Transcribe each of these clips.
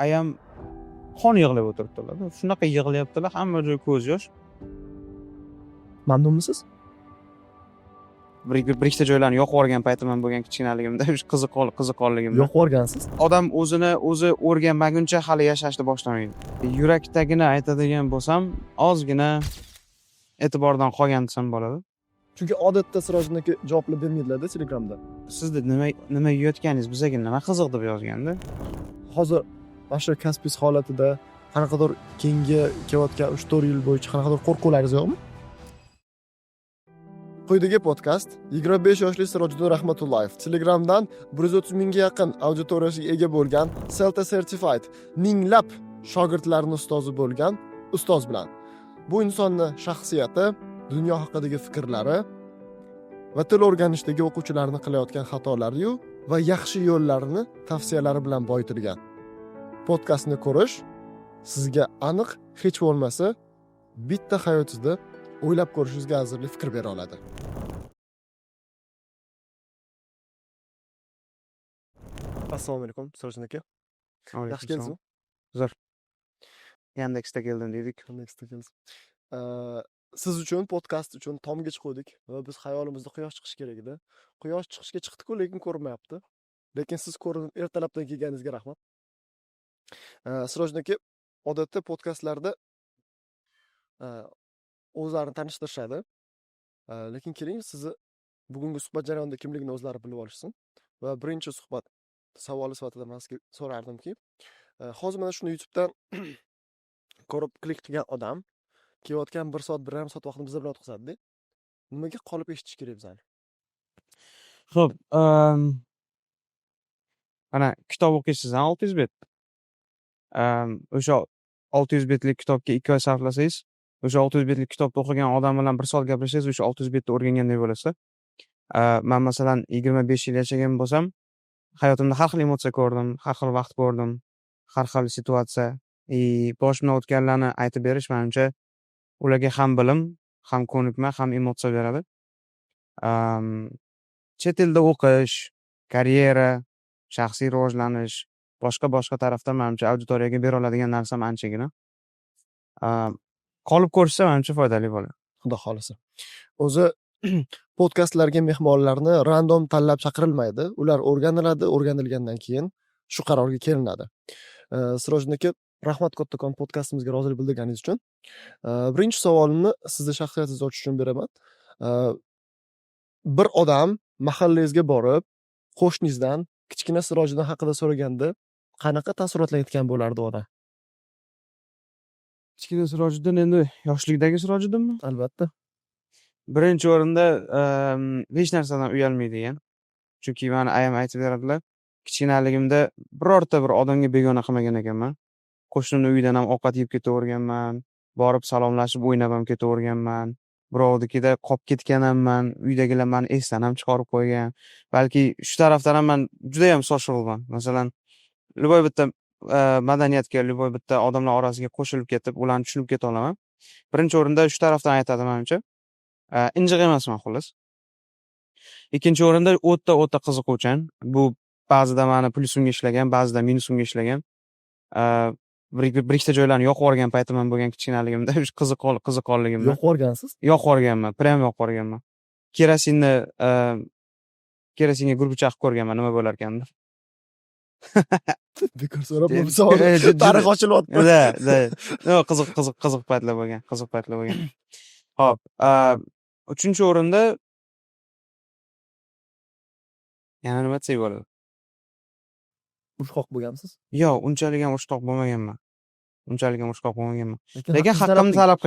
ayam qon yig'lab o'tiribdilar. Shunaqa yig'layaptilar, hamma joy ko'z yosh. Mamnunmisiz? Bir ikkita joylarni yoqib yuborgan paytim ham bo'lgan kichkinaligimda, qiziqqonligimda. Yo'q o'rgansiz. Odam o'zi o'rganmaguncha hali yashashni boshlamaydi. Yurakdagini aytadigan bo'lsam, ozgina e'tibordan qolgan desam bo'ladi. Chunki odatda Sirojniki javoblar bermaydilarda Telegramda. Sizni nima yeyotganingiz bizaga nima qiziq deb yozganda. Hozir mana shu kasbingiz holatida qanaqadir keyingi kelayotgan 3-4 yil bo'yicha qanaqadir qo'rquvlaringiz yo'qmi? Quyidagi podkast 25 yoshli Sirojiddin Rahmatullayev Telegramdan 130 mingga yaqin auditoriyasiga ega bo'lgan Celta Certified minglab shogirdlarning ustozi bo'lgan ustoz bilan bu insonning shaxsiyati, dunyo haqidagi fikrlari va til o'rganishdagi o'quvchilarning qilayotgan xatolari va yaxshi yo'llarini tavsiyalari bilan boyitilgan. Podkastni ko'rish sizga aniq hech bo'lmasa bitta hayotingizda o'ylab ko'rishingizga hozirlik fikr bera oladi. Assalomu alaykum Sirojin aka. Yaxshi keldingizmi? Zo'r. Yandexda keldim dedik. Yandexda keldingiz. Siz uchun podkast uchun tomga chiqdik va biz xayolimizda quyosh chiqishi kerak edi. Quyosh chiqishga chiqdi-ku, lekin ko'rinmayapti. Lekin siz ko'rinib ertalabdan kelganingizga rahmat. Sirojin aka odatda podkastlarda o'zlarini tanishtirishadi. Lekin keling sizni bugungi suhbat jarayonida kimligini o'zlari bilib olishsin va birinchi suhbat savoli sifatida men sizga so'rardimki, hozir mana shuni YouTubedan ko'rib klik qilgan odam kelayotgan 1 soat, 1,5 soat vaqtini bizlar bilan o'tkazadi-da. Nimaga qolib eshitish kerak bizani? Xo'p, mana kitob o'qiysiz, 600 bet. O'sha 600 betlik kitobga 2 oy sarflasangiz, o'sha 600 betlik kitobni o'qigan odam bilan 1 soat gapirsangiz, o'sha 600 betni o'rgangandek bo'lasiz. Men masalan 25 yil yashagan bo'lsam, hayotimda har xil emotsiya ko'rdim, har xil vaqt ko'rdim, har xil situatsiya. Boshimdan o'tganlarni aytib berish menimcha ularga ham bilim, ham ko'nikma, ham emotsiya beradi. Chet elda o'qish, karyera, shaxsiy rivojlanish, boshqa tarafdan menimcha auditoriyaga bera oladigan narsam anchagina. Qolib ko'rishsa menimcha foydali bo'ladi. Xudo xolisa. O'zi podkastlarga mehmonlarni random tanlab chaqirilmaydi. Ular o'rganiladi, o'rganilgandan keyin shu qarorga kelinadi. Sirojin aka, rahmat kattakon podkastimizga rozilik bildirganingiz uchun. Birinchi savolimni sizni shaxsiyatingizni ochish uchun beraman. Bir odam mahallangizga borib, qo'shningizdan kichkina Sirojidin haqida so'raganda, qanaqa taassurotlar yetgan bo'lardi odam? Kichkina Sirojiddin endi yoshlikdagi Sirojiddinmi? Albatta. Birinchi o'rinda hech narsadan uyalmaydigan. Chunki meni ayam aytib beradilar. Kichkinaligimda birorta bir odamga begona qilmagan ekanman. Qo'shnining uyidan ham ovqat yeb ketaverganman. Borib salomlashib o'ynab ham ketaverganman. Birovnikida qolib ketganman. Uydagilar meni esdan ham chiqarib qo'ygan. Balki shu tarafdan ham men juda ham soshig'ilman. Masalan, любой bitta madaniyatga, любой bitta odamlar orasiga qo'shilib ketib, ularni tushunib keta olaman. Birinchi o'rinda shu tarafdan aytadi menimcha. Injiq emasman xullas. Ikkinchi o'rinda o'ta qiziquvchan. Bu ba'zida meni plusimga ishlagan, ba'zida minusimga ishlagan. Bir ikkita joylarni yoqib yuborgan paytim ham bo'lgan kichkinaligimda, qiziqqonligimda. Yoqib yuborgansiz? Yoqib yuborganman, prям yoqib yuborganman. Kerosinga gurbicha qilib ko'rganman, nima bo'lar ekan deb. Bekor so'rab bu savol tarix ochilyapti. No, qiziq paytlar bo'lgan. Xo'p, uchinchi o'rinda yana nima desak bo'ladi? Urushqoq bo'lgansiz? Yo'q, unchalik ham urushqoq bo'lmaganman. Lekin haqqimni talab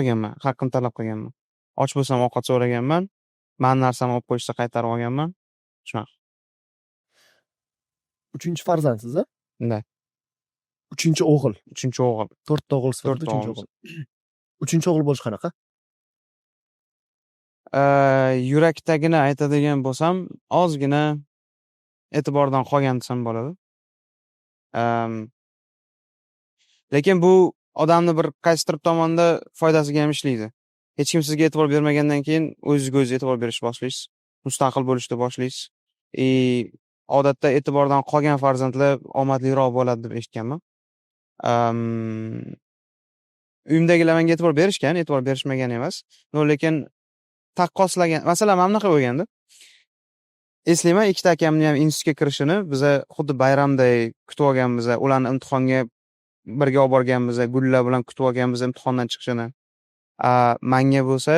qilganman. Och bo'lsam ovqat so'raganman. Men narsamni olib qo'yishsa qaytarib olganman. Shunaqa. 3-farzandsiz-a? Unday. 3-o'g'il. 3-o'g'il. 4ta o'g'il sifatida 3-o'g'il. 3-o'g'il bo'lish qanaqa? Yurakdagini aytadigan bo'lsam, ozgina e'tibordan qolgan desam bo'ladi. Lekin bu odamni bir qaysidir tomonda foydasiga ham ishlaydi. Hech kim sizga e'tibor bermagandan keyin o'zingizga o'zingiz e'tibor berishni boshlaysiz. Mustaqil bo'lishni boshlaysiz. Odatda e'tibordan qolgan farzandlar omadliroq bo'ladi deb eshitganman. Am, uyimdagilar menga e'tibor berishgan, e'tibor berishmagan emas. Lekin taqqoslagan masalan, mana bunaqa bo'lgandi. Eslayman, ikkita akamni ham institutga kirishini biza xuddi bayramday kutib olganmiz. Ularni imtihonga birga olib borganmiz, gullar bilan kutib olganmiz imtihondan chiqishini. Menga bo'lsa,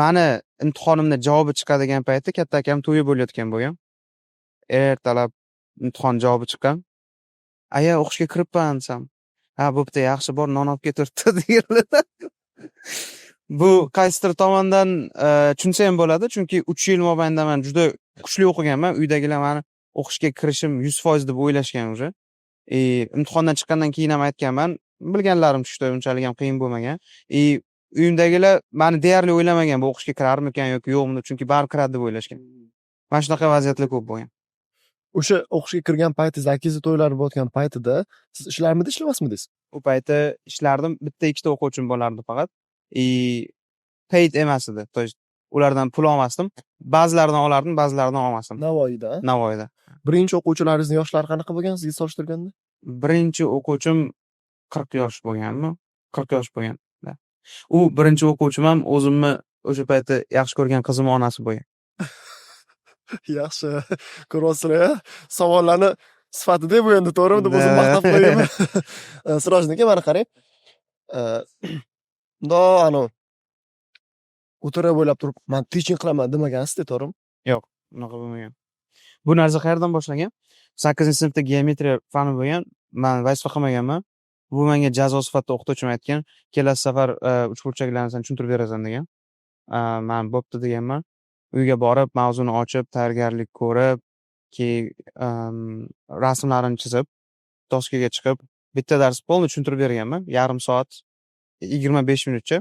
mani imtihonimni javobi chiqadigan paytda katta akam to'yi bo'layotgan bo'lgan. Ertalab imtihon javobi chiqqan. Aya, o'qishga kiribman desam, ha bo'pti, yaxshi, bor, non olib keturibdi deganlar. Bu qaysidir tomondan tushunsa ham bo'ladi, chunki 3 yil mobaynida men juda kuchli o'qiganman. Uydagilar meni o'qishga kirishim 100% deb o'ylashgan уже. Imtihondan chiqqandan keyin ham aytganman, bilganlarim tushdi, unchalik ham qiyin bo'lmagan. Uyimdagilar meni deyarli o'ylamagan, bu o'qishga kirarmikan yoki yo'qmi, chunki bari kiradi deb o'ylashgan. Mana shunaqa vaziyatlar ko'p bo'lgan. O'sha o'qishga kirgan paytingiz, akangizni to'ylari bo'layotgan paytida siz ishlarmidingiz, ishlamasmidingiz? U payti ishlardim, bitta ikkita o'quvchim bo'lardi faqat. Paid emas edi. To есть ulardan pul olmasdim. Ba'zilaridan olardim, ba'zilaridan olmasdim. Navoiyda. Navoiyda. Birinchi o'quvchilaringizning yoshlari qanaqa bo'lgan sizga solishtirganda? Birinchi o'quvchim 40 yosh bo'lganmi? 40 yosh bo'lgan. U birinchi o'quvchim ham o'zimni o'sha payti yaxshi ko'rgan qizim onasi bo'lgan. Yaxshi. Ko'ryapsizlar-a? Savollarni sifatida bu endi to'g'rimi deb o'zim maqtab qo'yaman. Sirojniki mana qarang. Anu o'tira bo'ylab turib, men teaching qilaman demagansiz-da, to'g'rimi? Yo'q, unaqa bo'lmagan. Bu narsa qayerdan boshlangan? 8-sinfda geometriya fani bo'lgan. Men vazifa qilmaganman. Bu menga jazo sifatida o'qituvchim aytgan, kelasi safar uchburchaklarni sen tushuntirib berasan degan. Men bo'pti deganman. Uyga borib, mavzuni ochib, tayyorgarlik ko'rib, rasmlarini chizib, doskaga chiqib, bitta dars polni tushuntirib berganman. Yarim soat, 25 minutcha.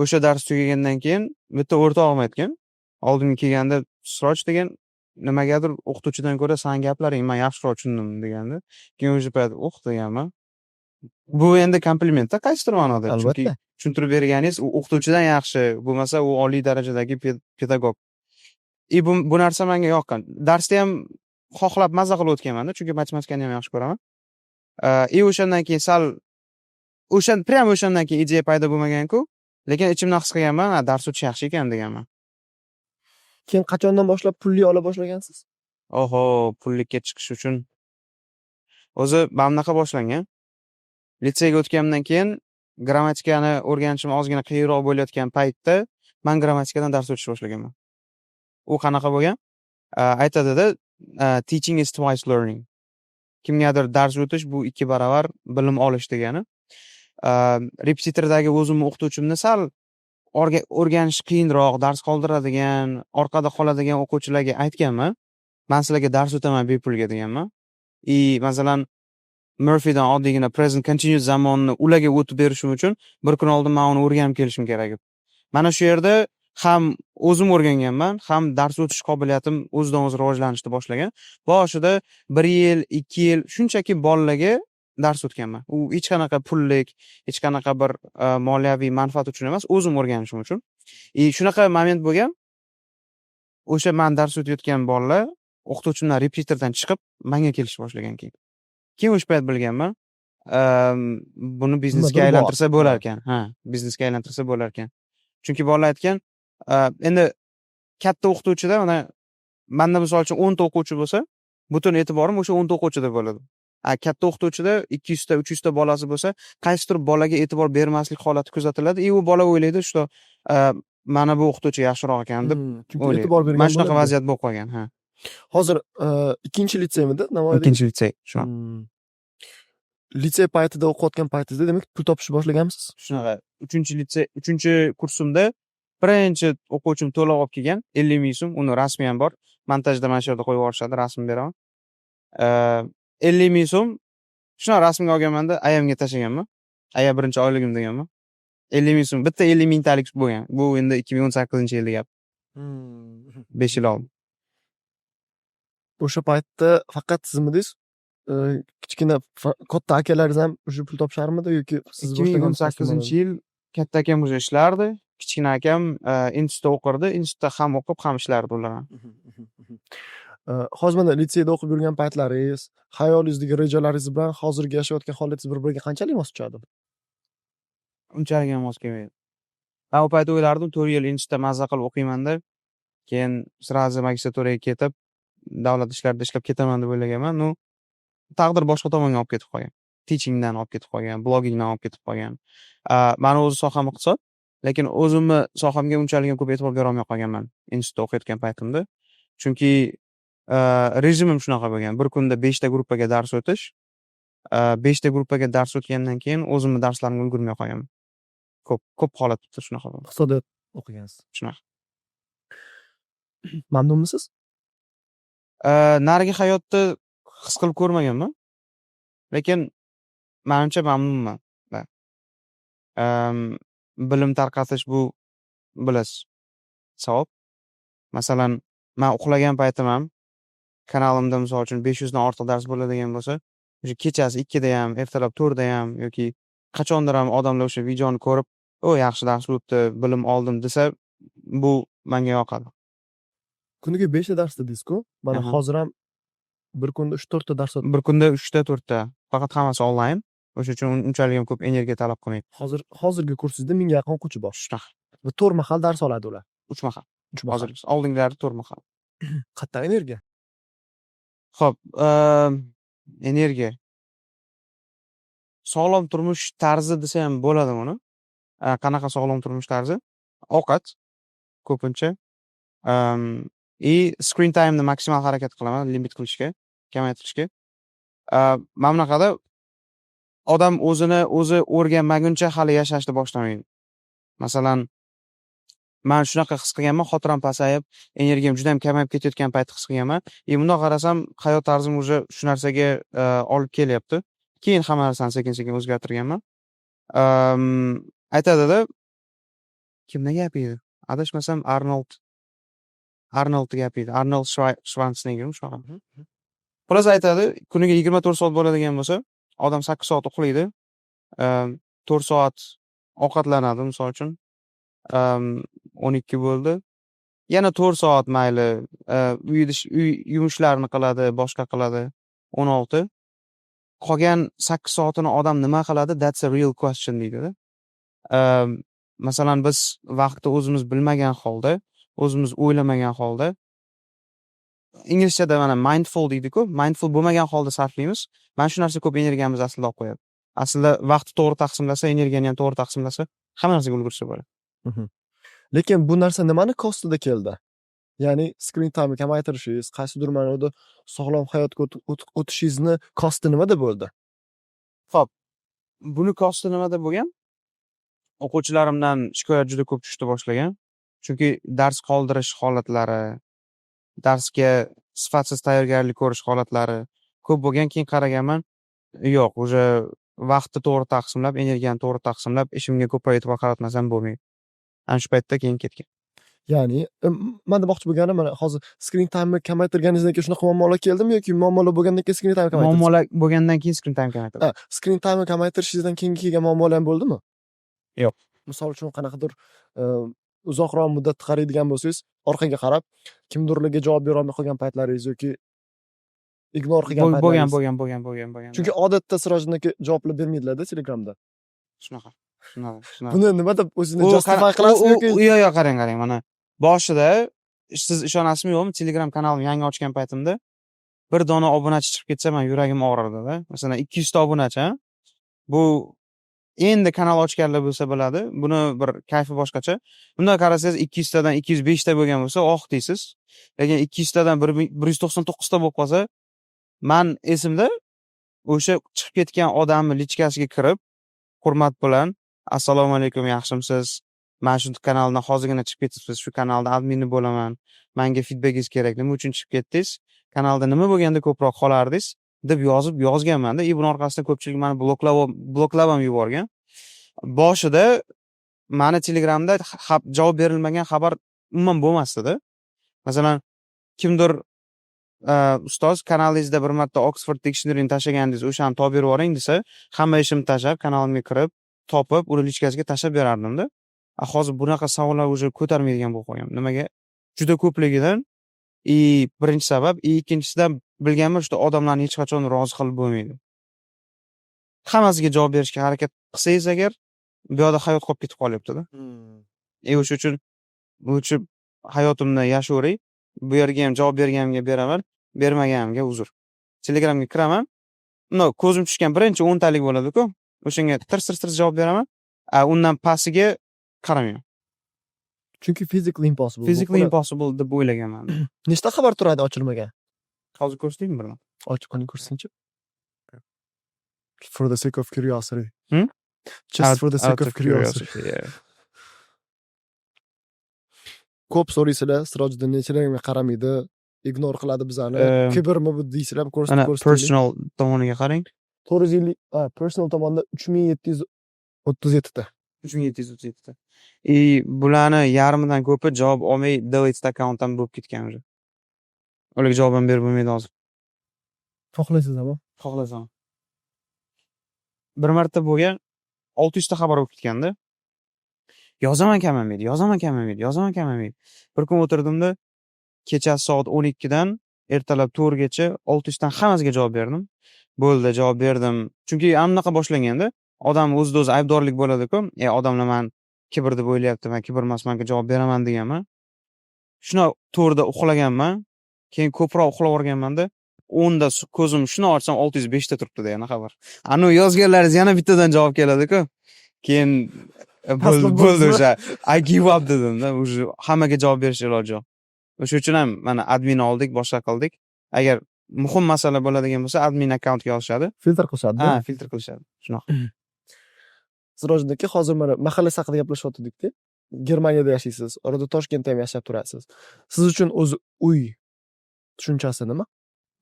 O'sha dars tugagandan keyin bitta o'rtog'im aytgan. Oldimga kelganda, Siroj degan, nimagadir o'qituvchidan ko'ra san gaplaring men yaxshiroq tushundim degandi. Keyin o'sha payt deganman. Bu endi kompliment-da qaysidir ma'noda. Chunki tushuntirib berganingiz u o'qituvchidan yaxshi, bo'lmasa u oliy darajadagi pedagog. Bu narsa menga yoqqan. Darsda ham xohlab mazza qilib o'tganman-da, chunki matematikani ham yaxshi ko'raman. O'shandan keyin prям o'shandan keyin ideya paydo bo'lmagan-ku, lekin ichimdan his qilganman, dars o'tish yaxshi ekan deganman. Keyin qachondan boshlab pulli ola boshlagansiz? Oho, pullikka chiqish uchun o'zi bunaqa boshlangan. Litseyga o'tganimdan keyin grammatikani o'rganishim ozgina qiyinroq bo'layotgan paytda men grammatikadan dars o'tish boshlaganman. U qanaqa bo'lgan? Aytadi-da, teaching is twice learning. Kimgadir dars o'tish bu 2 barobar bilim olish degani. Repetitordagi o'zimni o'qituvchimni sal o'rganish qiyinroq, dars qoldiradigan, orqada qoladigan o'quvchilarga aytganman. Men sizlarga dars o'taman bepulga deganman. Masalan, Murphydan oddiygina present continuous zamonni ularga o'tib berishim uchun bir kun oldin men uni o'rganib kelishim kerak edi. Mana shu yerda ham o'zim o'rganganman, ham dars o'tish qobiliyatim o'zidan o'zi rivojlanishni boshlagan. Boshida 1 yil, 2 yil shunchaki bolalarga dars o'tganman. U hech qanaqa pullik, hech qanaqa bir moliyaviy manfaat uchun emas, o'zim o'rganishim uchun. Shunaqa moment bo'lgan. O'sha men dars o'tayotgan bolalar o'qituvchimdan repetitordan chiqib menga kelishni boshlagan keyin. Keyin o'sha payt bilganman, buni biznesga aylantirsa bo'lar ekan. Biznesga aylantirsa bo'lar ekan. Chunki bolalar aytgan, endi katta o'qituvchida mana menda misol uchun 10 ta o'quvchi bo'lsa, butun e'tiborim o'sha 10 ta o'quvchida bo'ladi. Katta o'qituvchida 200 ta, 300 ta bolasi bo'lsa, qaysidir bolaga e'tibor bermaslik holati kuzatiladi. U bola o'ylaydi, что mana bu o'qituvchi yaxshiroq ekan deb o'ylaydi. Mana shunaqa vaziyat bo'lib qolgan, Hozir 2-litseymidi Navoiyda? 2-litsey shu. Litsey paytida o'qiyotgan paytingizda demak pul topishni boshlaganmisiz? Shunaqa 3-litsey, 3-kursimda birinchi o'quvchim to'lab olib kelgan 50 ming so'm, uni rasmi ham bor. Montajda mana shu yerda qo'yib yuborishadi, rasm beraman. 50 ming so'm shuna rasmga olganmanda ayamga tashlaganman. Aya birinchi oyligim deganman. 50 ming so'm, bitta 50 mingtalik bo'lgan. Bu endi 2018-yilda gap. 5 yil oldin. O'sha paytda faqat sizmidingiz? Kichkina katta akalaringiz ham o'sha pul topisharmidi yoki siz boshlagan 2018-yil katta akam o'zi ishlardi, kichkina akam institutda o'qirdi, institutda ham o'qib ham ishlardi ular ham. Hozir mana litseyda o'qib yurgan paytlaringiz, xayolingizdagi rejalaringiz bilan hozirgi yashayotgan holatingiz bir-biriga qanchalik mos tushadi? Unchalik ham mos kelmaydi. Men u payt o'ylardim 4 yil institutda mazza qilib o'qiyman-da, keyin srazi magistraturaga ketib, davlat ishlarida ishlab ketaman deb o'ylaganman. Nu, taqdir boshqa tomonga olib ketib qolgan. Teachingdan olib ketib qolgan, bloggingdan olib ketib qolgan. Mani o'zi soham iqtisod, lekin o'zimni sohamga unchalik ham ko'p e'tibor bera olmay qolganman institutda o'qiyotgan paytimda. Chunki rejimim shunaqa bo'lgan. Bir kunda 5 ta gruppaga dars o'tish, 5 ta gruppaga dars o'tgandan keyin o'zimni darslarimga ulgurmay qolganman. Ko'p holatda shunaqa bo'lgan. Iqtisodiyot o'qigansiz. Shunaqa. Mamnunmisiz? Narigi hayotni his qilib ko'rmaganman. Lekin menimcha mamnunman. Bilim tarqatish bu bilasiz, savob. Masalan, men uxlagan paytim ham kanalimda misol uchun 500 dan ortiq dars bo'ladigan bo'lsa, o'sha kechasi 2 da ham, ertalab 4 da ham yoki qachondir ham odamlar o'sha videoni ko'rib, "O, yaxshi dars bo'libdi, bilim oldim" desa, bu menga yoqadi. Kuniga 5 ta dars dedingiz-ku. Mana Aha. hozir ham bir kunda 3-4 ta dars Bir kunda 3 ta, 4 ta. Faqat hammasi onlayn. O'sha uchun unchalik ham ko'p energiya talab qilmaydi. hozirgi kursingizda 1000 ga yaqin o'quvchi bor. Shunaqa. Va 4 mahal dars oladi ular. 3 mahal. 3 mahal. Hozir oldingilari 4 mahal. Qattiq energiya. Xo'p, energiya. Sog'lom turmush tarzi desa ham bo'ladi buni. Qanaqa sog'lom turmush tarzi? Ovqat ko'pincha. Screen time'ni maksimal harakat qilaman limit qilishga, kamaytirishga. Mana bunaqada odam o'zi o'rganmaguncha hali yashashni boshlamaydi. Masalan, men shunaqa his qilganman, xotiram pasayib, energiyam juda ham kamayib ketayotgan payt his qilganman. Bundoq qarasam, hayot tarzim o'zi shu narsaga olib kelyapti. Keyin hamma narsani sekin-sekin o'zgartirganman. Aytadi-da, kimni gapi? Adashmasam Arnold gapi. Arnold Schwarzenegger shunaqa. Plus aytadi, kuniga 24 soat bo'ladigan bo'lsa, odam 8 soat uxlaydi, 4 soat ovqatlanadi misol uchun. 12 bo'ldi. Yana 4 soat mayli, uy yumushlarini qiladi, boshqa qiladi. 16. Qolgan 8 soatini odam nima qiladi? That's a real question deydi-da. Masalan, biz vaqtni o'zimiz bilmagan holda, o'zimiz o'ylamagan holda inglizchada mana mindful deydi-ku, mindful bo'lmagan holda sarflaymiz. Mana shu narsa ko'p energiyamiz aslida olib qo'yadi. Aslida vaqtni to'g'ri taqsimlasa, energiyani ham to'g'ri taqsimlasa, hamma narsaga ulgursa bo'ladi. Lekin bu narsa nimani kostida keldi? Ya'ni screen time kamaytirishingiz, qaysidir ma'noda sog'lom hayotga o'tishingizni kosti nimada bo'ldi? Xo'p, buni kosti nimada bo'lgan? O'quvchilarimdan shikoyat juda ko'p tushdi boshlagan. Chunki dars qoldirish holatlari, darsga sifatsiz tayyorgarlik ko'rish holatlari ko'p bo'lgan. Keyin qaraganman, yo'q, o'sha vaqtni to'g'ri taqsimlab, energiyani to'g'ri taqsimlab, ishimga ko'proq e'tibor qaratmasam bo'lmaydi. Ana shu paytda keyin ketgan. Ya'ni, men demoqchi bo'lganim, mana hozir screen time kamaytirganingizdan keyin shunaqa muammolar keldimi yoki muammolar bo'lgandan keyin screen time kamaytirdingiz? Muammolar bo'lgandan keyin screen time kamaytirdim. Screen time kamaytirishingizdan keyin kelgan muammolar ham bo'ldimi? Yo'q. Misol uchun qanaqadir uzoqroq muddat qaraydigan bo'lsangiz, orqaga qarab, kimdirlarga javob bera olmay qolgan paytlaringiz yoki ignor qilgan paytlaringiz. Bo'lgan. Chunki odatda Sirojiddin aka javoblar bermaydilar-da Telegramda. Shunaqa. Buni nima deb o'zingizni justify qilasizmi yoki? Yo'q, qarang, mana boshida siz ishonasizmi yo'qmi, Telegram kanalimni yangi ochgan paytimda bir dona obunachi chiqib ketsa, men yuragim og'rirdi-da. Masalan, 200 ta obunachi, bu endi kanal ochganlar bo'lsa biladi, buni bir kayfi boshqacha. Bundan qarasangiz 200 tadan 205 ta bo'lgan bo'lsa, deysiz. Lekin 200 tadan 199 ta bo'lib qolsa, men esimda o'sha chiqib ketgan odamning lichkasiga kirib, hurmat bilan, assalomu alaykum, yaxshimisiz? Men shu kanaldan hozirgina chiqib ketibsiz, shu kanalda admini bo'laman. Menga feedbackingiz kerak. Nima uchun chiqib ketdingiz? Kanalda nima bo'lganda ko'proq qolardingiz? deb yozganman-da. Buni orqasidan ko'pchilik meni bloklab ham yuborgan. Boshida meni Telegramda javob berilmagan xabar umuman bo'lmasdi-da. Masalan, kimdir ustoz kanalingizda bir marta Oxford Dictionary'ni tashlaganingiz, o'shani topib berib yuboring desa, hamma ishimni tashlab, kanalimga kirib, topib, uni lichkasiga tashlab berardim-da. Hozir bunaqa savollar o'zi ko'tarmaydigan bo'lib qolgan. Nimaga? Juda ko'pligidan Birinchi sabab. Ikkinchisidan bilganman, shu odamlarni hech qachon rozi qilib bo'lmaydi. Hammasiga javob berishga harakat qilsangiz agar, bu yoqda hayot qolib ketib qolyapti-da. O'sha uchun hayotimni yashayveray. Bu yerga ham javob berganimga beraman, bermaganimga uzr. Telegramga kiraman. Ko'zim tushgan birinchi 10 talik bo'ladi-ku. O'shanga tirs javob beraman. Undan pastiga qaramayman. Chunki physically impossible. Physically impossible deb o'ylaganman. Nechta xabar turadi ochilmagan? Hozir ko'rsataymi birdan? Ochqani ko'rsinchi. For the sake of curiosity. Hmm? Just for the sake of curiosity. Yeah. Ko'p so'raysizlar, Sirojiddin nechilarga qaramaydi, ignore qiladi bizani. Kibermi bu deysizlar, Ana ko'rsatib. personal tomoniga qarang. 450, personal tomonda 3737 ta. 3737 ta. Bularni yarmidan ko'pi javob olmay delete accountdan bo'lib ketgan o'zi. Ularga javob ham berib bo'lmaydi hozir. Xohlaysizmi? Xohlasam. Bir marta bo'lgan 600 ta xabar o'tib ketganda yozaman kamamaydi. Bir kun o'tirdimda kechasi soat 12 dan ertalab 4 gacha 600 dan hammasiga javob berdim. Bo'ldi, javob berdim. Chunki anaqa boshlanganda odam o'zida o'zi aybdorlik bo'ladi-ku. Odamlar men kibr deb o'ylayapti, men kibr emasmanga javob beraman deganman. Shuna 4 da uxlaganman. Keyin ko'proq uxlab o'rganmanda 10 da ko'zim shuni ochsam 605 ta turibdi degan xabar. Yozganlaringiz yana bittadan javob keladi-ku. Keyin bo'ldi o'sha I give up dedim-da. O'sha hammaga javob berish iloji yo'q. O'sha uchun ham mana admin oldik, boshqa qildik. Agar muhim masala bo'ladigan bo'lsa, admin akkauntga yozishadi. Filtr qilishadi. Filtr qilishadi. Shunaqa. Sirojiddin aka, hozir mana mahallasi haqida gaplashyotdik-da. Germaniyada yashaysiz, orada Toshkentda ham yashab turasiz. Siz uchun o'zi uy tushunchasi nima?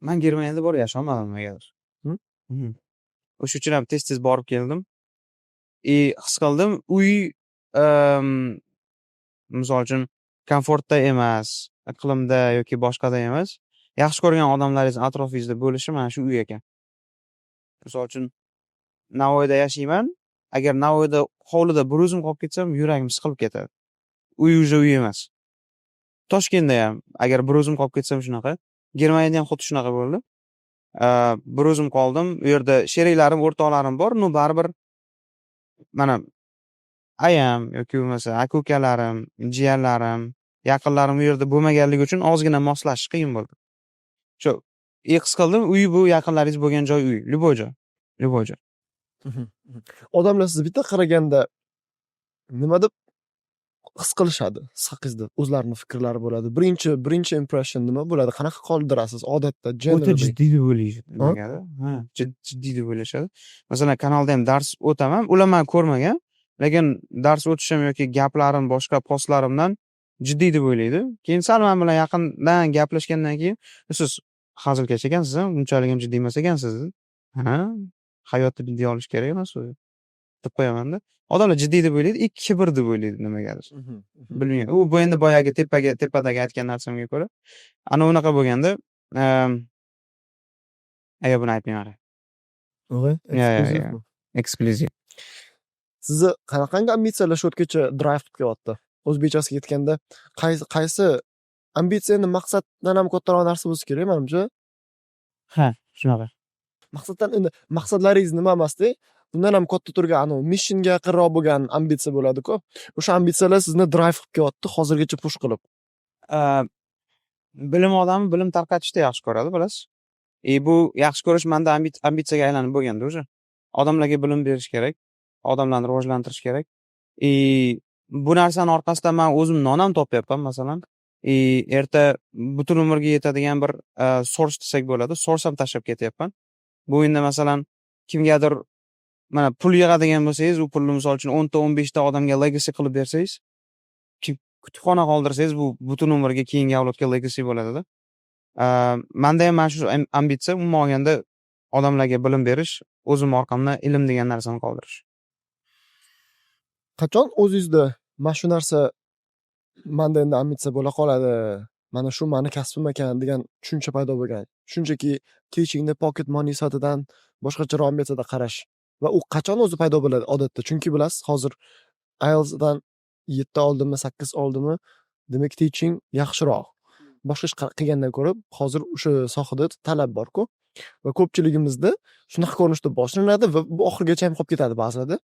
Men Germaniyada bor yasholmadim negadir. O'sha uchun ham tez borib keldim. His qildim, uy misol uchun komfortda emas, iqlimda yoki boshqada emas. Yaxshi ko'rgan odamlaringiz atrofingizda bo'lishi mana shu uy ekan. Misol uchun Navoiyda yashayman. Agar Navoiyda hovlida bir o'zim qolib ketsam, yuragim siqilib ketadi. Uy emas. Toshkentda ham agar bir o'zim qolib ketsam shunaqa. Germaniyada ham xuddi shunaqa bo'ldi. Bir o'zim qoldim. U yerda sheriklarim, o'rtoqlarim bor, baribir mana ayam yoki bo'lmasa aka-ukalarim, jiyanlarim, yaqinlarim u yerda bo'lmaganligi uchun ozgina moslashish qiyin bo'ldi. Shu his qildim, uy bu yaqinlaringiz bo'lgan joy uy, любой joy. Odamlar siz bitta qaraganda nima deb his qilishadi haqingizda? O'zlarining fikrlari bo'ladi. Birinchi impression nima bo'ladi? Qanaqa qoldirasiz odatda? O'ta jiddiy deb o'ylashadi. Jiddiy deb o'ylashadi. Masalan, kanalda ham dars o'taman. Ular men ko'rmagan, lekin dars o'tishim yoki gaplarim boshqa postlarimdan jiddiy deb o'ylaydi. Keyin sal men bilan yaqindan gaplashgandan keyin, siz hazilkash ekansiz, bunchalik ham jiddiy emas ekansiz. Hayotni jiddiy olish kerak emas u. Deb qo'yaman-da. Odamlar jiddiy deb o'ylaydi, kibr deb o'ylaydi nimagadir. Bilmayman. Bu endi boyagi tepadagi aytgan narsamga ko'ra. Ana unaqa bo'lganda, buni aytmayman. Eksklyuziv. Sizni qanaqangi ambitsiyalar shu o'tgacha drive qilib kelyapti? O'zbekchasiga aytganda, qaysi ambitsiyani maqsaddan ham kattaroq narsa bo'lsa kerak menimcha. Shunaqa. Maqsaddan endi maqsadlaringiz nima emasdi? Bundan ham katta turgan missionga yaqinroq bo'lgan ambitsiya bo'ladi-ku. O'sha ambitsiyalar sizni drive qilib kelyapti, hozirgacha push qilib. Bilim odami bilim tarqatishni yaxshi ko'radi, bilasiz. Bu yaxshi ko'rish menda ambitsiyaga aylanib bo'lganda o'sha. Odamlarga bilim berish kerak, odamlarni rivojlantirish kerak. Bu narsaning orqasidan men o'zim non ham topyapman, masalan. Erta butun umrga yetadigan bir source desak bo'ladi, source ham tashlab ketyapman. Bu endi masalan kimgadir mana pul yig'adigan bo'lsangiz, u pulni misol uchun 10 ta 15 ta odamga legacy qilib bersangiz, kutubxona qoldirsangiz, bu butun umrga keyingi avlodga legacy bo'ladi-da. Menda ham mana shu ambitsiya, umuman olganda odamlarga bilim berish, o'zim orqamdan ilm degan narsani qoldirish. Qachon o'zingizda mana shu narsa menda endi ambitsiya bo'la qoladi, mana shu meni kasbim ekan degan tushuncha paydo bo'lgan? Shunchaki teachingni pocket money sifatida boshqacharoq ambitsiyada qarash va u qachon o'zi paydo bo'ladi odatda? Chunki bilasiz, hozir IELTSdan 7 oldimmi, 8 oldimmi, demak teaching yaxshiroq. boshqa ish qilgandan ko'ra hozir o'sha sohada talab bor-ku va ko'pchiligimizda shunaqa ko'rinishda boshlanadi va bu oxirigacha ham qolib ketadi ba'zida.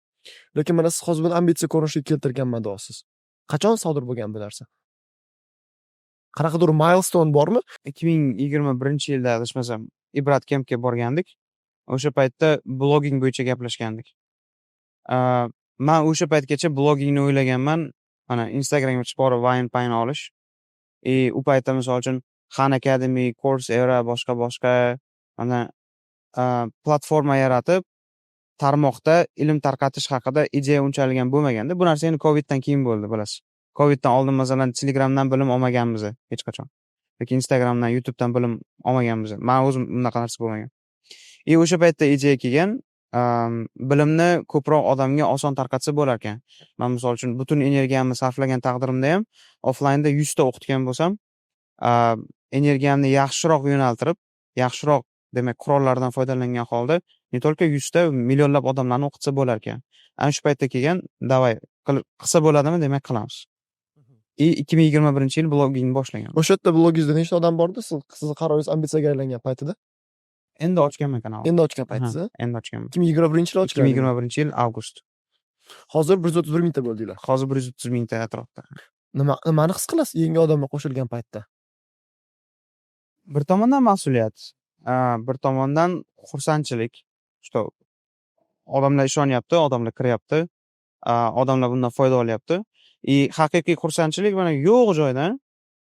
Lekin mana siz hozir buni ambitsiya ko'rinishiga keltirgan madosiz. Qachon sodir bo'lgan bu narsa? Qanaqadir milestone bormi? 2021-yilda adashmasam Ibrat Campga borgandik. O'sha paytda blogging bo'yicha gaplashgandik. Men o'sha paytgacha bloggingni o'ylaganman. Mana Instagramga chiqib borib Vine olish. U paytda misol uchun Khan Academy, Coursera, boshqa mana platforma yaratib, tarmoqda ilm tarqatish haqida ideya unchalik ham bo'lmaganda. Bu narsa endi Coviddan keyin bo'ldi, bilasiz. Coviddan oldin masalan Telegramdan bilim olmaganmiz hech qachon. Yoki Instagramdan, YouTubedan bilim olmaganmiz. Men o'zim unaqa narsa bo'lmagan. O'sha paytda ideya kelgan, bilimni ko'proq odamga oson tarqatsa bo'lar ekan. Men misol uchun butun energiyamni sarflagan taqdirimda ham offlaynda 100 ta o'qitgan bo'lsam, energiyamni yaxshiroq yo'naltirib, yaxshiroq demak qurollardan foydalangan holda ne только 100 ta millionlab odamlarni o'qitsa bo'lar ekan. Ana shu paytda kelgan, davay qilsa bo'ladimi, demak qilamiz. 2021-yil blogging boshlagan. O'sha yerda blogingizda nechta odam bordi? Sizni qaroringiz ambitsiyaga aylangan paytida? Endi ochganman kanalni. Endi ochgan paytingiz? Endi ochganman. 2021-yil ochgan. 2021-yil avgust. Hozir 131 mingta bo'ldinglar. Hozir 130 mingta atrofda. Nimani his qilasiz yangi odamlar qo'shilgan paytda? Bir tomondan mas'uliyat, bir tomondan xursandchilik. Что odamlar ishonyapti, odamlar kiryapti, odamlar bundan foyda olyapti. Haqiqiy xursandchilik mana yo'q joydan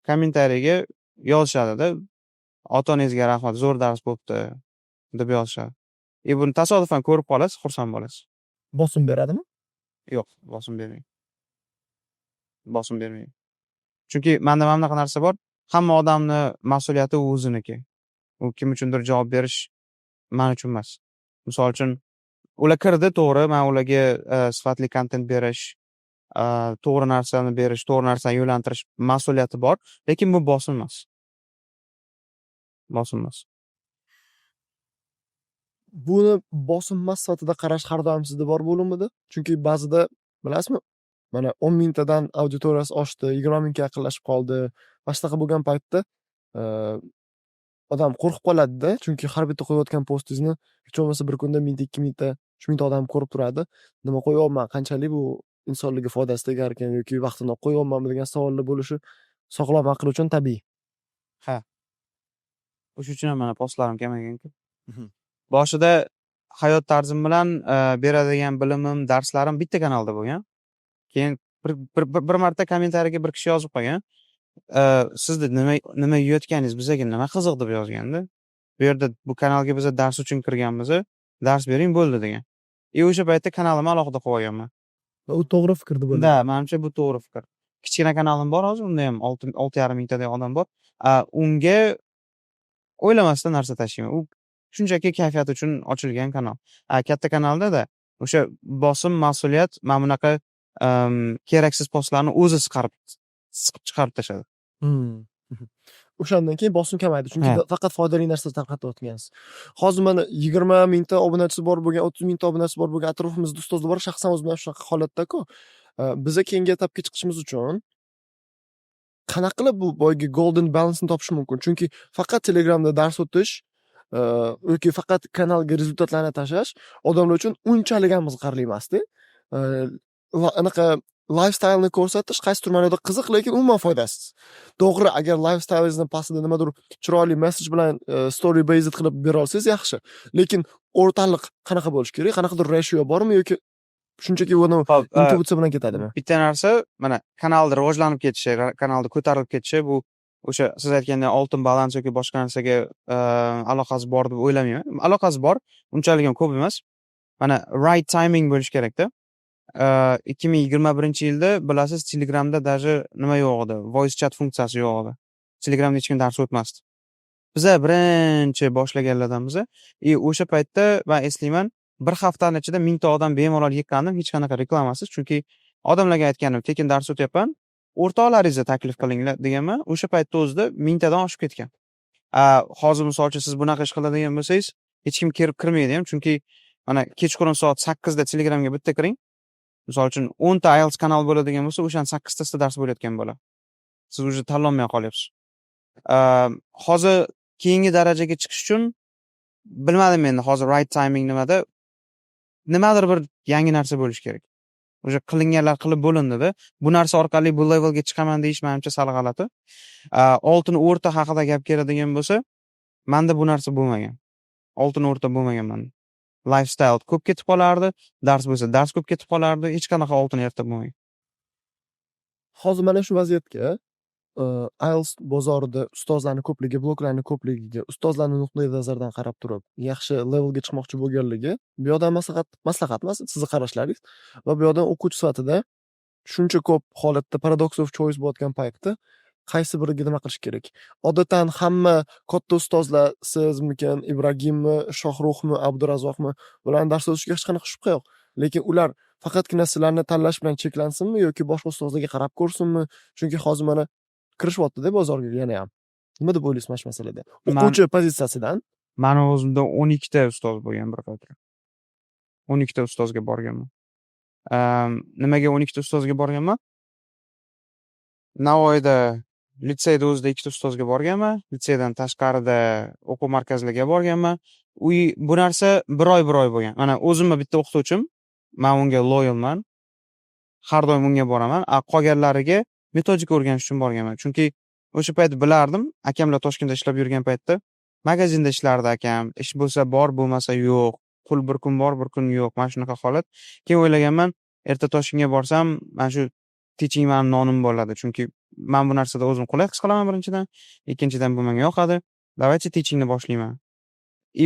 kommentariyaga yozishadi-da. Ota-onangizga rahmat, zo'r dars bo'libdi deb yozishadi. Buni tasodifan ko'rib qolasiz, xursand bo'lasiz. Bosim beradimi? Yo'q, bosim bermaydi. Bosim bermaydi. Chunki menda mana bunaqa narsa bor. Hamma odamni mas'uliyati o'ziniki. U kim uchundir javob berish men uchun emas. Misol uchun ular kirdi, to'g'ri, men ularga sifatli kontent berish, to'g'ri narsani berish, to'g'ri narsani yo'lantirish mas'uliyati bor, lekin bu bosim emas. Bosim emas. Buni bosim emas sifatida qarash har doim sizda bor bo'limida? Chunki ba'zida bilasizmi? Mana 10 mingtadan auditoriyasi oshdi, 20 mingga yaqinlashib qoldi. Va shunaqa bo'lgan paytda odam qo'rqib qoladi-da, chunki har bitta qo'yayotgan postingizni hech bo'lmasa bir kunda 1000 ta, 2000 ta, 3000 ta odam ko'rib turadi. Nima qo'yyapman, qanchalik bu insonlarga foydasi tegar ekan yoki vaqtini olib qo'yyapmanmi degan savollar bo'lishi sog'lom aql uchun tabiiy. Ha. O'sha uchun ham mana postlarim kamaygan-ku. Boshida hayot tarzim bilan beradigan bilimim, darslarim bitta kanalda bo'lgan. Keyin bir marta kommentariyaga bir kishi yozib qo'ygan. Sizni nima yeyotganingiz bizga nima qiziq deb yozganda. Bu yerda bu kanalga biz dars uchun kirganmiz, dars bering bo'ldi degan. O'sha paytda kanalimni alohida qo'yib olganman. Va u to'g'ri fikr deb o'ylayman. Da, menimcha bu to'g'ri fikr. Kichkina kanalim bor hozir, unda ham 6,5 mingtadan odam bor. Unga o'ylamasdan narsa tashlayman. U shunchaki kayfiyat uchun ochilgan kanal. Katta kanalda o'sha bosim, mas'uliyat mana bunaqa keraksiz postlarni o'zi siqib chiqarib tashladi. O'shandan keyin bosim kamaydi, chunki faqat foydali narsa tarqatayotgansiz. Hozir mana 20 mingta obunachisi bor bo'lgan, 30 mingta obunachisi bor bo'lgan atrofimizda ustozlar bor, shaxsan o'zim ham shunaqa holatda-ku. Biza keyingi etapga chiqishimiz uchun qanaqa qilib bu boyagi golden balance ni topish mumkin? Chunki faqat Telegramda dars o'tish yoki faqat kanalga rezultatlarni tashlash odamlar uchun unchalik ham qiziqarli emas-da. Anaqa lifestyle ni ko'rsatish qaysidir ma'noda qiziq, lekin umuman foydasiz. To'g'ri, agar lifestyleingizni pastida nimadir chiroyli message bilan story based qilib bera olsangiz yaxshi. Lekin o'rtaliq qanaqa bo'lish kerak? Qanaqadir ratio bormi yoki shunchaki uni intuitsiya bilan ketadimi? Bitta narsa, mana kanalda rivojlanib ketishi, kanalda ko'tarilib ketishi bu o'sha siz aytgandek oltin balans yoki boshqa narsaga aloqasi bor deb o'ylamayman. Aloqasi bor, unchalik ham ko'p emas. Mana right timing bo'lish kerak-da. 2021-yilda bilasiz, Telegramda даже nima yo'q edi, voice chat funksiyasi yo'q edi. Telegramda hech kim dars o'tmasdi. Biz birinchi boshlaganlardanmiz. O'sha paytda men eslayman, bir haftaning ichida 1000 ta odam bemalol yig'gandim, hech qanaqa reklamasiz, chunki odamlarga aytganim, tekin dars o'tyapman, o'rtoqlaringizni taklif qilinglar deganman. O'sha paytda o'zida 1000 tadan oshib ketgan. Hozir misol uchun siz bunaqa ish qiladigan bo'lsangiz, hech kim kirmaydi ham, chunki mana kechqurun soat 8 da Telegramga bitta kiring. Misol uchun 10 ta IELTS kanal bo'ladigan bo'lsa, o'shaning 8 tasida dars bo'layotgan bo'ladi. Siz уже tanlolmay qolyapsiz. Hozir keyingi darajaga chiqish uchun bilmadim endi hozir right timing nimada. Nimadir bir yangi narsa bo'lishi kerak. O'sha qilinganlar qilib bo'lindida. Bu narsa orqali bu levelga chiqaman deyish menimcha sal g'alati. Oltin o'rta haqida gap keladigan bo'lsa, menda bu narsa bo'lmagan. Oltin o'rta bo'lmagan menda. Lifestyle ko'p ketib qolardi, dars bo'lsa dars ko'p ketib qolardi, hech qanaqa oltin erta bo'lmagan. Hozir mana shu vaziyatga IELTS bozorida ustozlarning ko'pligi, bloklarning ko'pligiga, ustozlarning nuqtai nazaridan qarab turib, yaxshi levelga chiqmoqchi bo'lganligi, bu yoqdan maslahat emas, sizni qarashlaringiz va bu yoqdan o'quvchi sifatida shuncha ko'p holatda paradox of choice bo'layotgan paytda qaysi biriga nima qilish kerak? Odatdan hamma katta ustozlar, sizmikan, Ibragimmi, Shohruxmi, Abdurazzoqmi, ularning dars o'tishiga hech qanaqa shubha yo'q. Lekin ular faqatgina sizlarni tanlash bilan cheklansinmi yoki boshqa ustozlarga qarab ko'rsinmi? Chunki hozir mana kirishyapti-da bozorga yana ham. Nima deb o'ylaysiz mana shu masalada? O'quvchi pozitsiyasidan Mani o'zimda 12 ta ustoz bo'lgan bir qator. 12 ta ustozga borganman. Nimaga 12 ta ustozga borganman? Navoiyda litseyda o'zida 2 ta ustozga borganman. Litseydan tashqarida o'quv markazlariga borganman. Bu narsa bir oy bo'lgan. Mana o'zimni bitta o'qituvchim, men unga loyalman. Har doim unga boraman. Qolganlariga metodika o'rganish uchun borganman. Chunki o'sha payt bilardim, akamlar Toshkentda ishlab yurgan paytda magazinda ishlardi akam. Ish bo'lsa bor, bo'lmasa yo'q. Pul bir kun bor, bir kun yo'q. Mana shunaqa holat. Keyin o'ylaganman, erta Toshkentga borsam, mana shu teaching mani nonim bo'ladi. Chunki men bu narsada o'zim qulay his qilaman birinchidan, ikkinchidan bu menga yoqadi. Давайте teachingni boshlayman.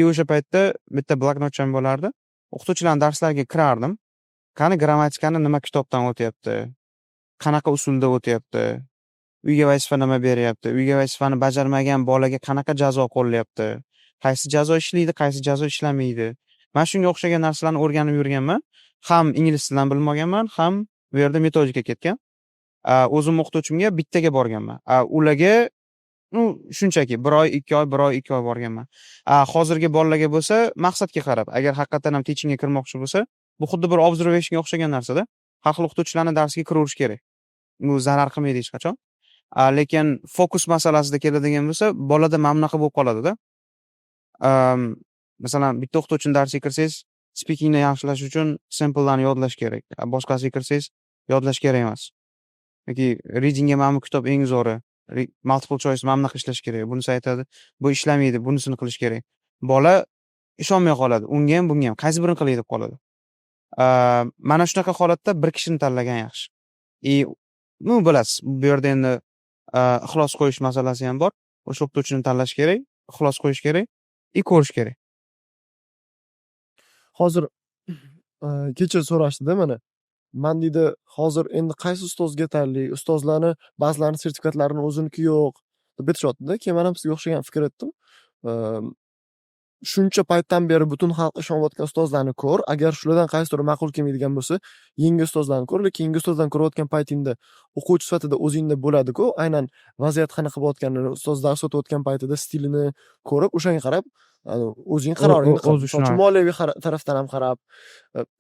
O'sha paytda bitta bloknotcham bo'lardi. O'qituvchilarning darslariga kirardim. Qani grammatikani nima kitobdan o'tyapti? Qanaqa usulda o'tyapti? Uyga vazifa nima beryapti? Uyga vazifani bajarmagan bolaga qanaqa jazo qo'llayapti? Qaysi jazo ishlaydi, qaysi jazo ishlamaydi? Men shunga o'xshagan narsalarni o'rganib yurganman. Ham ingliz tilidan bilmaganman, ham bu yerda metodika ketgan. O'zim o'qituvchimga bittaga borganman. Ularga shunchaki 1 oy, 2 oy, 1 oy, 2 oy borganman. Hozirgi bolalarga bo'lsa, maqsadga qarab, agar haqiqatan ham teachingga kirmoqchi bo'lsa, bu xuddi bir observationga o'xshagan narsada. Har xil o'qituvchilarning darsiga kiraverish kerak. Bu zarar qilmaydi hech qachon. Lekin fokus masalasida keladigan bo'lsa, bolada mana bunaqa bo'lib qoladi-da. Masalan, bitta o'qituvchining darsiga kirsangiz, speakingni yaxshilash uchun samplelarni yodlash kerak. Boshqasiga kirsangiz, yodlash kerak emas. Yoki readingga mana bu kitob eng zo'ri. Multiple choice mana bunaqa ishlash kerak. Bunisi aytadi, bu ishlamaydi, bunisini qilish kerak. Bola ishonmay qoladi. Unga ham, bunga ham qaysi birini qilay deb qoladi. Mana shunaqa holatda bir kishini tanlagan yaxshi. Bilasiz, bu yerda endi ixlos qo'yish masalasi ham bor. O'sha o'qituvchini tanlash kerak, ixlos qo'yish kerak, ko'rish kerak. hozir kecha so'rashdi-da mana. Men deydi, hozir endi qaysi ustozga yetarli? Ustozlarni ba'zilarini sertifikatlarini o'ziniki yo'q deb aytishyapti-da. Keyin men ham sizga o'xshagan fikr aytdim. Shuncha paytdan beri butun xalq ishonayotgan ustozlarni ko'r. Agar shulardan qaysidir ma'qul kelmaydigan bo'lsa, yangi ustozlarni ko'r. Lekin yangi ustozlarni ko'rayotgan paytingda o'quvchi sifatida o'zingda bo'ladi-ku, aynan vaziyat qanaqa bo'layotganini, ustoz dars o'tayotgan paytida stilini ko'rib, o'shanga qarab, o'zing qaroringni qil. Moliyaviy tarafdan ham qarab.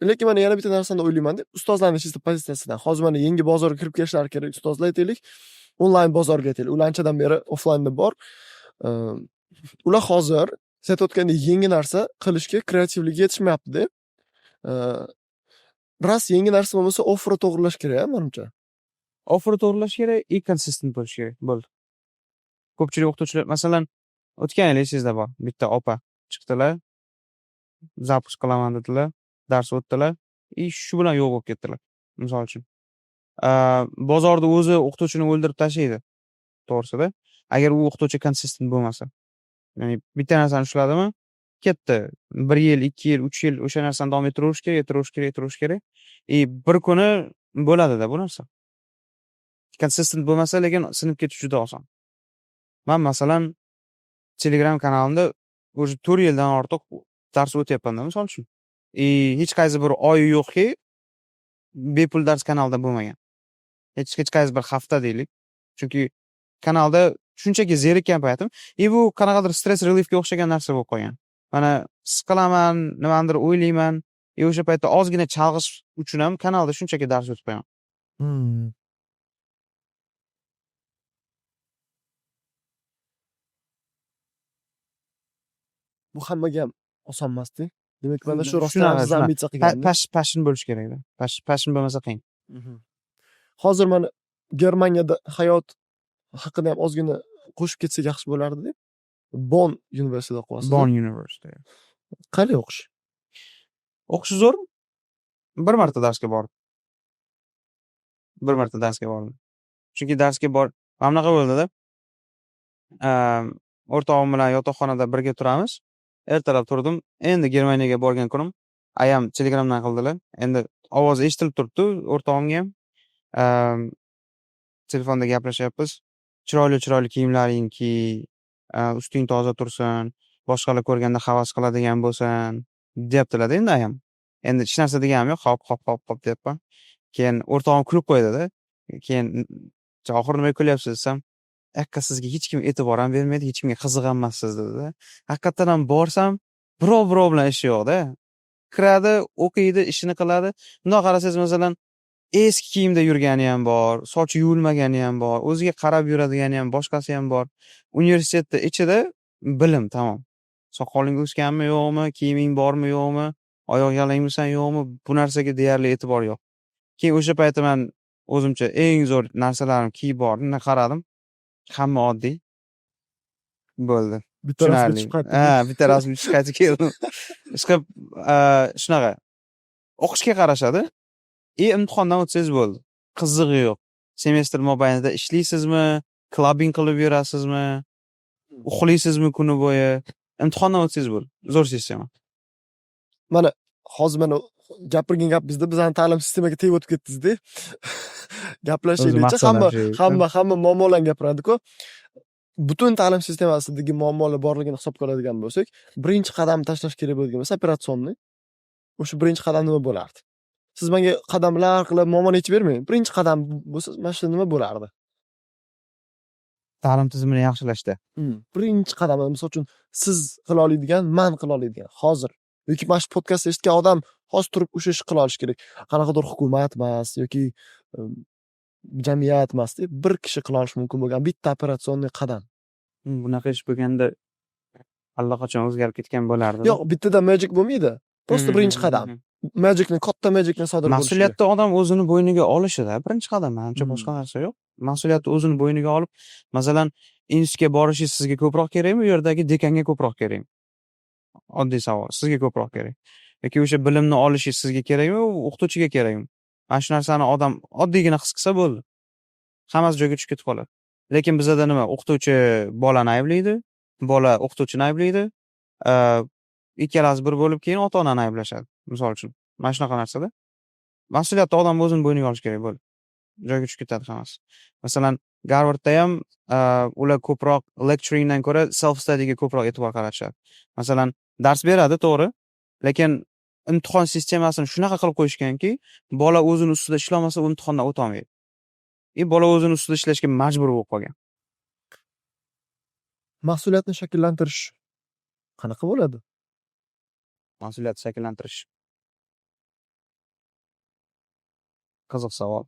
Lekin men yana bitta narsani o'ylayman-da, ustozlarning chista pozitsiyasidan. Hozir mana yangi bozorga kirib kelishlari kerak ustozlar aytaylik, onlayn bozorga aytaylik. Ular anchadan beri offlaynda bor. Ular hozir siz aytayotgandek yangi narsa qilishga kreativligi yetishmayapti-da. Ras yangi narsa bo'lmasa offerni to'g'rilash kerak, menimcha. Offerni to'g'rilash kerak, consistent bo'lish kerak. Bo'ldi. Ko'pchilik o'qituvchilar, masalan, o'tgan yil esingizda bor, bitta opa chiqdilar, zapus qilaman dedilar, dars o'tdilar, shu bilan yo'q bo'lib ketdilar. Misol uchun. Bozorda o'zi o'qituvchini o'ldirib tashlaydi. To'g'risida. Agar u o'qituvchi consistent bo'lmasa. Ya'ni bitta narsani ushladimi, ketdi. 1 yil, 2 yil, 3 yil o'sha narsani davom ettirish kerak. Bir kuni bo'ladi-da bu narsa. Consistent bo'lmasa, lekin sinib ketish juda oson. Men masalan Telegram kanalimda o'sha 4 yildan ortiq dars o'tyapman-da, misol uchun. Hech qaysi bir oy yo'qki, bepul dars kanalda bo'lmagan. Hech qaysi bir hafta deylik. Chunki kanalda shunchaki zerikkan paytim, bu qanaqadir stress reliefga o'xshagan narsa bo'lib qolgan. Mana siqilaman, nimadir o'ylayman, o'sha paytda ozgina chalg'ish uchun ham kanalda shunchaki dars o'tib qo'yaman. bu hammaga ham oson emas-da. Demak, mana shu rostdan Shunaqa, ham siz shunaqa. ambitsiya qilganda. Passion bo'lishi kerak-da. Passion bo'lmasa qiyin. Hozir mana Germaniyada hayot haqida ham ozgina qo'shib ketsak yaxshi bo'lardi-da. Bonn universitetida o'qiyapsiz. Bonn University. Qanday o'qish? O'qishi zo'r. Bir marta darsga bordim. Chunki darsga mana bunaqa bo'ldi-da. O'rtog'im bilan yotoqxonada birga turamiz. Ertalab turdim. Endi Germaniyaga borgan kunim ayam Telegramdan qildilar. Endi ovozi eshitilib turibdi o'rtog'imga ham. Telefonda gaplashyapmiz. Chiroyli kiyimlaring kiy, usting toza tursin, boshqalar ko'rganda havas qiladigan bo'lsin, deyaptilar-da endi ayam. Endi hech narsa deganim yo'q. Hop deyapman. Keyin o'rtog'im kulib qo'ydi-da. Keyin oxiri nimaga kulyapsiz desam, "Akka sizga hech kim e'tibor ham bermaydi, hech kimga qiziq ham emassiz" dedi-da. Haqiqatan ham borsam, birov bilan ishi yo'q-da. Kiradi, o'qiydi, ishini qiladi. Bundoq qarasangiz, masalan, eski kiyimda yurgani ham bor, sochi yuvilmagani ham bor, o'ziga qarab yuradigani ham, boshqasi ham bor. Universitetda ichida bilim tamom. Soqoling o'sganmi, yo'qmi, kiyiming bormi, yo'qmi, oyoq yalangmisan, yo'qmi, bu narsaga deyarli e'tibor yo'q. Keyin o'sha payti men o'zimcha eng zo'r narsalarimni kiyib bordim, qaradim. Hamma oddiy. Bo'ldi. Bitta rasm chiqib qaytdi. Bitta rasm chiqib qaytib keldim. Chiqib, shunaqa. O'qishga qarashadi. Imtihondan o'tsangiz bo'ldi. Qizig'i yo'q. Semestr mobaynida ishlaysizmi, clubbing qilib yurasizmi, uxlaysizmi kuni bo'yi. Imtihondan o'tsangiz bo'ldi. Zo'r sistema. Mana hozir mana gapirgan gapingizda bizning ta'lim sistemaga tegib o'tib ketdingiz-da. Gaplashaylikcha hamma muammolarni gapiradi-ku. Butun ta'lim sistemasidagi muammolar borligini hisobga oladigan bo'lsak, birinchi qadam tashlash kerak bo'lgan bo'lsa operatsionniy. O'sha birinchi qadam nima bo'lardi? Siz menga qadamlar qilib muammoni yechib bermang. Birinchi qadam bo'lsa, mana shu nima bo'lardi? Ta'lim tizimini yaxshilashda. Birinchi qadam, misol uchun, siz qila oladigan, men qila oladigan, hozir yoki mana shu podkast eshitgan odam hozir turib o'sha ishni qila olish kerak. Qanaqadir hukumat emas yoki jamiyat emas, bir kishi qila olishi mumkin bo'lgan bitta operatsionniy qadam. Bunaqa ish bo'lganda allaqachon o'zgarib ketgan bo'lardi. Yo'q, bittada magic bo'lmaydi. Prosta birinchi qadam. Katta magicni sodir bo'lishi. Mas'uliyatni odam o'zini bo'yniga olishida birinchi qadam, menimcha boshqa narsa yo'q. Mas'uliyatni o'zini bo'yniga olib, masalan, institutga borishingiz sizga ko'proq kerakmi, u yerdagi dekanga ko'proq kerakmi? Oddiy savol, sizga ko'proq kerak. Yoki o'sha bilimni olishingiz sizga kerakmi, o'qituvchiga kerakmi? Mana shu narsani odam oddiygina his qilsa bo'ldi. Hammasi joyiga tushib ketib qoladi. Lekin bizda nima? O'qituvchi bolani ayblaydi, bola o'qituvchini ayblaydi. Ikkalasi bir bo'lib keyin ota-onani ayblashadi, misol uchun. Mana shunaqa narsada. Mas'uliyatni odam o'zini bo'yniga olish kerak bo'ldi. Joyiga tushib ketadi hammasi. Masalan, Garvardda ham ular ko'proq lecturingdan ko'ra self studyga ko'proq e'tibor qaratishadi. Masalan, dars beradi, to'g'ri, lekin imtihon sistemasini shunaqa qilib qo'yishganki, bola o'zini ustida ishlamasa, u imtihondan o'ta olmaydi. Bola o'zini ustida ishlashga majbur bo'lib qolgan. Mas'uliyatni shakllantirish qanaqa bo'ladi? Mas'uliyatni shakllantirish. Qiziq savol.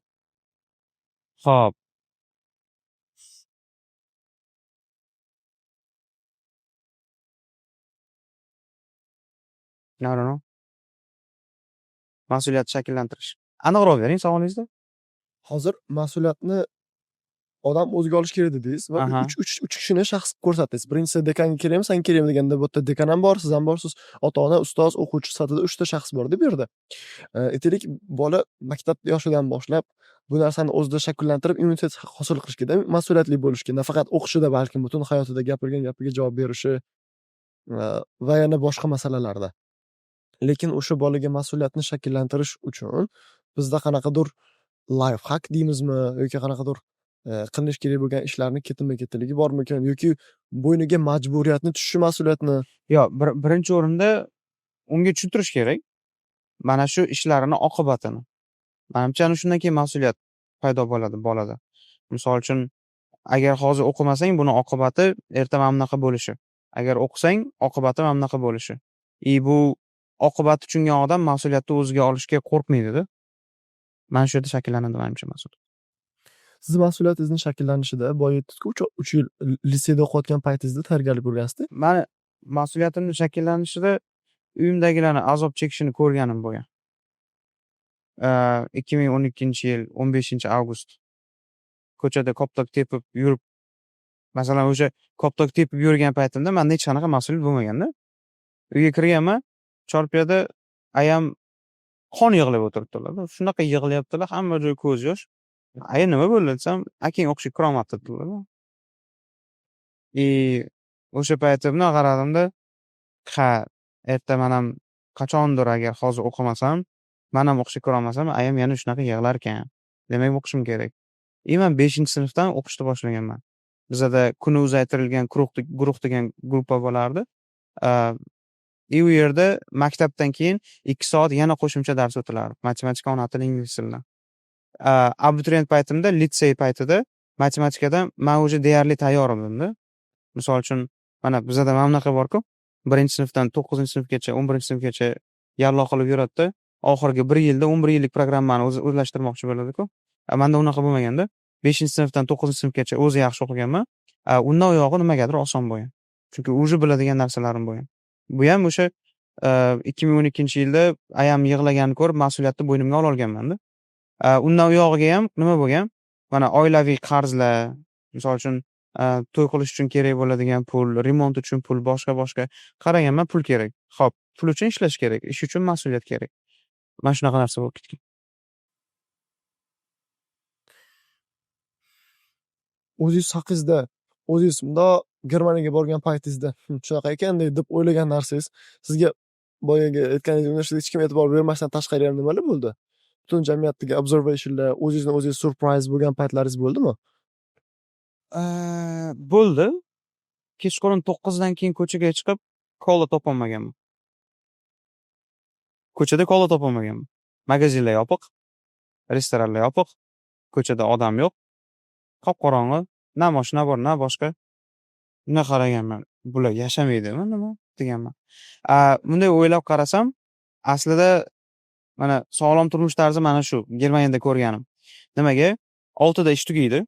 Xo'p. No. Mas'uliyatni shakllantirish. Aniqroq bering savolingizni. Hozir mas'uliyatni odam o'ziga olish kerak dedingiz va uch kishini shaxs ko'rsatdingiz. Birinchisi dekanga kerakmi, sen kerakmi deganda bu yerda dekan ham bor, siz ham borsiz, ota-ona, ustoz, o'quvchi sifatida 3 ta shaxs bor deb bu yerda. Aytaylik, bola maktab yoshidan boshlab bu narsani o'zida shakllantirib, immunitet hosil qilishga, mas'uliyatli bo'lishga, nafaqat o'qishida, balkim butun hayotida gapirgan gapiga javob berishi va yana boshqa masalalarda. Lekin o'sha bolaga mas'uliyatni shakllantirish uchun bizda qanaqadir life hack deymizmi yoki qanaqadir qilinish kerak bo'lgan ishlarni ketinma-ketinligi bormikan yoki bo'yniga majburiyatni tushishi mas'uliyatni? Yo'q, birinchi o'rinda unga tushuntirish kerak. Mana shu ishlarini oqibatini. Menimcha ana shundan keyin mas'uliyat paydo bo'ladi bolada. Misol uchun, agar hozir o'qimasang, buni oqibati erta mana bunaqa bo'lishi. Agar o'qisang, oqibati mana bunaqa bo'lishi. Bu oqibati tushungan odam mas'uliyatni o'ziga olishga qo'rqmaydi-da. Mana shu yerda shakllanadi menimcha mas'uliyat. Siz mas'uliyatingizni shakllanishida boya aytdingiz-ku, 3 yil liseyda o'qiyotgan paytingizda tayyorgarlik ko'rgansiz-da? Mani mas'uliyatimni shakllanishida uyimdagilarni azob chekishini ko'rganim bo'lgan. 2012-yil 15-avgust ko'chada koptok tepib yurib, masalan, o'sha koptok tepib yurgan paytimda menda hech qanaqa mas'uliyat bo'lmaganda. Uyga kirganman, chorpoyada ayam qon yig'lab o'tiribdilar. Shunaqa yig'layaptilar, hamma joy ko'z yosh. "Aya, nima bo'ldi?" desam, "Akang o'qishga kirolmabdi" dedilar. O'sha paytda bundoq qaradimda, ha, erta men ham qachondir agar hozir o'qimasam, men ham o'qishga kirolmasam, ayam yana shunaqa yig'lar ekan. Demak, o'qishim kerak. Men 5-sinfdan o'qishni boshlaganman. Bizada kuni uzaytirilgan guruh degan gruppa bo'lardi. U yerda maktabdan keyin 2 soat yana qo'shimcha dars o'tilardi. Matematika, ona tili, ingliz tilidan. Abituriyent paytimda, litsey paytida matematikadan men o'zi deyarli tayyor edimda. Misol uchun, mana bizada mana bunaqa bor-ku, 1-sinfdan 9-sinfgacha, 11-sinfgacha yallo qilib yuradida, oxirgi 1 yilda 11 yillik programmani o'zlashtirmoqchi bo'ladi-ku. Menda unaqa bo'lmaganda, 5-sinfdan 9-sinfgacha o'zi yaxshi o'qiganman. Undan oyog'i nimagadir oson bo'lgan. Chunki o'zi biladigan narsalarim bo'lgan. Bu ham o'sha 2012-yilda ayam yig'laganini ko'rib mas'uliyatni bo'ynimga olganman-da. Undan uyog'iga ham nima bo'lgan? Mana oilaviy qarzlar, misol uchun to'y qilish uchun kerak bo'ladigan pul, remont uchun pul, boshqa qaraganman, pul kerak. Xo'p, pul uchun ishlash kerak, ish uchun mas'uliyat kerak. Mana shunaqa narsa bo'lib ketgan. O'zingiz haqingizda, o'zingiz bundoq Germaniyaga borgan paytingizda shunaqa ekan deb o'ylagan narsangiz sizga boyagi aytganingizdek universitetda hech kim e'tibor bermasdan tashqari ham nimalar bo'ldi? Butun jamiyatdagi observationlar, o'zingiz surprise bo'lgan paytlaringiz bo'ldimi? Bo'ldi. Kechqurun 9dan keyin ko'chaga chiqib, kola topolmaganman. Ko'chada kola topolmaganman. Magazinlar yopiq, restoranlar yopiq, ko'chada odam yo'q. Qop-qorong'i, na mashina bor, na boshqa. Bunday qaraganman. Bular yashamaydimi nima deganman. Bunday o'ylab qarasam, aslida mana sog'lom turmush tarzi mana shu Germaniyada ko'rganim. Nimaga? 6 da ish tugaydi.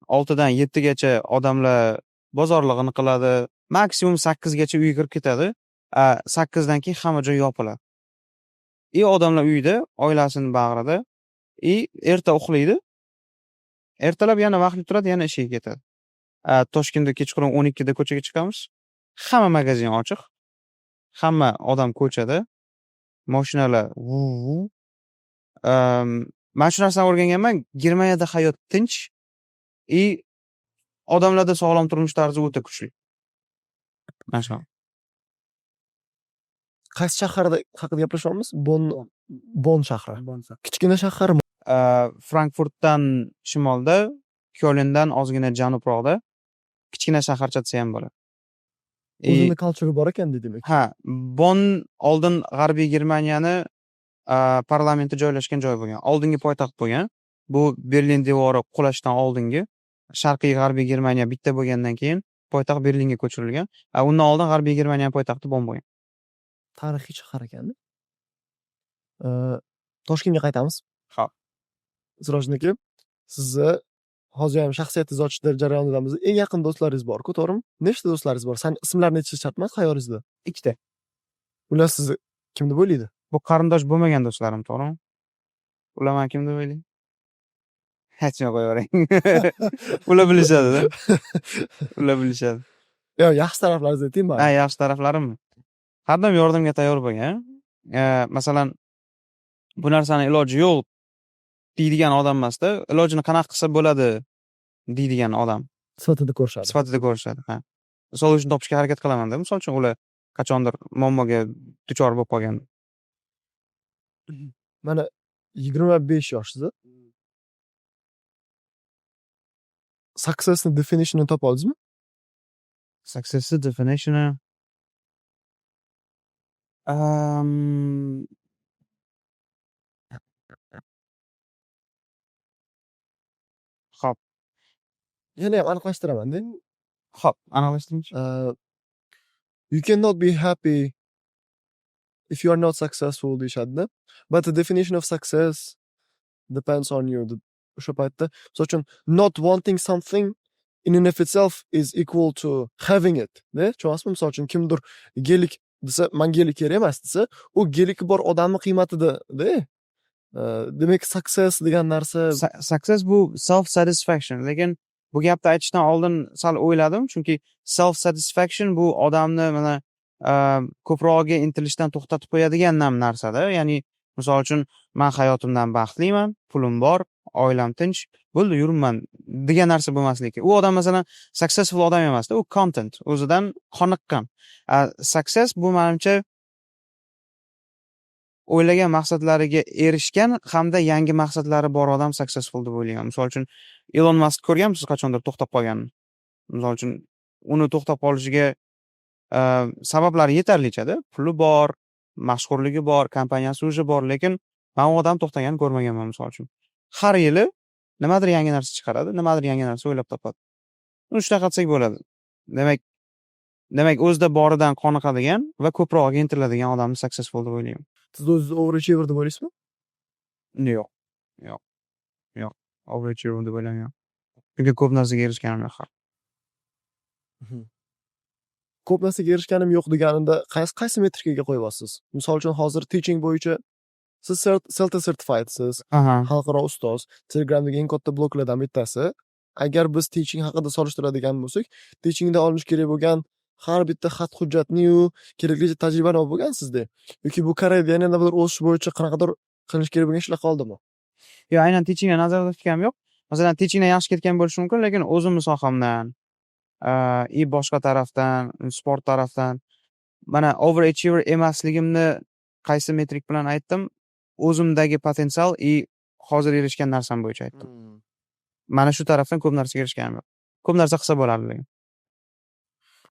6 dan 7 gacha odamlar bozorlig'ini qiladi. Maksimum 8 gacha uyga kirib ketadi. 8 dan keyin hamma joy yopiladi. Odamlar uyda, oilasini bag'rida, erta uxlaydi. Ertalab yana vaqtli turadi, yana ishga ketadi. Toshkentda kechqurun 12 da ko'chaga chiqamiz. Hamma magazin ochiq. Hamma odam ko'chada. Mashinalar men shu narsani o'rganganman. Germaniyada hayot tinch, odamlarda sog'lom turmush tarzi o'ta kuchli. Mana shu. Qaysi shaharda haqida gaplashamiz? Bonn shahri. Kichkina shahar. Frankfurtdan shimolda, Kyolendan ozgina janubroqda kichkina shaharcha desa ham bo'ladi. O'zini culture bor ekan demak. Ha, Bonn oldin G'arbiy Germaniyani parlamenti joylashgan joy bo'lgan. Oldingi poytaxt bo'lgan. Bu Berlin devori qulashdan oldingi Sharqiy G'arbiy Germaniya bitta bo'lgandan keyin poytaxt Berlinga ko'chirilgan. Undan oldin G'arbiy Germaniya poytaxti Bonn bo'lgan. Tarixiy shahar ekan. Toshkentga qaytamiz. Xo'p. Sirojniki, sizni hozir ham shaxsiyatingiz ochish jarayonidamiz. Eng yaqin do'stlaringiz bor-ku, to'g'rimi? Nechta do'stlaringiz bor? San ismlarini aytish shart emas hayolingizda. 2 ta. Ular sizni kim deb o'ylaydi? Bu qarindosh bo'lmagan do'stlarim, to'g'rimi? Ular meni kim deb o'ylaydi? Aytmay qo'yavering. Ular bilishadi-da. Ular bilishadi. Yaxshi taraflaringizni ayting bari. Yaxshi taraflarimmi? Har doim yordamga tayyor bo'lgan. Masalan, bu narsani iloji yo'q deydigan odam emasda, ilojini qanaqa qilsa bo'ladi deydigan odam. Sifatida ko'rishadi. Sifatida ko'rishadi. Solution topishga harakat qilaman-da. Misol uchun ular qachondir muammoga duchor bo'lib qolgan. Mana 25 yoshsiz. Success'ni definitionini topa oldingizmi? Success'ni definitionini Xo'p. Yana ham aniqlashtiraman-da. Xo'p, aniqlashtiringchi. You cannot be happy if you are not successful deyishadi. But the definition of success depends on you. O'sha paytda, misol uchun not wanting something in and of itself is equal to having it. Ne? Tushunasizmi? Misol uchun kimdir gelik desa, men gelik kerak emas desa, u geliki bor odamning qiymatida, de. Demak, success degan narsa Success bu self satisfaction. Lekin bu gapni aytishdan oldin sal o'yladim, chunki self satisfaction bu odamni mana ko'prog'iga intilishdan to'xtatib qo'yadigan narsada. Ya'ni misol uchun men hayotimdan baxtliman, pulim bor, oilam tinch, bo'ldi yuribman degan narsa bo'lmasligi. U odam masalan successful odam emasda, u content, o'zidan qoniqqan. Success bu menimcha o'ylagan maqsadlariga erishgan hamda yangi maqsadlari bor odam successful deb o'ylayman. Misol uchun Elon Musk ko'rganmisiz qachondir to'xtab qolganini? Misol uchun uni to'xtab qolishiga sabablari yetarlichada. Puli bor, mashhurligi bor, kompaniyasi o'zi bor, lekin men u odam to'xtaganini ko'rmaganman misol uchun. Har yili nimadir yangi narsa chiqaradi, nimadir yangi narsa o'ylab topadi. Shunaqa qilsak bo'ladi. Demak o'zida boridan qoniqadigan va ko'proq intiladigan odamni successful deb o'ylayman. siz o'zingizni overachiever deb o'ylaysizmi? Yo'q. Overachiever deb o'ylamayman. Chunki ko'p narsaga erishganim yo'q. Ko'p narsaga erishganim yo'q deganimda qaysi metrikaga qo'yyapsiz? Misol uchun hozir teaching bo'yicha siz CELTA certifiedsiz, xalqaro ustoz, Telegramdagi eng katta bloklardan bittasi. Agar biz teaching haqida solishtiradigan bo'lsak, teachingda olinish kerak bo'lgan har bitta xat hujjatni-yu keraklicha tajribani olib bo'lgansizda. Yoki bu kariyerada yana bir o'sish bo'yicha qanaqadir qilish kerak bo'lgan ishlar qoldimi? Yo'q, aynan teachingga nazarda tutganim yo'q. Masalan, teachingdan yaxshi ketgan bo'lishi mumkin, lekin o'zimni sohamdan boshqa tarafdan, sport tarafdan mana overachiever emasligimni qaysi metrik bilan aytdim? O'zimdagi potensial hozir erishgan narsam bo'yicha aytdim. Mana shu tarafdan ko'p narsaga erishganim yo'q. Ko'p narsa qilsa bo'lardi lekin.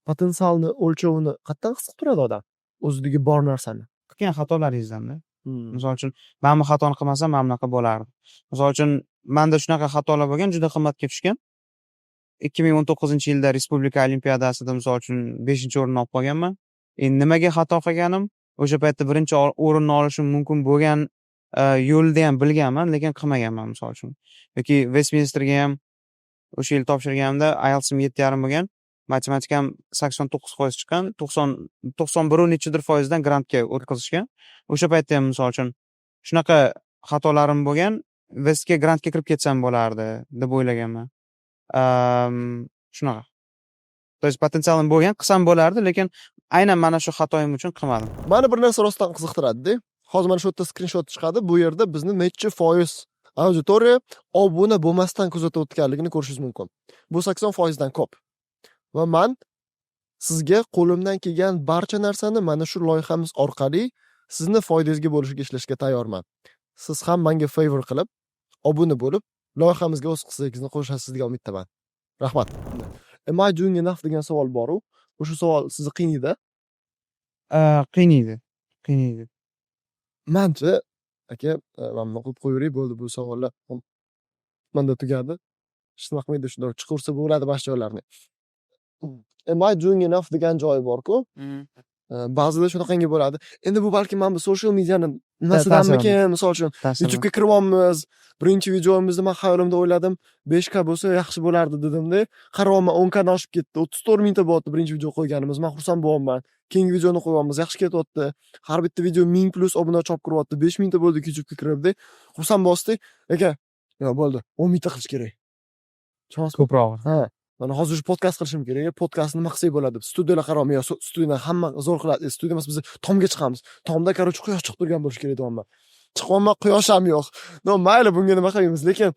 Potensialni o'lchovini qayerdan his qilib turadi odam? O'zidagi bor narsani. Qilgan xatolaringizdan-da. Misol uchun, men bu xatoni qilmasam, men bunaqa bo'lardi. Misol uchun, menda shunaqa xatolar bo'lgan, juda qimmatga tushgan. 2019-yilda Respublika Olimpiadasida misol uchun 5-o'rinni olib qolganman. Nimaga xato qilganim? O'sha paytda 1-o'rinni olishim mumkin bo'lgan yo'lni ham bilganman, lekin qilmaganman misol uchun. Yoki Westminsterga ham o'sha yil topshirganimda IELTS'im 7,5 bo'lgan, matematikam 89% chiqqan, 91 nechidir foizdan grantga o'tkazishgan. O'sha paytda ham misol uchun shunaqa xatolarim bo'lgan, Westga grantga kirib ketsam bo'lardi deb o'ylaganman. Shunaqa. To есть potensialim bo'lgan, qilsam bo'lardi, lekin aynan mana shu xatoyim uchun qilmadim. Mani bir narsa rostdan qiziqtiradi-da. Hozir mana shu yerda skrinshot chiqadi. Bu yerda bizni necha foiz auditoriya obuna bo'lmasdan kuzatayotganligini ko'rishingiz mumkin. Bu 80% dan ko'p. Va men sizga qo'limdan kelgan barcha narsani mana shu loyihamiz orqali sizni foydangizga bo'lishiga ishlashga tayyorman. Siz ham menga favor qilib, obuna bo'lib, loyihamizga o'z hissangizni qo'shasiz degan umiddaman. Rahmat. Am I doing enough degan savol bor-ku. O'sha savol sizni qiynaydi? Qiynaydi. Mencha, aka, mana qo'yib qo'yaveray, bo'ldi bu savollar. Menda tugadi. Hech nima qilmaydi, shunday chiqursa bo'ladi boshqa joylarni. Am I doing enough degan joyi bor-ku. Ba'zida shunaqangi bo'ladi. Endi bu balki mana bu social mediani nimasidanmikin, misol uchun YouTube'ga kiryapmiz. Birinchi videomizni men xayolimda o'yladim, 5K bo'lsa yaxshi bo'lardi dedimda, qaryapman 10K dan oshib ketdi. 34 mingta bo'lyapti birinchi video qo'yganimiz. Men xursand bo'lyapman. Keyingi videoni qo'yamiz, yaxshi ketyapti. Har bitta video 1000+ obunachi olib kiryapti. 5000 mingta bo'ldi YouTube'ga kiribdi. Xursand bo'lsak, aka, yo'q bo'ldi, 10 mingta qilish kerak. Ko'proq. Ha. Mana hozir shu podkast qilishim kerak. Podkastni nima qilsak bo'ladi? Studiyalar qaramay, studiyadan hamma zo'r qiladi. Studiya emas, biz tomga chiqamiz. Tomda qarochi quyosh chiqib turgan bo'lish kerak deyapman. Chiqyapman, quyosh ham yo'q. No, mayli bunga nima qilamiz, lekin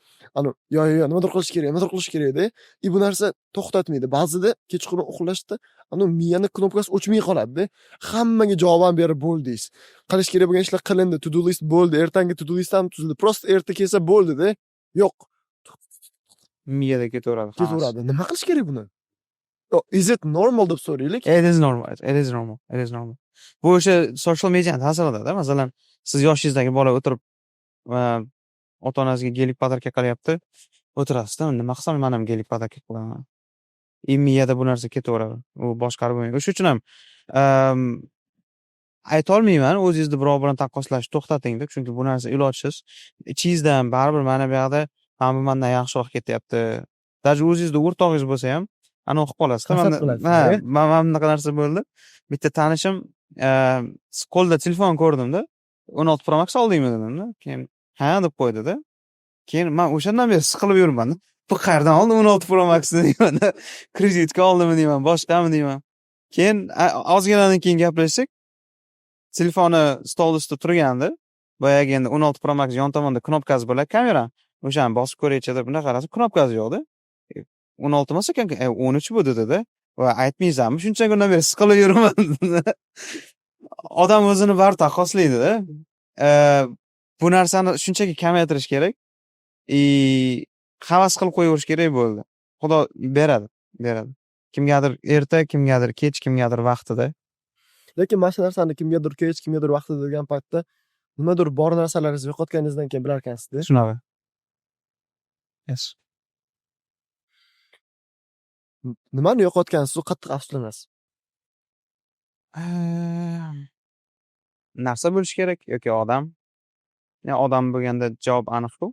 yo'q, nimadir qilish kerak-da. Bu narsa to'xtatmaydi. Ba'zida kechqurun uxlashda miyani knopkasi o'chmay qoladi-da. Hammaga javoban berib bo'ldingiz. Qilish kerak bo'lgan ishlar qilindi, to do list bo'ldi, ertangi to do list ham tuzildi. Prosta erta kelsa bo'ldi-da. Yo'q. Miyada ketaveradi. Nima qilish kerak buni? Is it normal deb so'raylik? It is normal. Bu o'sha social media ta'sirida, masalan, siz yoshingizdagi bola o'tirib ota-onasiga gelik podarka qilyapti. O'tirasizda, nima qilsam men ham gelik podarka qilaman. Miyada bu narsa ketaveradi. U boshqarib bo'lmaydi. O'sha uchun ham ayta olmayman, o'zingizni birov bilan taqqoslashni to'xtating deb, chunki bu narsa ilojsiz. Ichingizdan baribir mana bu yoqda ham bu mendan yaxshiroq ketyapti. Даже o'zingizda o'rtog'ingiz bo'lsa ham, ana o'qib qolasiz-da. Hasad qilasiz, Mana bunaqa narsa bo'ldi. Bitta tanishim, qo'lida telefon ko'rdimda, 16 Pro Max oldingmi dedim-da. Keyin ha deb qo'ydi-da. Keyin men o'shandan beri siqilib yuribman. Bu qayerdan oldin 16 Pro Max'ni deyman. Kreditka oldimmi deyman, boshqami deyman. Keyin ozginadan keyin gaplashsak, telefoni stol ustida turgandi. Boyagi endi 16 Pro Max yon tomonda knopkasi bo'ladi kamera. O'shani bosib ko'raychi deb bunday qarasa, knopkasi yo'q-da. 16 emas ekan, 13 bu dedi-da. Va aytmaysizmi, shuncha kundan beri siqilib yuribman. Odam o'zini baribir taqqoslaydi-da. Bu narsani shunchaki kamaytirish kerak. Havas qilib qo'yaverish kerak bo'ldi. Xudo beradi. Kimgadir erta, kimgadir kech, kimgadir vaqtida. Lekin mana shu narsani kimgadir kech, kimgadir vaqtida degan paytda nimadir bor narsalaringizni yo'qotganingizdan keyin bilar ekansiz-da. Shunaqa. Yes. Nimani yo'qotgansiz, qattiq afsuslanasiz. Narsa bo'lishi kerak yoki odam. Odam bo'lganda javob aniq-ku.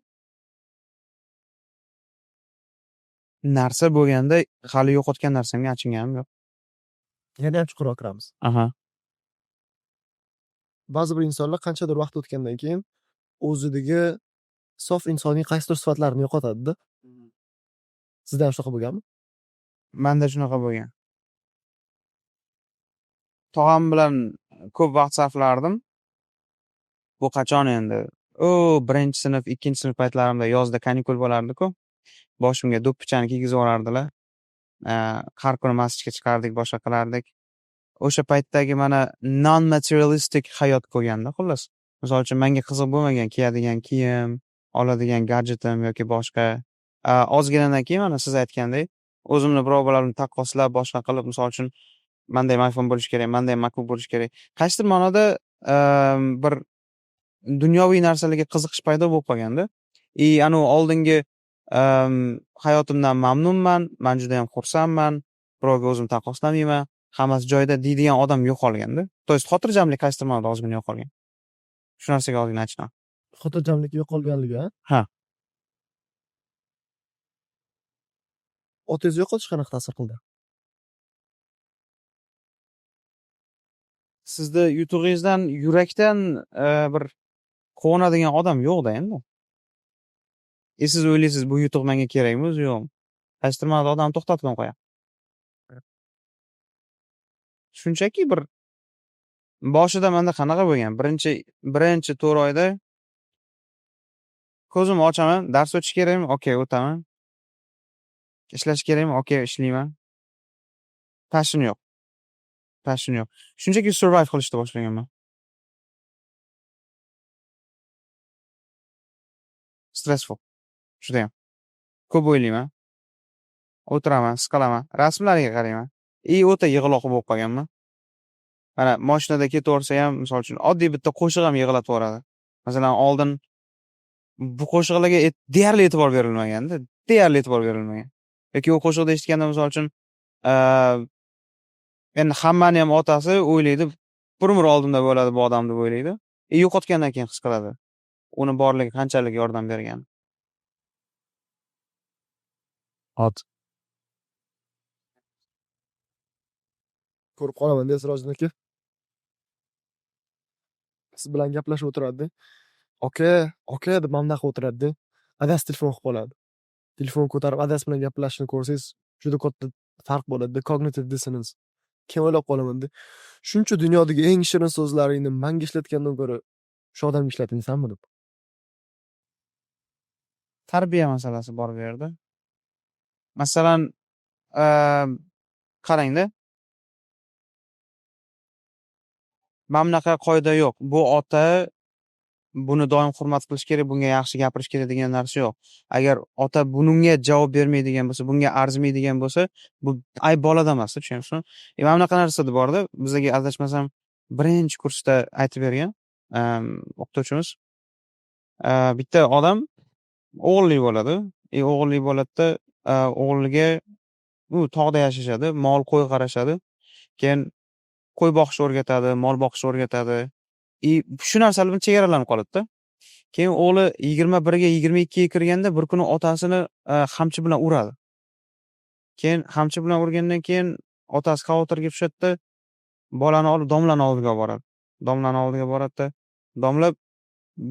Narsa bo'lganda hali yo'qotgan narsamga achinganim yo'q. Yana ham chuqurroq kiramiz. Aha. Ba'zi bir insonlar qanchadir vaqt o'tgandan keyin o'zidagi sof insoniy qaysidir sifatlarini yo'qotadi-da. Sizda ham shunaqa bo'lganmi? Menda shunaqa bo'lgan. Tog'am bilan ko'p vaqt sarflardim. Bu qachon endi? 1-sinf, 2-sinf paytlarimda yozda kanikul bo'lardi-ku. Boshimga do'ppichani kiygizib yuborardilar. Har kuni masjidga chiqardik, boshqa qilardik. O'sha paytdagi mana non-materialistic hayot ko'rganda, xullas. Misol uchun menga qiziq bo'lmagan kiyadigan kiyim, oladigan gadjetim yoki boshqa. Ozginadan keyin mana siz aytgandek, o'zimni birov bilan taqqoslab, boshqa qilib, misol uchun menda ham iPhone bo'lishi kerak, menda ham MacBook bo'lishi kerak. Qaysidir ma'noda bir dunyoviy narsalarga qiziqish paydo bo'lib qolganda. Anu oldingi hayotimdan mamnunman, men juda ham xursandman, birovga o'zim taqqoslamayman, hammasi joyida deydigan odam yo'qolganda. To есть xotirjamlik qaysidir ma'noda ozgina yo'qolgan. Shu narsaga ozgina achinaman. Xotirjamlik yo'qolganligi, ha? Ha. Otangiz yo'qotish qanaqa ta'sir qildi? Sizda yutug'ingizdan, yurakdan bir quvonadigan odam yo'q-da endi. Siz o'ylaysiz, bu yutuq menga kerakmi o'zi yo'qmi? Qaysidir ma'noda odam to'xtatib qo'yadi. Shunchaki bir boshida menda qanaqa bo'lgan? Birinchi 4 oyda ko'zimni ochaman, dars o'tish kerakmi? Okay, o'taman. Ishlash kerakmi? Okay, ishlayman. Passion yo'q. Shunchaki survive qilishni boshlaganman. Stressful. Juda ham. Ko'p o'ylayman. O'tiraman, siqilaman, rasmlarga qarayman. O'ta yig'loq bo'lib qolganman. Mana mashinada ketaversa ham, misol uchun oddiy bitta qo'shiq ham yig'latib yuboradi. Masalan, oldin bu qo'shiqlarga deyarli e'tibor berilmaganda, yoki u qo'shiqni eshitganda misol uchun endi hammani ham otasi o'ylaydi, bir umr oldimda bo'ladi bu odam deb o'ylaydi. Yo'qotgandan keyin his qiladi. Uni borligi qanchalik yordam bergan. Ko'rib qolaman-da Sirojiddin aka. Siz bilan gaplashib o'tiradi. Aka deb mamlaqa o'tiradi. Adasi telefon qilib qoladi. Telefon ko'tarib adasi bilan gaplashishni ko'rsangiz, juda katta farq bo'ladi. Cognitive dissonance. Keyin o'ylab qolaman-da. Shuncha dunyodagi eng shirin so'zlaringni menga ishlatgandan ko'ra, shu odamga ishlatingizmi deb. Tarbiya masalasi bor bu yerda. Masalan, qarangda. Mamlaqa qoida yo'q. Bu ota buni doim hurmat qilish kerak, bunga yaxshi gapirish kerak degan narsa yo'q. Agar ota bunga javob bermaydigan bo'lsa, bunga arzimaydigan bo'lsa, bu ayb bolada emas, tushunasizmi? Mana bunaqa narsa borda, bizga adashmasam 1-kursda aytib bergan o'qituvchimiz. Bitta odam o'g'illi bo'ladi. O'g'illi bo'ladi-da, o'g'liga u tog'da yashashadi, mol qo'y qarashadi. Keyin qo'y boqishni o'rgatadi, mol boqishni o'rgatadi. Shu narsalar bilan chegaralanib qoladi-da. Keyin o'g'li 21 ga 22 ga kirganda bir kuni otasini xamchi bilan uradi. Keyin qamchi bilan urgandan keyin otasi xavotirga tushadi-da, bolani olib domlani oldiga olib boradi. Domlani oldiga boradi-da, domla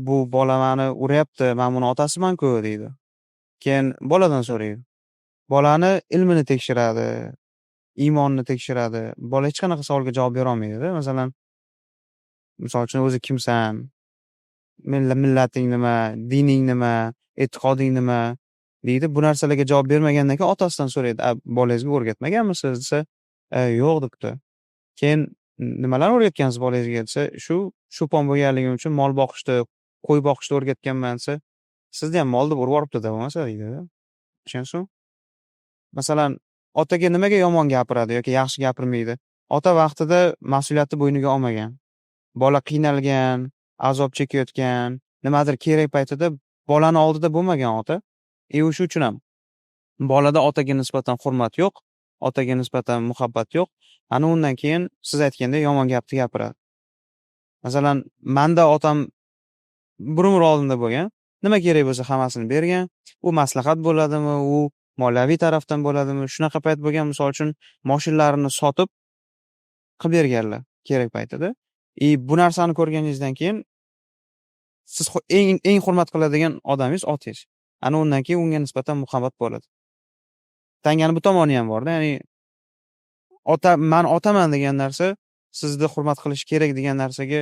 bu bola mani uryapti, men buni otasiman-ku deydi. Keyin boladan so'raydi. Bolani ilmini tekshiradi, iymonini tekshiradi. Bola hech qanaqa savolga javob bera olmaydi-da. Masalan, misol uchun o'zi kimsan? Millating nima? Dining nima? E'tiqoding nima? deydi. Bu narsalarga javob bermagandan keyin otasidan so'raydi. Bolangizga o'rgatmaganmisiz desa, yo'q debdi. Keyin nimalarni o'rgatgansiz bolangizga desa, shu cho'pon bo'lganligim uchun mol boqishni, qo'y boqishni o'rgatganman desa, sizni ham mol deb urib yuboribdi-da bo'lmasa deydi-da. Tushunasizmi? Masalan, otaga nimaga yomon gapiradi yoki yaxshi gapirmaydi? Ota vaqtida mas'uliyatni bo'yniga olmagan. Bola qiynalgan, azob chekayotgan, nimadir kerak paytida bolani oldida bo'lmagan ota. O'sha uchun ham bolada otaga nisbatan hurmat yo'q, otaga nisbatan muhabbat yo'q. Ana undan keyin siz aytgandek yomon gapni gapiradi. Masalan, menda otam bir umr oldinda bo'lgan. Nima kerak bo'lsa hammasini bergan. U maslahat bo'ladimi, u moliyaviy tarafdan bo'ladimi? Shunaqa payt bo'lgan, misol uchun mashinalarini sotib qilib berganlar kerak paytida. Bu narsani ko'rganingizdan keyin siz eng hurmat qiladigan odamingiz otangiz. Ana undan keyin unga nisbatan muhabbat bo'ladi. Tangani bu tomoni ham bor-da, ya'ni men otaman degan narsa sizni hurmat qilish kerak degan narsaga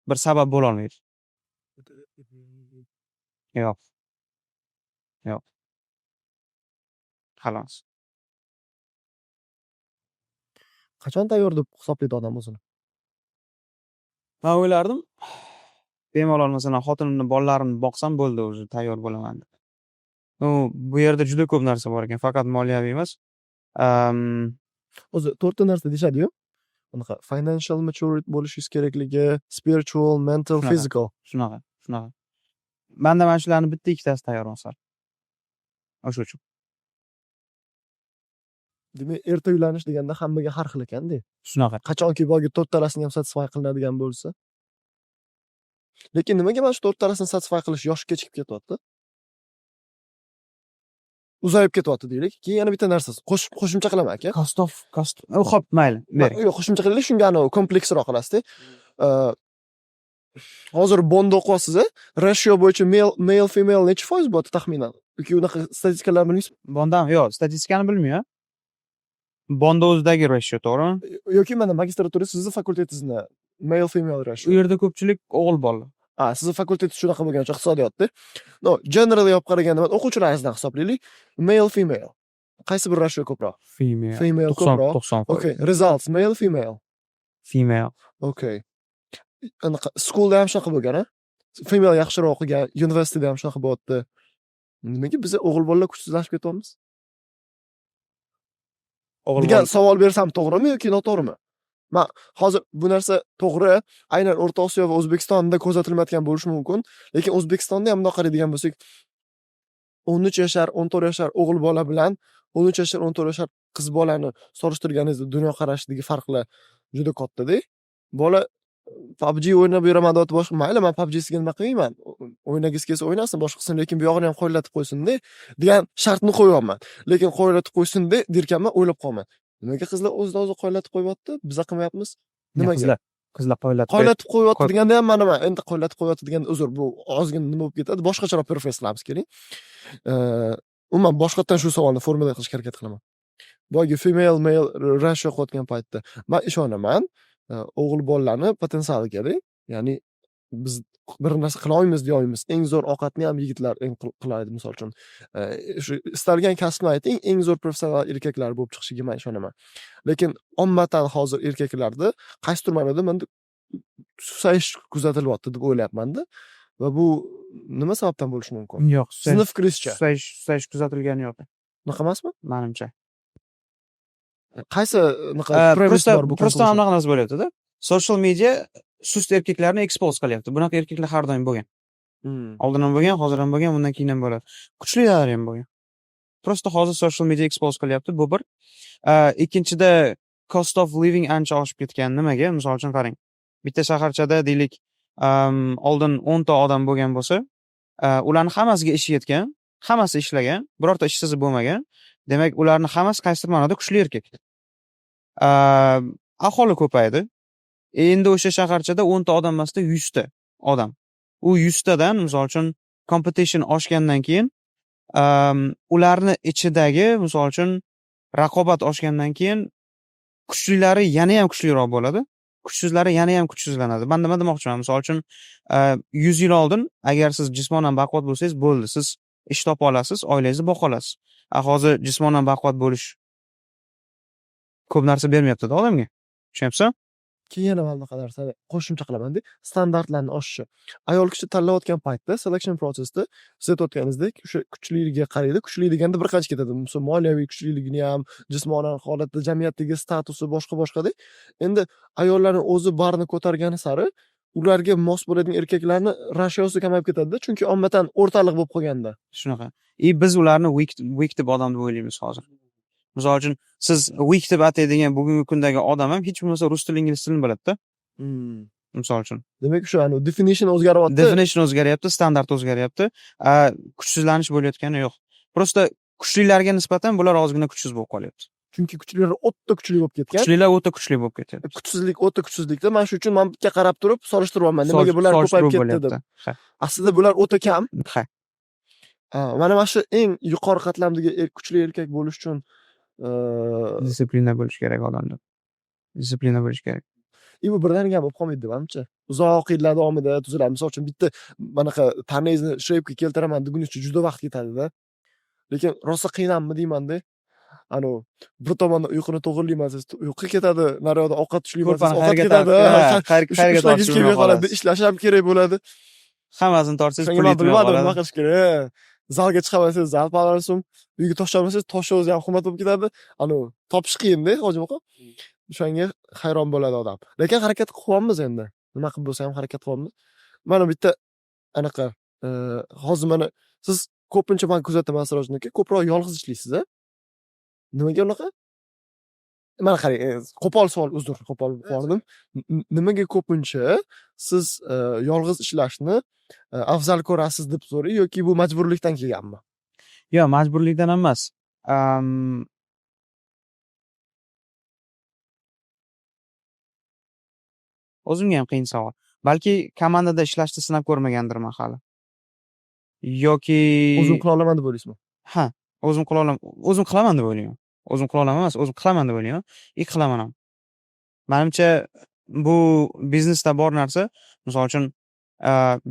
bir sabab bo'la olmaydi. Yo'q. Yo'q. Xolos. Qachon tayyor deb hisoblaydi odam o'zini? Men o'ylardim, bemalol masalan xotinimni, bolalarimni boqsam bo'ldi, o'zi tayyor bo'laman deb. Bu yerda juda ko'p narsa bor ekan, faqat moliyaviy emas. O'zi 4 ta narsa deyshadi-yu. Unaqa financial maturity bo'lishingiz kerakligi, spiritual, mental, Shunaqa. physical. Shunaqa. Menda mana shularning bitta ikkitasi tayyor masal. O'sha uchun. Demak, erta uylanish deganda hammaga har xil ekan-da. Shunaqa. Qachonki boyga 4 talasini ham satisfy qilinadigan bo'lsa. Lekin nimaga mana shu 4 talasini satisfy qilish yoshi kechikib ketyapti? Uzayib ketyapti deylik. Keyin yana bitta narsa qo'shimcha qilaman aka. Kostof. Xo'p, mayli, bering. Yo'q, qo'shimcha qilaylik, shunga kompleksroq qilasizda. Hozir bond o'qiyapsiz, ratio bo'yicha male female necha foiz bo'lyapti taxminan? Yoki unaqa statistikalar bilmaysizmi? Bondam yo'q, statistikani bilmayman. Bonda o'zidagi ratio, to'g'rimi? Yoki mana magistratura sizni fakultetingizni male female ratio. U yerda ko'pchilik o'g'il bola. Sizni fakultetingiz shunaqa bo'lgancha iqtisodiyotda. No, generally olib qaraganda o'quvchilaringizdan hisoblaylik. Male female. Qaysi bir ratio ko'proq? Female. Female ko'proq. 90%. Okay, results male female. Female. Okay. Anaqa schoolda ham shunaqa bo'lgan-a? Female yaxshiroq o'qigan, universitetda ham shunaqa bo'lyapti. Nimaga biz o'g'il bolalar kuchsizlashib ketyapmiz? degan savol bersam to'g'rimi yoki noto'g'rimi? Men hozir bu narsa to'g'ri, aynan O'rta Osiyo va O'zbekistonda kuzatilmayotgan bo'lishi mumkin, lekin O'zbekistonda ham bunday qaraydigan bo'lsak, 13 yoshar, 14 yoshar o'g'il bola bilan 13 yoshar, 14 yoshar qiz bolani solishtirganingizda dunyoqarashidagi farqlar juda katta-da. Bola PUBG o'ynab yuraman deb boshqa mayli, men PUBG'siga nima qilmayman. O'ynagisi kelsa o'ynasin, boshqasini, lekin bu yog'ini ham qo'llatib qo'ysin-da degan shartni qo'yapman. Lekin qo'llatib qo'ysin-da derkanman, o'ylab qolman. Nimaga qizlar o'zida-o'zi qo'llatib qo'yapti? Biz qilmayapmiz. Nimaga? Qizlar qo'llatib qo'yapti deganda ham mana endi qo'llatib qo'yapti deganda uzr, bu ozgina nima bo'lib ketadi. Boshqacharoq preface qilamiz keling. Umuman boshqatdan shu savolni formula qilishga harakat qilaman. Boyagi female male ratio qo'ygan paytda men ishonaman, o'g'il bolalarni potensiali kerak. Ya'ni biz bir narsa qila olmaymiz deya olmaymiz. Eng zo'r ovqatni ham yigitlar qiladi, misol uchun. Shu istalgan kasbni ayting, eng zo'r professional erkaklar bo'lib chiqishiga men ishonaman. Lekin ommatan hozir erkaklarda qaysidir ma'noda menda susayish kuzatilyapti deb o'ylayapman-da. Va bu nima sababdan bo'lishi mumkin? Yo'q, Sizni fikringizcha? Susayish kuzatilgani yo'q. Unaqa emasmi? Menimcha. Qaysi premise bor bu? Prosta anaqa narsa bo'lyapti-da. Social media sust erkaklarni expose qilyapti. Bunaqa erkaklar har doim bo'lgan. Oldin ham bo'lgan, hozir ham bo'lgan, bundan keyin ham bo'ladi. Kuchlilar ham bo'lgan. Prosta hozir social media expose qilyapti. Bu bir. Ikkinchida cost of living ancha oshib ketgan. Nimaga? Misol uchun qarang. Bitta shaharchada deylik, oldin 10 ta odam bo'lgan bo'lsa, ularning hammasiga ish yetgan, hammasi ishlagan, birorta ishsiz bo'lmagan. Demak, ularning hammasi qaysidir ma'noda kuchli erkak. Aholi ko'paydi. Endi o'sha shaharchada 10 ta odam emasda 100 ta odam. U 100 tadan misol uchun competition oshgandan keyin ularni ichidagi misol uchun raqobat oshgandan keyin kuchlilari yana ham kuchliroq bo'ladi. Kuchsizlari yana ham kuchsizlanadi. Men nima demoqchiman? Misol uchun 100 yil oldin agar siz jismonan baquvvat bo'lsangiz, bo'ldi, siz ish topa olasiz, oilangizni boqa olasiz. Hozir jismonan baquvvat bo'lish ko'p narsa bermayapti-da odamga. Tushunyapsan? Keyin yana mana bunaqa narsa qo'shimcha qilaman-da, standartlarning oshishi. Ayol kishi tanlayotgan paytda selection processda siz aytayotganingizdek, o'sha kuchliligiga qaraydi. Kuchli deganda bir qancha ketadi. Misol moliyaviy kuchliligini ham, jismonan holatda jamiyatdagi statusi boshqa-boshqa-da. Endi ayollarning o'zi barini ko'targani sari ularga mos bo'ladigan erkaklarni rasyosi kamayib ketadi-da, chunki ommatan o'rtaliq bo'lib qolganda. Shunaqa. Biz ularni weak deb odam deb o'ylaymiz hozir. Misol uchun siz weak deb ataydigan bugungi kundagi odam ham hech bo'lmasa rus tili, ingliz tilini biladi-da. Misol uchun. Demak, o'sha definition o'zgaryapti. Definition o'zgaryapti, standart o'zgaryapti. Kuchsizlanish bo'layotgani yo'q. Prosta kuchlilarga nisbatan bular ozgina kuchsiz bo'lib qolyapti. Chunki kuchlilar o'ta kuchli bo'lib ketgan. Kuchlilar o'ta kuchli bo'lib ketyapti. Kuchsizlik o'ta kuchsizlikda. Men shu uchun men bitta qarab turib solishtiryapman. Nimaga bular ko'payib ketdi deb. Aslida bular o'ta kam. Ha. Mana shu eng yuqori qatlamdagi kuchli erkak bo'lish uchun disiplina bo'lish kerak odamda. Disiplina bo'lish kerak. Bu birdaniga bo'lib qolmaydi menimcha. Uzoq yillar davomida tuziladi. Misol uchun bitta manaqa tanangizni shapga keltiraman degunicha juda vaqt ketadi-da. Lekin rosa qiynalmi deyman-da. Bir tomondan uyquni to'g'irlayman, uyqu ketadi, naryoqda ovqat tushlayman, ovqat ketadi. Qayerga qoladi, ishlash ham kerak bo'ladi. Hammasini tortsangiz pul yetmay qoladi. Nima qoladi. qilish kerak? Zalga chiqamansiz, zal palarsiz, uyga tashlamansiz, tosh o'zi ham qimmat bo'lib ketadi. Topish qiyin-da, hojim aka. O'shanga hayron bo'ladi odam. Lekin harakat qilyapmiz endi. Nima qilib bo'lsa ham harakat qilyapmiz. Mana bitta anaqa hozir mana siz ko'pincha men kuzataman Sirojin aka, ko'proq yolg'iz ishlaysiz-a? Nimaga unaqa? Mana qarang, qo'pol savol, uzr, qo'pol qoldim. Nimaga ko'pincha siz yolg'iz ishlashni afzal ko'rasiz deb so'ray yoki bu majburlikdan kelganmi? Yo'q, majburlikdan emas. O'zimga ham qiyin savol. Balki komandada ishlashni sinab ko'rmagandirman hali. Yoki o'zim qila olaman deb o'ylaysizmi? Ha, o'zim qilaman deb o'ylayman. O'zim qila olaman emas, o'zim qilaman deb o'ylayman. Qilaman ham. Menimcha bu biznesda bor narsa. Misol uchun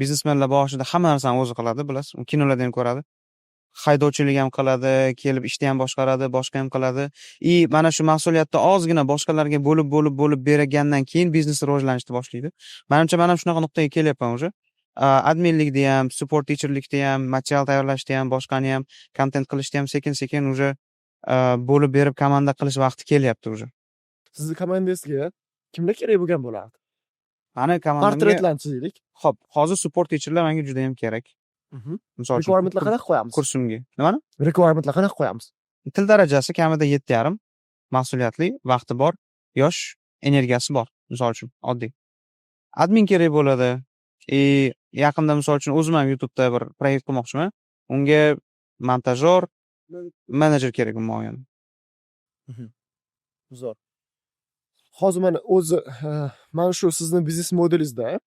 biznesmenlar boshida hamma narsani o'zi qiladi, bilasiz. Kinolarda ham ko'radi. Haydovchilik ham qiladi, kelib ishni ham boshqaradi, boshqa ham qiladi. Mana shu mas'uliyatni ozgina boshqalarga bo'lib bergandan keyin biznes rivojlanishni boshlaydi. Menimcha men ham shunaqa nuqtaga kelyapman уже. Adminlikda ham, support teacherlikda ham, material tayyorlashda ham, boshqani ham, kontent qilishda ham sekin-sekin уже bo'lib berib komanda qilish vaqti kelyapti уже. Sizning komandangizga kimlar kerak bo'lgan bo'lardi? Mani komandamga portretlarni chizaylik. Xo'p, hozir support teacherlar menga juda ham kerak. Misol uchun requirementlar qanaqa qo'yamiz? Kursimga. Nimani? Requirementlar qanaqa qo'yamiz? Til darajasi kamida 7,5, mas'uliyatli, vaqti bor, yosh, energiyasi bor, misol uchun oddiy. Admin kerak bo'ladi. Yaqinda misol uchun o'zim ham YouTube'da bir proyekt qilmoqchiman. Unga montajyor, menejer kerak muayyan. Zo'r. Hozir mana o'zi mana shu sizning biznes modelingizda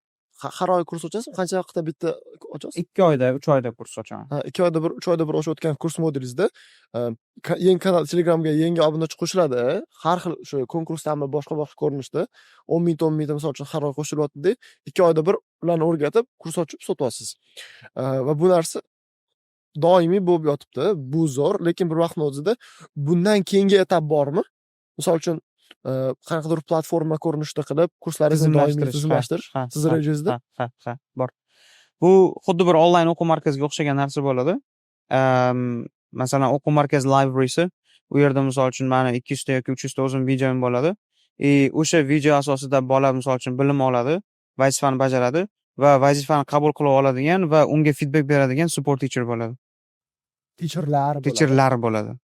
har oy kurs ochasizmi? Qancha vaqtda bitta ochasiz? 2 oyda, 3 oyda kurs ochaman. 2 oyda bir, 3 oyda bir ochayotgan kurs modelingizda yangi kanal Telegramga yangi obunachi qo'shiladi. Har xil o'sha konkurslarni boshqa ko'rinishda 10 ming misol uchun har oy qo'shilyapti. 2 oyda bir ularni o'rgatib, kurs ochib sotyapsiz. Va bu narsa doimiy bo'lib yotibdi. Bu zo'r, lekin bir vaqtning o'zida bundan keyingi etap bormi? Misol uchun qanaqadir platforma ko'rinishida qilib kurslaringizni doimiy tizimlashtirish sizning rejangizda? Ha, bor. Bu xuddi bir onlayn o'quv markaziga o'xshagan narsa bo'ladi. Masalan, o'quv markazi librarysi, u yerda misol uchun meni 200 ta yoki 300 ta o'zim videom bo'ladi. O'sha video asosida bola misol uchun bilim oladi, vazifani bajaradi va vazifani qabul qilib oladigan va unga feedback beradigan support teacher bo'ladi. Teacherlar bo'ladi.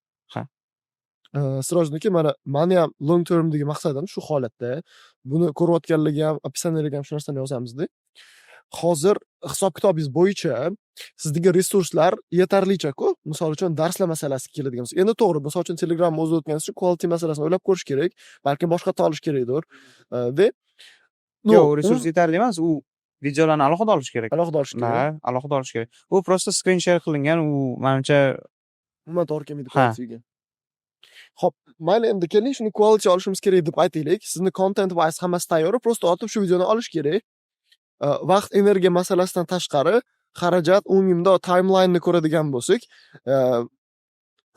Sirojniki meni ham long termdagi maqsadim shu holatda. Buni ko'rayotganlarga ham, opisaniylarga ham shu narsani yozamizda. hozir hisob-kitobingiz bo'yicha sizdagi resurslar yetarlicha-ku. Misol uchun darslar masalasi keladigan bo'lsa. Endi to'g'ri, misol uchun Telegramni o'zi o'tgansiz uchun quality masalasini o'ylab ko'rish kerak. Balki boshqatdan olish kerakdir. Va Yo'q, resurs yetarli emas. U videolarni alohida olish kerak. alohida olish kerak. Ha, alohida olish kerak. U prosta screen share qilingan, u menimcha Umuman to'g'ri kelmaydi Ha. qualityga. Xo'p, mayli endi keling shuni quality olishimiz kerak deb aytaylik. Sizni content wise hammasi tayyor, prosta otib shu videoni olish kerak. Vaqt, energiya masalasidan tashqari xarajat, umumda timeline ni ko'radigan bo'lsak,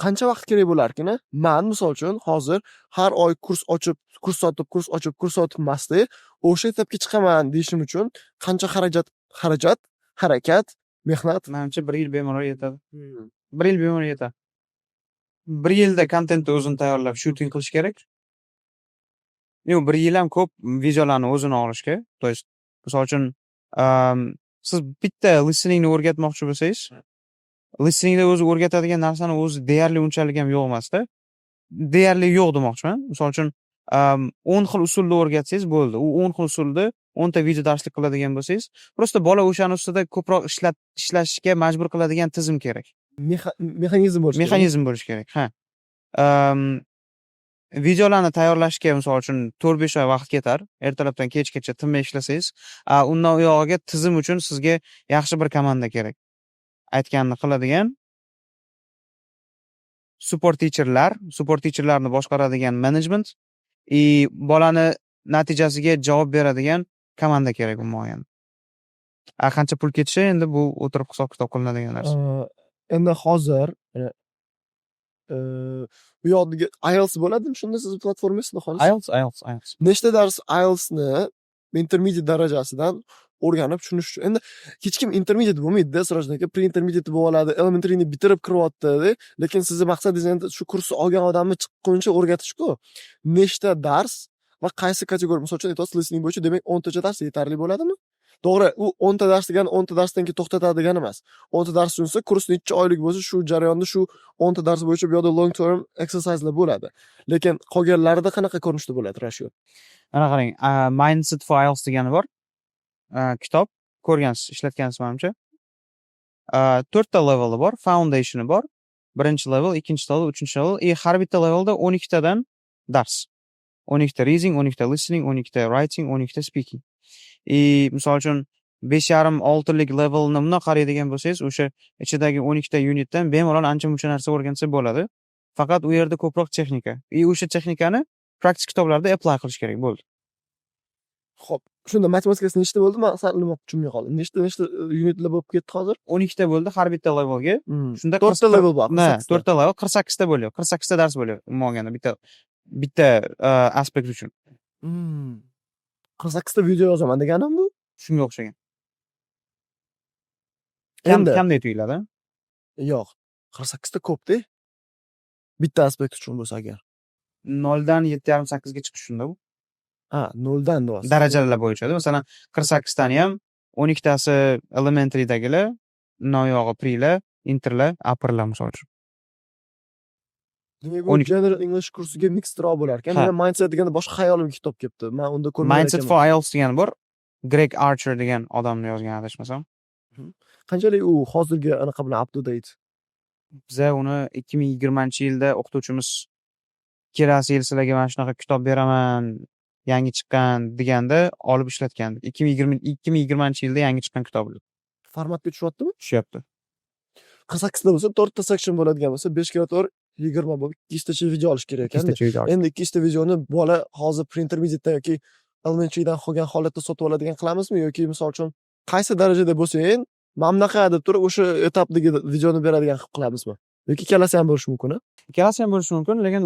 qancha vaqt kerak bo'larkin? Men misol uchun hozir har oy kurs sotib emasdi, o'sha etapga chiqaman deyishim uchun qancha xarajat, harakat, mehnat. menimcha 1 yil bemalol yetadi. 1 yil bemalol yetadi. 1 yilda kontentni o'zini tayyorlab, shooting qilish kerak. Yo'q, 1 yil ham ko'p videolarni o'zini olishga. То есть, misol uchun, siz bitta listeningni o'rgatmoqchi bo'lsangiz, listeningda o'zi o'rgatadigan narsani o'zi deyarli unchalik ham yo'q emasda. Deyarli yo'q demoqchiman. Misol uchun, 10 xil usulda o'rgatsangiz bo'ldi. U 10 xil usulda 10 ta video darslik qiladigan bo'lsangiz, prosta bola o'shani ustida ko'proq ishlashga majbur qiladigan tizim kerak. Mexanizm bo'lishi kerak. Mexanizm bo'lishi kerak. Ha. Videolarni tayyorlashga misol uchun 4-5 oy vaqt ketar. Ertalabdan kechgacha tinmay ishlasangiz, undan u yog'iga tizim uchun sizga yaxshi bir komanda kerak. Aytganini qiladigan support teacherlarni boshqaradigan management bolani natijasiga javob beradigan komanda kerak umuman. Qancha pul ketishi endi bu o'tirib hisob-kitob qilinadigan narsa. Endi hozir bu yoqdagi IELTS bo'ladimi shunda siz platformangizda hozir? IELTS. Nechta dars IELTSni intermediate darajasidan o'rganib tushunish uchun. Endi hech kim intermediate bo'lmaydi-da, sirojdan aka pre-intermediate bo'lib oladi, elementaryni bitirib kiryapti, lekin sizni maqsadingiz endi shu kursni olgan odamni chiqquncha o'rgatish-ku. Nechta dars va qaysi kategoriya, misol uchun aytasiz listening bo'yicha, demak 10 tacha dars yetarli bo'ladimi? To'g'ri, u 10 ta dars degan 10 ta darsdan keyin to'xtatadi degani emas. 10 ta dars tushunsa, kurs necha oylik bo'lsa, shu jarayonda shu 10 ta dars bo'yicha bu yoqda long term exercise'lar bo'ladi. Lekin qolganlarida qanaqa ko'rinishda bo'ladi ratio? Ana qarang, Mindset for IELTS degani bor. Kitob ko'rgansiz, ishlatgansiz menimcha. 4 ta leveli bor, foundationi bor. 1-level, 2-level, 3-level, har bitta levelda 12 tadan dars. 12 ta reading, 12 ta listening, 12 ta writing, 12 ta speaking. Misol uchun 5,5-6 lik levelni bundan qaraydigan bo'lsangiz, o'sha ichidagi 12 ta unitdan bemalol ancha-muncha narsa o'rgansa bo'ladi. Faqat u yerda ko'proq texnika. O'sha texnikani praktik kitoblarda apply qilish kerak bo'ldi. Xo'p, shunda matematikasi nechta bo'ldi? Men aniqroq tushunmay qoldim. Nechta unitlar bo'lib ketdi hozir? 12 ta bo'ldi har bitta levelga. Shunda 4 ta level bor. 4 ta level 48 ta bo'ladi. 48 ta dars bo'ladi umuman olganda bitta aspekt uchun. 48 ta video yozaman deganim bu? Shunga o'xshagan. Endi Kamday tuyuladi. yo'q. 48 ta ko'p-da. Bitta aspekt uchun bo'lsa agar. 0 dan 7,5-8 ga chiqish shunda bu. Ha, 0 dan deyapsiz. Darajalar bo'yicha. Masalan, 48 tani ham 12 tasi elementarydagilar, noyog'i pre'lar, interlar, upperlar misol uchun. Demak, bu General English kursiga mixtroq bo'lar ekan. Men mindset deganda boshqa xayolimga kitob kelibdi. Men unda ko'rmagan Mindset for IELTS degani bor. Greg Archer degan odamni yozgan adashmasam. Qanchalik u hozirgi anaqa bilan up to date? Biza uni 2020-yilda o'qituvchimiz kelasi yil sizlarga mana shunaqa kitob beraman, yangi chiqqan deganda olib ishlatgandik. 2020-yilda yangi chiqqan kitob. Formatga tushyaptimi? Tushyapti. 48 ta bo'lsa, 4 ta section bo'ladigan bo'lsa, 5 ga 4 20 bo'lib 2 tacha video olish kerak ekan. Endi 2 ta videoni bola hozir pre-intermediate yoki elementarydan qolgan holatda sotib oladgan qilamizmi yoki misol uchun qaysi darajada bo'lsa-yin, mana bunaqa deb turib o'sha etapdagi videoni beradigan qilib qilamizmi? Yoki ikkalasi ham bo'lishi mumkin-a? Ikkalasi ham bo'lishi mumkin, lekin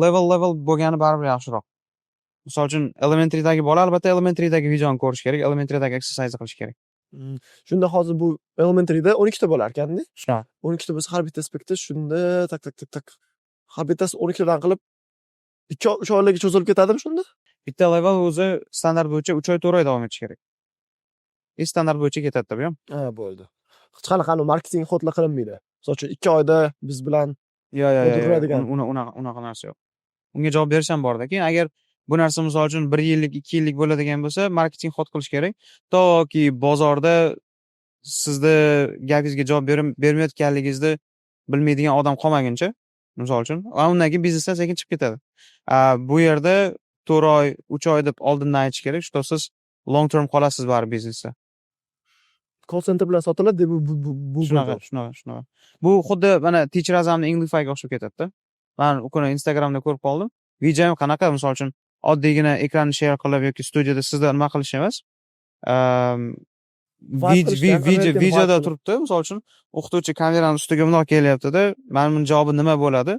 level bo'lgani baribir yaxshiroq. Misol uchun elementary'dagi bola albatta elementary'dagi videoni ko'rish kerak, elementary'dagi exercise qilish kerak. Shunda hozir bu elementary'da 12 ta bo'lar ekan-da. Ha. 12 ta bo'lsa har bitta aspektda shunda tak. Har bittasi 12 tadan qilib 2-3 oylarga cho'zilib ketadimi shunda? Bitta level o'zi standart bo'yicha 3 oy 4 oy davom etishi kerak. Standart bo'yicha ketadi bu ham. Ha, bo'ldi. Hech qanaqa marketing xodlar qilinmaydi. Misol uchun 2 oyda biz bilan Yo'q. Unaqa narsa yo'q. Unga javob berish ham bor-da. Keyin agar bu narsa misol uchun 1 yillik, 2 yillik bo'ladigan bo'lsa, marketing hod qilish kerak. Toki bozorda sizni gapingizga javob bermayotganligingizni bilmaydigan odam qolmaguncha, misol uchun, undan keyin biznesdan sekin chiqib ketadi. Bu yerda 4 oy, 3 oy deb oldindan aytish kerak, что siz long term qolasiz baribir biznesda. Call center bilan sotiladi deb bu Shunaqa. Bu xuddi mana Teacher Azamni Englify'ga o'xshab ketadi-da. Men u kuni Instagramda ko'rib qoldim. Videom qanaqa, misol uchun, oddiygina ekranni share qilib yoki studiyada sizda nima qilish emas. Videoda turibdi, misol uchun, o'qituvchi kamerani ustiga bundoq kelyapti-da, mana buning javobi nima bo'ladi?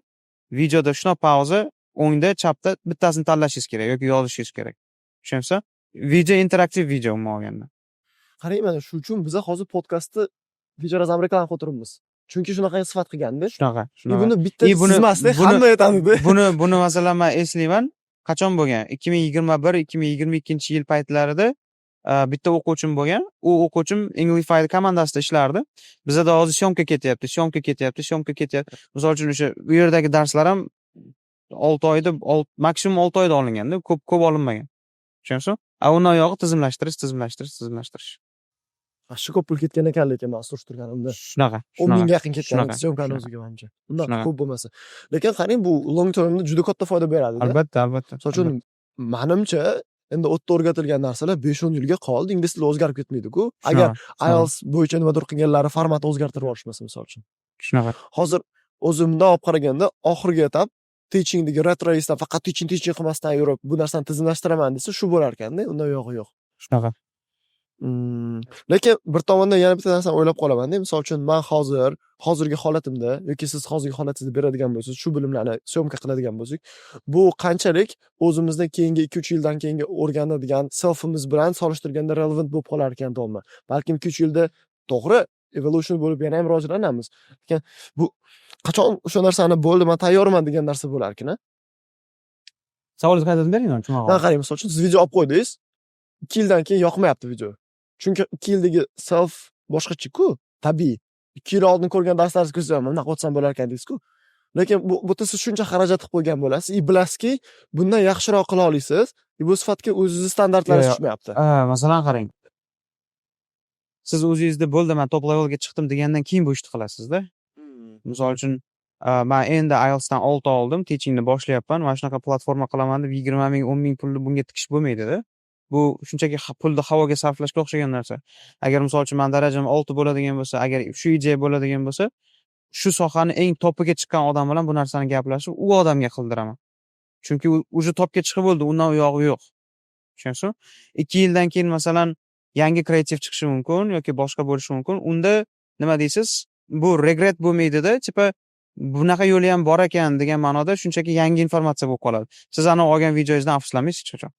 Videoda shuna pauza, o'ngda, chapda bittasini tanlashingiz kerak yoki yozishingiz kerak. Tushunsa? Video interaktiv video umuman olganda. Qarang, mana shu uchun biz hozir podkastni Teacher Azam reklama qilib turibmiz. Chunki shunaqa sifat qilganda. Shunaqa. Buni bitta sizmasda hamma aytadi-da. Buni masalan men eslayman. Qachon bo'lgan? 2021-2022-yil paytlarida bitta o'quvchim bo'lgan. U o'quvchim Englify komandasida ishlardi. Bizda hozir syomka ketyapti. Misol uchun o'sha u yerdagi darslar ham 6 oyda, maksimum 6 oyda olinganda, ko'p olinmagan. Tushunsiz? Undan yog'i tizimlashtirish. Shu ko'p pul ketgan ekan, lekin men surishtirganimda. Shunaqa. 10 mingga yaqin ketgan syomkani o'ziga menimcha. Undan ko'p bo'lmasa. Lekin qarang, bu long termda juda katta foyda beradi-da. Albatta. Misol uchun, menimcha, endi o'tda o'rgatilgan narsalar 5-10 yilga qoldi, ingliz tili o'zgarib ketmaydi-ku. Agar IELTS bo'yicha nimadir qilganlari format o'zgartirib yuborishmasa, misol uchun. Shunaqa. Hozir o'zimdan olib qaraganda, oxirgi etap teachingdagi rat raisdan faqat teaching qilmasdan yurib, bu narsani tizimlashtiraman desa, shu bo'lar ekanda, undan yog'i yo'q. Shunaqa. Lekin bir tomondan yana bitta narsani o'ylab qolaman-da, misol uchun men hozirgi holatimda yoki siz hozirgi holatingizni beradigan bo'lsangiz, shu bilimlarni syomka qiladigan bo'lsak, bu qanchalik o'zimizni keyingi 2-3 yildan keyingi o'rganadigan selfimiz bilan solishtirganda relevant bo'lib qolar ekan to'g'rimi? Balkim 2-3 yilda to'g'ri evolution bo'lib yana ham rivojlanamiz. Lekin bu qachon o'sha narsani bo'ldi, men tayyorman degan narsa bo'lar ekan-a? Savolingizni qaytadan bering, tushunmadim. Men qarang, misol uchun siz video olib qo'ydingiz, 2 yildan keyin yoqmayapti video. Chunki 2 yildagi self boshqacha-ku, tabiiy. 2 yil oldin ko'rgan darslaringizni ko'rsam, mana qo'tsam bo'lar ekan deysiz-ku. Lekin bu yerda siz shuncha xarajat qilib qo'ygan bo'lasiz, bilasizki, bundan yaxshiroq qila olasiz. Bu sifatga o'zingizni standartlaringiz tushmayapti. Masalan qarang. Siz o'zingizda bo'ldi, men top levelga chiqdim degandan keyin bu ishni qilasiz-da. Misol uchun, men endi IELTSdan 6 oldim, teachingni boshlayapman, mana shunaqa platforma qilaman deb 20 ming, 10 ming pulni bunga tikish bo'lmaydi-da. Bu shunchaki pulni havoga sarflashga o'xshagan narsa. Agar misol uchun men darajam 6 bo'ladigan bo'lsa, agar shu idea bo'ladigan bo'lsa, shu sohani eng topiga chiqqan odam bilan bu narsani gaplashib, u odamga qildiraman. Chunki u уже topga chiqib bo'ldi, undan u yog'i yo'q. Tushunsiz? 2 yildan keyin masalan yangi kreativ chiqishi mumkin yoki boshqa bo'lishi mumkin. Unda nima deysiz? Bu regret bo'lmaydi-da, tipa bunaqa yo'li ham bor ekan degan ma'noda shunchaki yangi informatsiya bo'lib qoladi. Siz ana olgan videongizdan afsuslamaysiz hech qachon.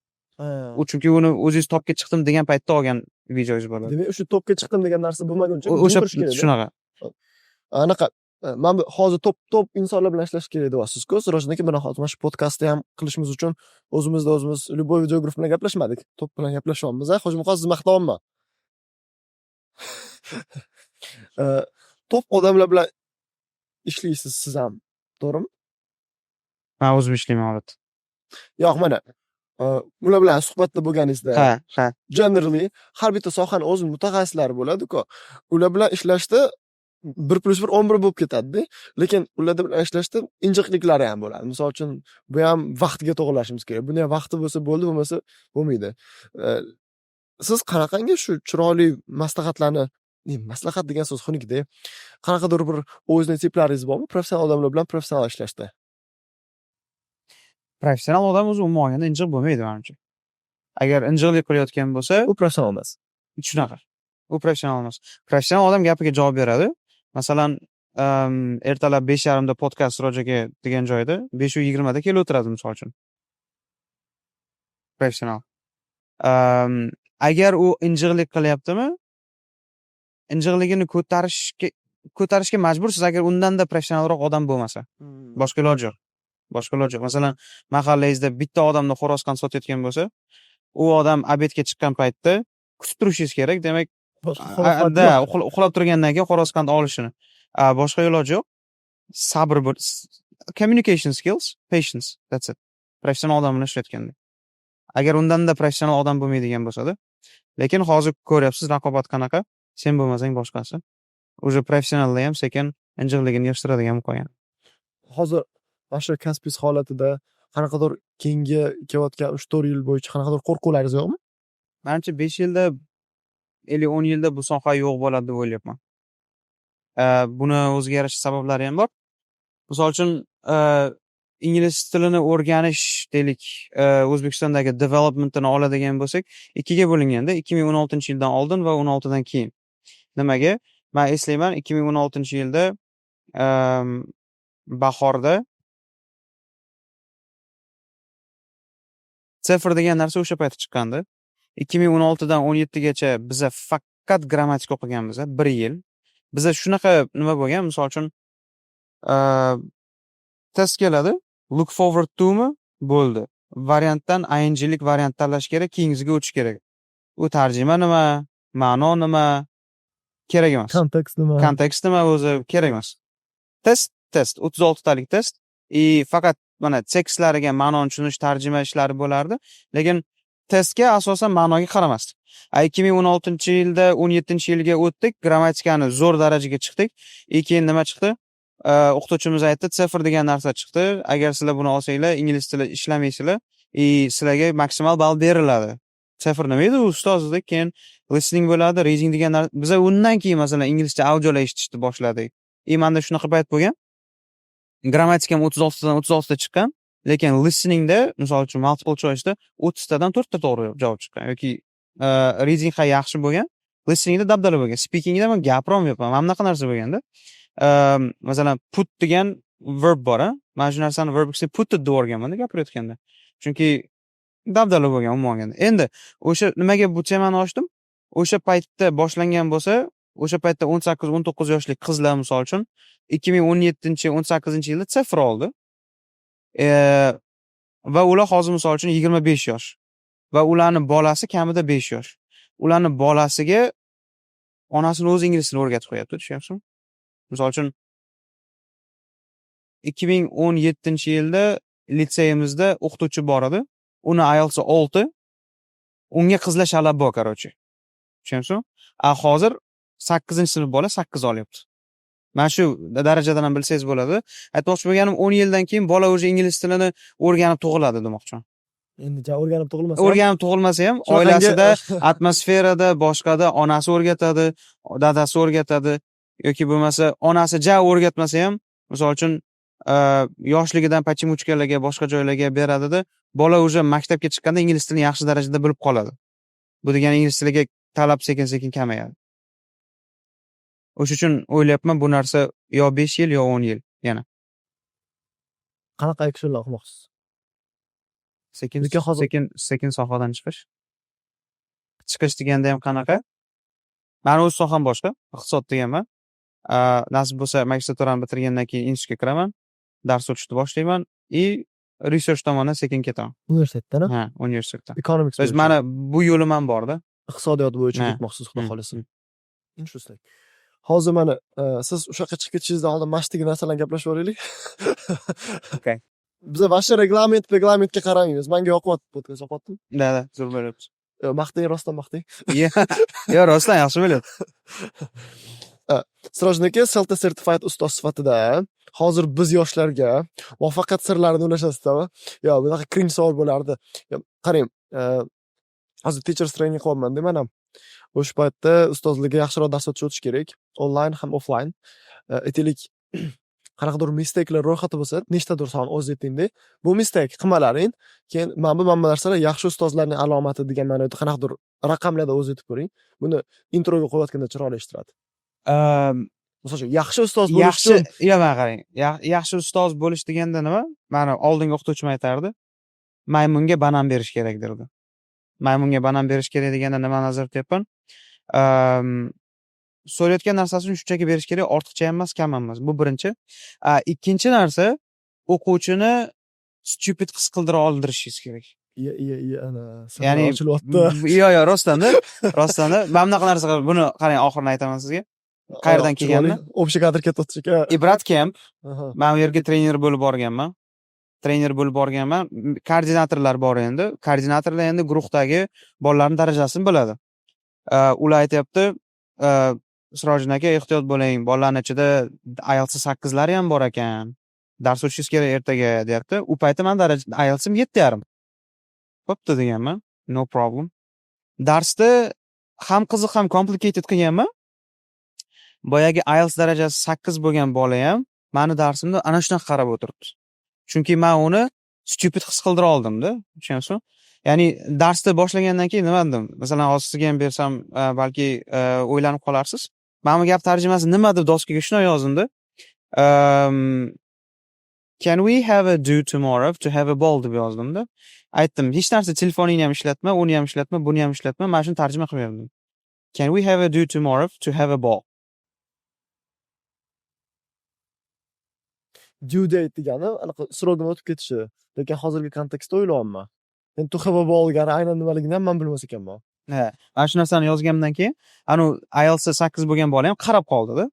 U chunki uni o'zingiz topga chiqdim degan paytda olgan videongiz bo'ladi. Demak, o'sha topga chiqdim degan narsa bo'lmaguncha o'sha shunaqa. Anaqa men hozir top insonlar bilan ishlash kerak deyapsiz-ku. Sirojniki buni hozir shu podkastda ham qilishimiz uchun o'zimiz Lyuboy videograf bilan gaplashmadik. Top bilan gaplashyapmiz. Hojimxon, sizni maqtayapman. Top odamlar bilan ishlaysiz siz ham, to'g'rimi? Men o'zim ishlayman albatta. Yo'q, mana ular bilan suhbatda bo'lganingizda, ha. Generally har bitta sohani o'z mutaxassislari bo'ladi-ku. Ular bilan ishlashda 1+1 11 bo'lib ketadi-da. Lekin ular bilan ishlashda injiqliklari ham bo'ladi. Misol uchun, bu ham vaqtiga to'g'rilashimiz kerak. Buni ham vaqti bo'lsa bo'ldi, bo'lmasa bo'lmaydi. Siz qanaqangi shu chiroyli maslahatlarni, maslahat degan so'z xunuk-da. Qanaqadir bir o'zingizning tiplaringiz bormi? Professional odamlar bilan professional ishlashda. Professional odam o'zi umuman olganda injiq bo'lmaydi menimcha. Agar injiqlik qilayotgan bo'lsa, u professional emas. Shunaqa. U professional emas. Professional odam gapiga javob beradi. Masalan, ertalab 5:30 da podkast Rojaga degan joyda 5:20 da kelib o'tiradi misol uchun. Professional. Agar u injiqlik qilyaptimi, injiqligini ko'tarishga majbursiz agar undanda professionalroq odam bo'lmasa. Boshqa iloji yo'q. Masalan, mahallangizda bitta odamni xo'rozqand sotayotgan bo'lsa, u odam obedga chiqqan paytda kutib turishingiz kerak. Demak, uxlab turgandan keyin xo'rozqand olishini. Boshqa iloji yo'q. Sabr, communication skills, patience. That's it. Professional odam bilan ishlayotganda. Agar undanda professional odam bo'lmaydigan bo'lsa-da. Lekin hozir ko'ryapsiz raqobat qanaqa. Sen bo'lmasang boshqasi. Уже professionalda ham sekin injiqligini yig'ishtiradigan bo'lib qolgan. Hozir mana shu kasbingiz holatida qanaqadir keyingi kelayotgan 3-4 yil bo'yicha qanaqadir qo'rquvlaringiz yo'qmi? Menimcha 5 yilda 10 yilda bu soha yo'q bo'ladi deb o'ylayapman. Buni o'ziga yarasha sabablari ham bor. Misol uchun, ingliz tilini o'rganish deylik, O'zbekistondagi developmentini oladigan bo'lsak, ikkiga bo'linganda 2016-yildan oldin va 16dan keyin. Nimaga? Men eslayman, 2016-yilda bahorda sifr degan narsa o'sha paytda chiqqandi. 2016dan 17gacha biza faqat grammatika o'qiganmiz, 1 yil. Biza shunaqa nima bo'lgan, misol uchun, test keladi, look forward to mi? Bo'ldi. Variantdan inglik variant tanlash kerak, keyingisiga o'tish kerak. U tarjima nima, ma'no nima kerak emas. Kontekst nima? Kontekst nima o'zi kerak emas. Test 36 talik test. Faqat mana tekstlariga ma'noni tushunish, tarjima ishlari bo'lardi, lekin testga asosan ma'noga qaramasdik. 2016-yilda 17-yilga o'tdik, grammatikani zo'r darajaga chiqdik. Keyin nima chiqdi? O'qituvchimiz aytdi, sifr degan narsa chiqdi. Agar sizlar buni olsanglar, ingliz tili ishlamaysizlar, sizlarga maksimal ball beriladi. Sifr nima edi? Ustozda keyin listening bo'ladi, reading degan narsa. Biz undan keyin masalan inglizcha audiolar eshitishni boshladik. Menda shunaqa payt bo'lgan. Grammatikam 36 dan 36 ta chiqqan, lekin listeningda, misol uchun multiple choice'da 30 tadan 4 ta to'g'ri javob chiqqan yoki reading ham yaxshi bo'lgan, listeningda dabdala bo'lgan. Speakingda men gapira olmayapman. Mana bunaqa narsa bo'lganda, masalan put degan verb bor, mana shu narsani verbga put deb o'rganmanda gapirayotganda. Chunki dabdala bo'lgan umuman olganda. Endi o'sha nimaga bu temani ochdim? O'sha paytda boshlangan bo'lsa, o'sha paytda 18-19 yoshli qizlar misol uchun 2017-18-yilda sifr oldi. Va ular hozir misol uchun 25 yosh. Va ularning bolasi kamida 5 yosh. Ularning bolasiga onasini o'zi ingliz tilini o'rgatib qo'yapti, tushunyapsizmi? Misol uchun 2017-yilda litseyimizda o'qituvchi bor edi. Uni ayolsi 6, unga qizlar shalab bor, qarochi. Tushunyapsizmi? Hozir 8-sinf bola 8 olyapti. Mana shu darajadan ham bilsangiz bo'ladi. Aytmoqchi bo'lganim 10 yildan keyin bola o'zi ingliz tilini o'rganib tug'iladi demoqchiman. Endi o'rganib tug'ilmasa, o'rganib tug'ilmasa ham oilasida, atmosferada, boshqada onasi o'rgatadi, dadasi o'rgatadi yoki bo'lmasa onasi o'rgatmasa ham, misol uchun yoshligidan pachimuchkalarga, boshqa joylarga beradida, bola o'zi maktabga chiqqanda ingliz tilini yaxshi darajada bilib qoladi. Bu degani ingliz tiliga talab sekin-sekin kamayadi. O'sha uchun o'ylayapman, bu narsa yo 5 yil yo 10 yil yana. Qanaqa aksiyonlar qilmoqchisiz? Sekin sohadan chiqish. Chiqish deganda ham qanaqa? Meni o'z soham boshqa, iqtisod deganman. Nasib bo'lsa, magistraturani bitirgandan keyin institutga kiraman, dars o'tishni boshlayman research tomondan sekin ketaman. Universitetdan? Ha, universitetdan. Economics. Biz mana bu yo'lim ham bor-da. Iqtisodiyot bo'yicha ketmoqchisiz, xudo xolasa. Interesting. Hozir mana siz o'sha yoqqa chiqib ketishingizdan oldin mashdagi narsalarni gaplashib o'raylik. Okay. Biz vaqti reglamentga qaramaymiz. Menga yoqyapti podkast, yoqyaptimi? Da, zo'r bo'lyapti. Maqtang, rostdan maqtang. Yo, rostdan yaxshi bo'lyapti. Sirojniki Celta Certified ustoz sifatida hozir biz yoshlarga muvaffaqiyat sirlarini o'rgatasiz-da. Yo, bunaqa cringe savol bo'lardi. Qarang, hozir teachers training qilyapman men ham. O'sha paytda ustozlarga yaxshiroq dars o'tish kerak, onlayn ham offlayn. Aytaylik, qanaqadir mistake'lar ro'yxati bo'lsa, nechtadir son o'z etingda. Bu mistake qilmalaring, keyin mana bu narsalar yaxshi ustozlarning alomati degan ma'noda qanaqadir raqamlarda o'z etib ko'ring. Buni introga qo'yayotganda chiroyli eshittiradi. Masalan, yaxshi ustoz bo'lish uchun, mana qarang. Yaxshi ustoz bo'lish deganda nima? Meni oldingi o'qituvchim aytardi. Maymunga banan berish kerak derdi. Maymunga banan berish kerak deganda nima nazarda tutyapman? So'rayotgan narsasini shunchaki berish kerak, ortiqcha ham emas, kam ham emas. Bu birinchi. Ikkinchi narsa, o'quvchini stupid his qildira oldirishingiz kerak. ana, ya'ni ochilyapti. Yo, rostdan-da. Men bunaqa narsa qilib, buni qarang, oxirini aytaman sizga. Qayerdan kelganini? Общий kadr ketib o'tishga. Ibrat Camp. Men u yerga trener bo'lib borganman. trener bo'lib borganman. Koordinatorlar bor endi. Koordinatorlar endi guruhdagi bolalarning darajasini biladi. Ular aytyapti, Sirojiddin aka ehtiyot bo'ling, bolalarning ichida IELTS 8 lari ham bor ekan. Dars o'tishingiz kerak ertaga, deyapti. U payti men IELTSim 7,5. Bo'pti deganman. No problem. Darsda ham qiziq ham complicated qilganman. Boyagi IELTS darajasi 8 bo'lgan bola ham meni darsimda ana shunaqa qarab o'tiribdi. Chunki men uni stupid his qildira oldim-da, tushunyapsizmi? Ya'ni darsni boshlagandan keyin nima dedim? Masalan, hozir sizga ham bersam, balki o'ylanib qolarsiz. Men bu gap tarjimasi nima deb doskaga shuni yozdim-da. Can we have a do tomorrow to have a ball deb yozdim-da. Aytdim, hech narsa telefoningni ham ishlatma, uni ham ishlatma, buni ham ishlatma, men shuni tarjima qilib berdim. Can we have a do tomorrow to have a ball? Due date degani anaqa srogdan o'tib ketishi. Lekin hozirgi kontekstda o'ylayapman. Men to have a ball degani aynan nimaligini ham men bilmas ekanman. Ha, mana shu narsani yozganimdan keyin, anu IELTS 8 bo'lgan bola ham qarab qoldi-da.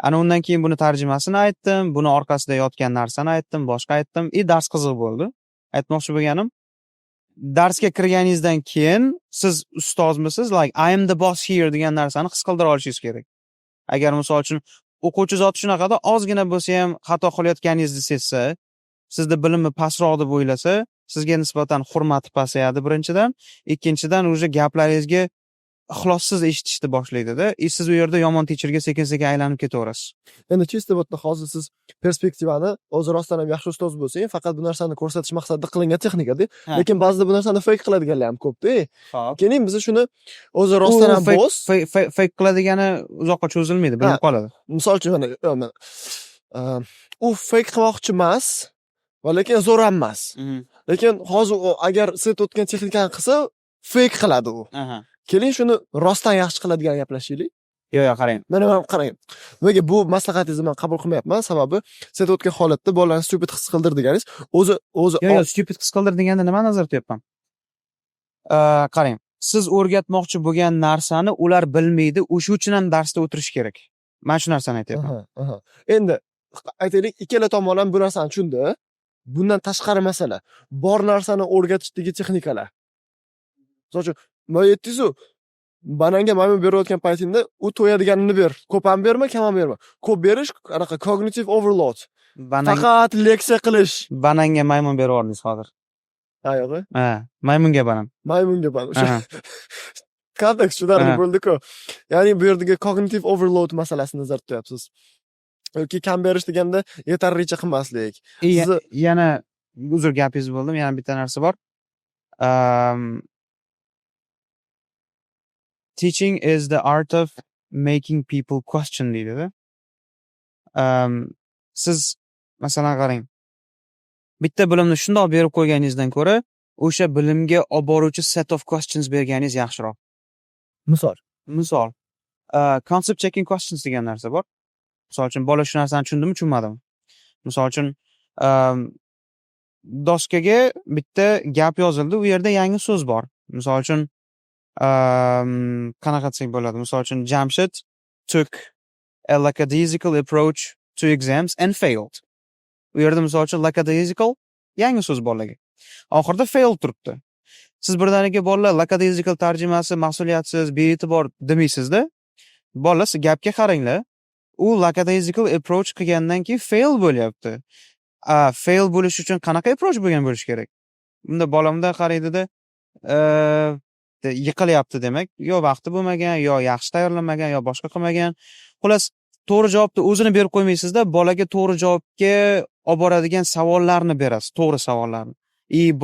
Ana undan keyin buni tarjimasini aytdim, buni orqasida yotgan narsani aytdim, boshqa aytdim. Dars qiziq bo'ldi. Aytmoqchi bo'lganim, darsga kirganingizdan keyin siz ustozmisiz, like I am the boss here degan narsani his qildira olishingiz kerak. Agar misol uchun o'quvchi zot shunaqada ozgina bo'lsa ham xato qilayotganingizni sezsa, sizda bilimi pastroq deb o'ylasa, sizga nisbatan hurmati pasayadi birinchidan, ikkinchidan o'sha gaplaringizga ixlossiz eshitishni boshlaydi-da. Siz u yerda yomon teacherga sekin-sekin aylanib ketaverasiz. Endi chista bo'tda hozir siz perspektivani o'zi rostdan ham yaxshi ustoz bo'lsang, faqat bu narsani ko'rsatish maqsadida qilingan texnikada, lekin ba'zida bu narsani fake qiladiganlar ham ko'p-da. Keyin biz shuni o'zi rostdan ham bo'z, fake qiladigani uzoqqa cho'zilmaydi, bilinib qoladi. Misol uchun u fake qilmoqchi emas, va lekin zo'r ham emas. Lekin hozir agar set o'tgan texnikani qilsa, fake qiladi u. Keling shuni rostdan yaxshi qiladigan gaplashaylik. Yo'q, qarang. Mana qarang. Nimaga bu maslahatingizni men qabul qilmayapman? Sababi set o'tgan holatda bolalarni stupid his qildir deganingiz, o'zi Yo'q, stupid his qildir deganda nima nazarda tutyapman? Qarang. Siz o'rgatmoqchi bo'lgan narsani ular bilmaydi, o'sha uchun ham darsda o'tirish kerak. Men shu narsani aytyapman. Endi aytaylik, ikkala tomon ham bu narsani tushundi. Bundan tashqari masala, bor narsani o'rgatishdagi texnikalar. Misol uchun, men aytdingiz-ku, bananga maymun berayotgan paytingda u to'yadiganini ber. Ko'p ham berma, kam ham berma. Ko'p berish anaqa cognitive overload. Faqat leksiya qilish. Bananga maymun berib yubordingiz hozir. Ha, yo'q. Ha, maymunga banan. Maymunga banan. O'sha kontekst tushunarli bo'ldi-ku. Ya'ni bu yerdagi cognitive overload masalasini nazarda tutyapsiz. Yoki kam berish deganda yetarlicha qilmaslik. Yana uzr gapingiz bo'ldim, yana bitta narsa bor. Teaching is the art of making people question deydi-da. Siz masalan qarang. Bitta bilimni shundoq berib qo'yganingizdan ko'ra, o'sha bilimga olib boruvchi set of questions berganingiz yaxshiroq. Misol, concept checking questions degan narsa bor. Misol uchun bola shu narsani tushundimi, tushunmadimi? Misol uchun doskaga bitta gap yozildi, u yerda yangi so'z bor. Misol uchun qanaqa desak bo'ladi? Misol uchun Jamshid took a lackadaisical approach to exams and failed. U yerda misol uchun lackadaisical yangi so'z bolaga. Oxirida failed turibdi. Siz birdaniga bolalar lackadaisical tarjimasi mas'uliyatsiz, bee'tibor demaysizda. Bola siz gapga qaranglar. U lackadaisical approach qilgandan keyin fail bo'lyapti. Fail bo'lish uchun qanaqa approach bo'lgan bo'lish kerak? Bunda bolamda qaraydida, yiqilyapti demak, yo vaqti bo'lmagan, yo yaxshi tayyorlanmagan, yo boshqa qilmagan. Xullas, to'g'ri javobni o'zini berib qo'ymaysizda, bolaga to'g'ri javobga olib boradigan savollarni berasiz, to'g'ri savollarni.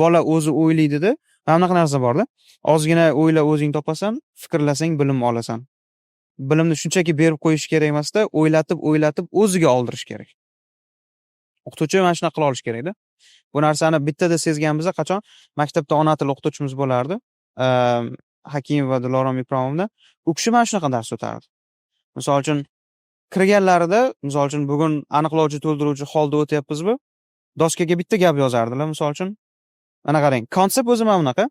Bola o'zi o'ylaydi-da. Mana bunaqa narsa bor-da. Ozgina o'yla, o'zing topasan, fikrlasang bilim olasan. Bilimni shunchaki berib qo'yish kerak emas-da, o'ylatib o'ziga oldirish kerak. O'qituvchi mana shuna qila olish kerak-da. Bu narsani bittada sezganimizda qachon maktabda ona til o'qituvchimiz bo'lardi. Hakimova va Dilorom Ipromovna, u kishi mana shunaqa dars o'tardi. Misol uchun kirganlarida, misol uchun bugun aniqlovchi to'ldiruvchi holda o'tyapmizmi? Doskaga bitta gap yozardilar, misol uchun. Mana qarang, konsept o'zi mana bunaqa.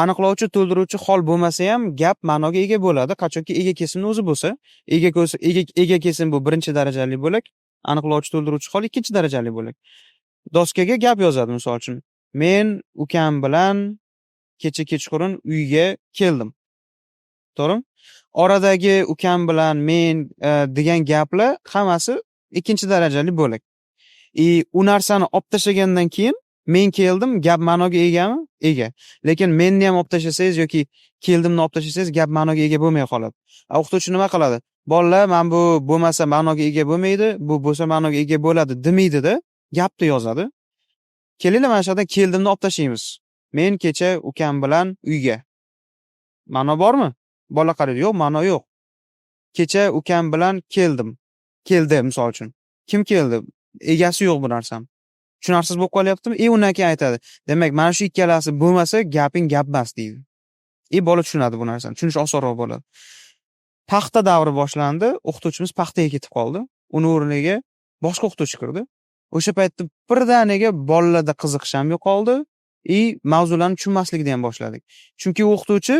Aniqlovchi to'ldiruvchi hol bo'lmasa ham gap ma'noga ega bo'ladi, qachonki ega kesimni o'zi bo'lsa, ega kesim bu birinchi darajali bo'lak, aniqlovchi to'ldiruvchi hol ikkinchi darajali bo'lak. doskaga gap yozadi, misol uchun. Men ukam bilan kecha kechqurun uyga keldim. To'g'rimi? Oradagi ukam bilan men degan gaplar hammasi ikkinchi darajali bo'lak. U narsani olib tashlagandan keyin men keldim gap ma'noga egami? Ega. Lekin menni ham olib tashlasangiz yoki keldimni olib tashlasangiz gap ma'noga ega bo'lmay qoladi. O'qituvchi nima qiladi? Bolalar, men bu bo'lmasa ma'noga ega bo'lmaydi, bu bo'lsa ma'noga ega bo'ladi demaydi-da, gapni yozadi. Kelinglar mana shu yerda keldimni olib tashlaymiz. Men kecha ukam bilan uyga. Ma'no bormi? Bola qaraydi, yo'q, ma'no yo'q. Kecha ukam bilan keldim. Keldi misol uchun. Kim keldi? Egasi yo'q bu narsam. Tushunarsiz bo'lib qolyaptimi? Undan keyin aytadi. Demak, mana shu ikkalasi bo'lmasa, gaping gap emas deydi. Bola tushunadi bu narsani. Tushunish osonroq bo'ladi. Paxta davri boshlandi, o'qituvchimiz paxtaga ketib qoldi. Uning o'rniga boshqa o'qituvchi kirdi. O'sha paytda birdaniga bolalarda qiziqish ham yo'qoldi, mavzularni tushunmaslikni ham boshladik. Chunki o'qituvchi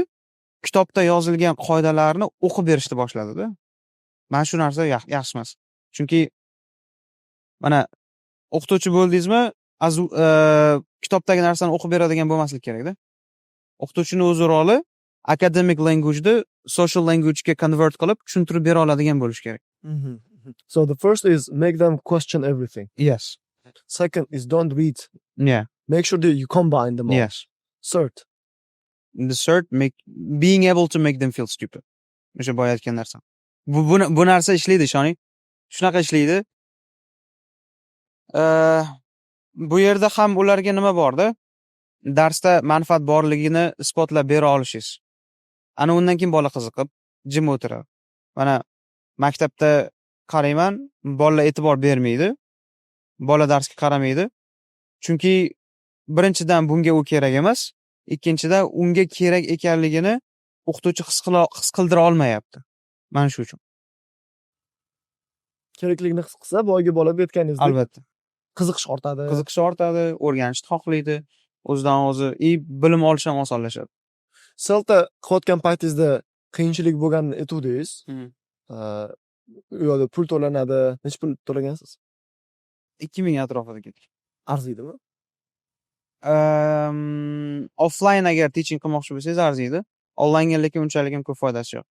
kitobda yozilgan qoidalarni o'qib berishni boshladi-da. Mana shu narsa yaxshi emas. Chunki mana o'qituvchi bo'ldingizmi, kitobdagi narsani o'qib beradigan bo'lmaslik kerak-da. O'qituvchining o'z roli academic language ni social language ga convert qilib tushuntirib bera oladigan bo'lish kerak. So the first is make them question everything. Yes. Second is don't read. Yeah. Make sure that you combine them all. Yes. Third. The third, being able to make them feel stupid. O'sha boya aytgan narsa. Bu narsa ishlaydi, ishoning. Shunaqa ishlaydi. Bu yerda ham ularga nima borda? Darsda manfaat borligini isbotlab bera olishingiz. Ana undan keyin bola qiziqib, jim o'tiradi. Mana maktabda qarayman, bolalar e'tibor bermaydi. Bola darsga qaramaydi. Chunki birinchidan bunga u kerak emas, ikkinchidan unga kerak ekanligini o'qituvchi his qildira olmayapti. Mana shu uchun. Kerakligini his qilsa, boyagi bola aytganingizdek, Albatta. qiziqish ortadi. Qiziqish ortadi, o'rganishni xohlaydi, o'zidan o'zi bilim olish ham osonlashadi. Selta qilayotgan paytingizda qiyinchilik bo'lganini aytuvdingiz. U yerda pul to'lanadi. Necha pul to'lagansiz? 2000 atrofida ketdi. Arziydimi? Offline agar teaching qilmoqchi bo'lsangiz arziydi. Onlaynga lekin unchalik ham ko'p foydasi yo'q.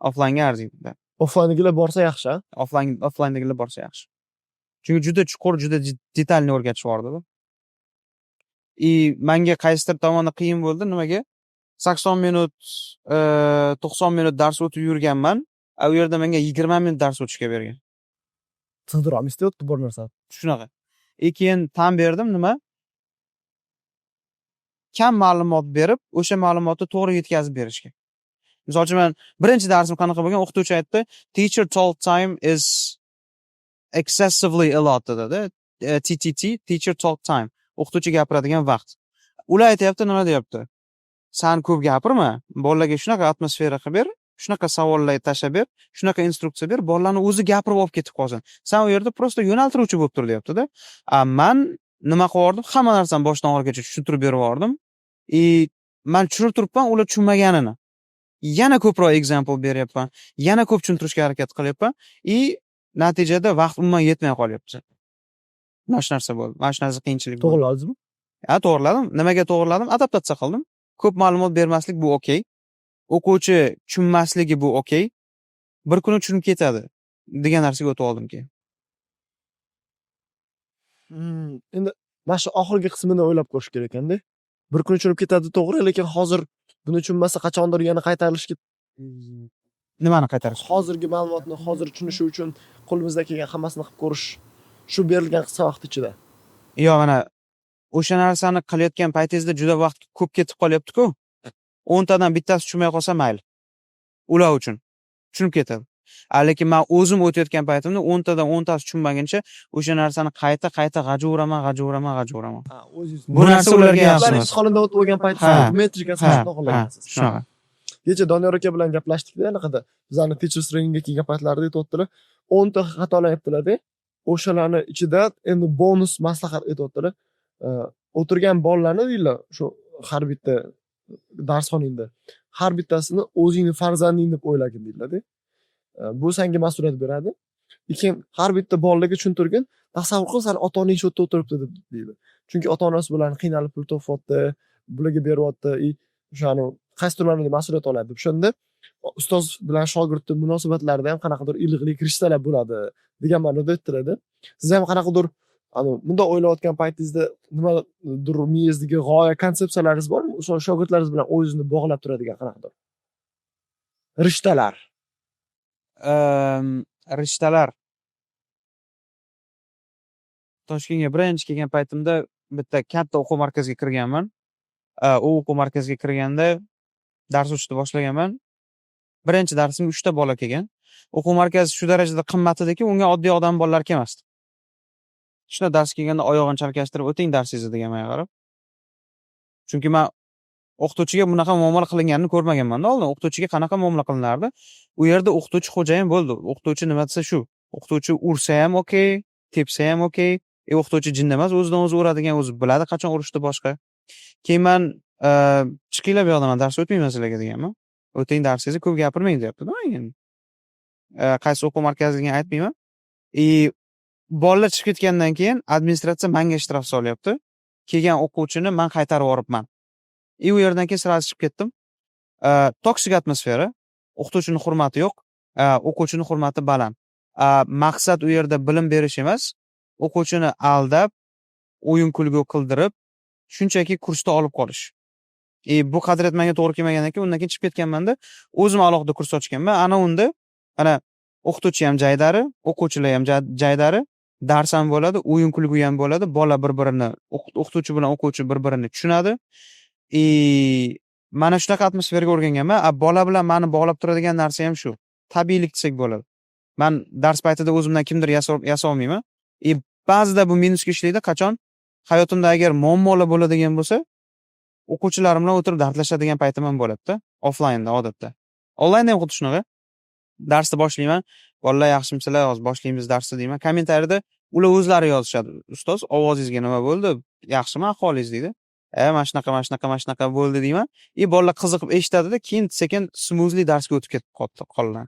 Offline'ga arziydi. Offline'dagilar borsa yaxshi. Offline'dagilar borsa yaxshi. Chunki juda chuqur, juda detalni o'rgatish bordi-da. Menga qaysidir tomonda qiyin bo'ldi. Nimaga? 80 minut, 90 minut dars o'tib yurganman. U yerda menga 20 minut dars o'tishga bergan. Sig'dira olmaysizda bor narsa. Shunaqa. Keyin tan berdim nima? Kam ma'lumot berib, o'sha ma'lumotni to'g'ri yetkazib berishga. Misol uchun men birinchi darsim qanaqa bo'lgan, o'qituvchi aytdi, teacher talk time is excessively a lot dedi. TTT, teacher talk time. O'qituvchi gapiradigan vaqt. Ular aytayapti, nima deyapti? Sen ko'p gapirma, bolalarga shunaqa atmosfera qilib ber, shunaqa savollar tashlab ber, shunaqa instruksiya ber, bolalarni o'zi gapirib olib ketib qolsin. Sen u yerda prosta yo'naltiruvchi bo'lib tur, deyapti-da. Men nima qilardim? Hamma narsani boshdan oxirigacha tushuntirib berib yubordim. Men tushunib turibman, ular tushunmaganini. Yana ko'proq example beryapman, yana ko'p tushuntirishga harakat qilyapman. Natijada vaqt umuman yetmay qolyapti. Mana shu narsa bo'ldi. Mana shu narsa qiyinchilik bo'ldi. To'g'riladingizmi? To'g'riladim. Nimaga to'g'riladim? Adaptatsiya qildim. Ko'p ma'lumot bermaslik bu okey. O'quvchi tushunmasligi bu okey. Bir kuni tushunib ketadi degan narsaga o'tib oldim keyin. Endi mana shu oxirgi qismini o'ylab ko'rish kerak ekanda. Bir kun tushunib ketadi, to'g'ri, lekin hozir buni tushunmasa qachondir yana qaytarilishga Nimani qaytarish? hozirgi ma'lumotni hozir tushunishi uchun qo'limizdan kelgan hammasini qilib ko'rish shu berilgan qisqa vaqt ichida. Mana o'sha narsani qilayotgan paytingizda juda vaqt ko'p ketib qolyapti-ku. 10 tadan bittasi tushunmay qolsa mayli. Ular uchun tushunib ketadi. Lekin men o'zim o'tayotgan paytimda 10 tadan 10 tasi tushunmaguncha o'sha narsani qayta g'ajuraman. Bu narsa ularga yaxshi emas. Xolinda o'tib bo'lgan paytda metrikasi shunday qo'llanasiz. Shunaqa. Kecha Doniyor aka bilan gaplashdik-da, anaqada bizlarni teachers trainingga kelgan paytlarida aytibdilar, 10 ta xatolayaptilar-da. O'shalarning ichida endi bonus maslahat aytibdilar. O'tirgan bolalarni deylar, shu har bitta darsxoningda har bittasini o'zingning farzanding deb o'ylagin deyiladi. Bu senga mas'uliyat beradi. Keyin har bitta bolaga tushuntirgin, tasavvur qil, san ota-onang shu yerda o'tiribdi deydi. Chunki ota-onasi bilan qiynalib pul topyapti, bularga beryapti, o'shani qaysidir ma'noda mas'uliyat oladi deb. O'shanda ustoz bilan shogirdning munosabatlarida ham qanaqadir iliqlik, rishtalar bo'ladi degan ma'noda aytiladi. Siz ham qanaqadir bunday o'ylayotgan paytingizda nimadir miyangizdagi g'oya, konsepsiyalaringiz bormi? O'sha shogirdlaringiz bilan o'zingizni bog'lab turadigan qanaqadir rishtalar. Rishtalar. Toshkentga birinchi kelgan paytimda bitta katta o'quv markaziga kirganman. U o'quv markaziga kirganda dars o'tishni boshlaganman. Birinchi darsimga 3 ta bola kelgan. O'quv markazi shu darajada qimmat ediki, unga oddiy odam bolalar kelmasdi. Shuna dars kelganda oyog'ini chalkashtirib o'ting darsingizni deganman qarab. Chunki men o'qituvchiga bunaqa muomala qilinganini ko'rmaganman-da oldin. O'qituvchiga qanaqa muomala qilinardi? U yerda o'qituvchi xo'jayin bo'ldi. O'qituvchi nima desa shu. O'qituvchi ursa ham okey, tepsa ham okey. O'qituvchi jinni emas, o'zidan o'zi uradigan, o'zi biladi qachon urishni boshqa. Keyin men chiqinglar bu yoqdan, dars o'tmayman sizlarga deganman. O'ting darsingizni, ko'p gapirmang deyapti-da menga. Qaysi o'quv markaziga aytmayman. Bolalar chiqib ketgandan keyin administratsiya menga shtraf solyapti. Kelgan o'quvchini men qaytarib yuboribman. U yerdan keyin sira chiqib ketdim. Toksik atmosfera, o'qituvchining hurmati yo'q, o'quvchining hurmati baland. Maqsad u yerda bilim berish emas, o'quvchini aldab, o'yin kulgu qildirib, shunchaki kursda olib qolish. Bu qadriyat menga to'g'ri kelmagandan keyin undan keyin chiqib ketganman-da, o'zim alohida kurs ochganman. Ana unda o'qituvchi ham jaydari, o'quvchilar ham jaydari, dars ham bo'ladi, o'yin kulgu ham bo'ladi, bola bir-birini, o'qituvchi bilan o'quvchi bir-birini tushunadi. Mana shunaqa atmosferaga o'rganganman. Bola bilan meni bog'lab turadigan narsa ham shu. Tabiiylik desak bo'ladi. Men dars paytida o'zimdan kimdir yasa olmayman. Ba'zida bu minusga ishlaydi. Qachon hayotimda agar muammolar bo'ladigan bo'lsa, o'quvchilarim bilan o'tirib dardlashadigan paytim ham bo'ladi-da, offlaynda odatda. Onlaynda ham xuddi shunaqa. Darsni boshlayman. Bolalar yaxshimisizlar? Hozir boshlaymiz darsni deyman. Kommentariyada ular o'zlari yozishadi. Ustoz, ovozingizga nima bo'ldi? Yaxshimi ahvolingiz deydi. Mana shunaqa bo'ldi deyman. Bolalar qiziqib eshitadi-da, keyin sekin smoothly darsga o'tib ketib qoladi.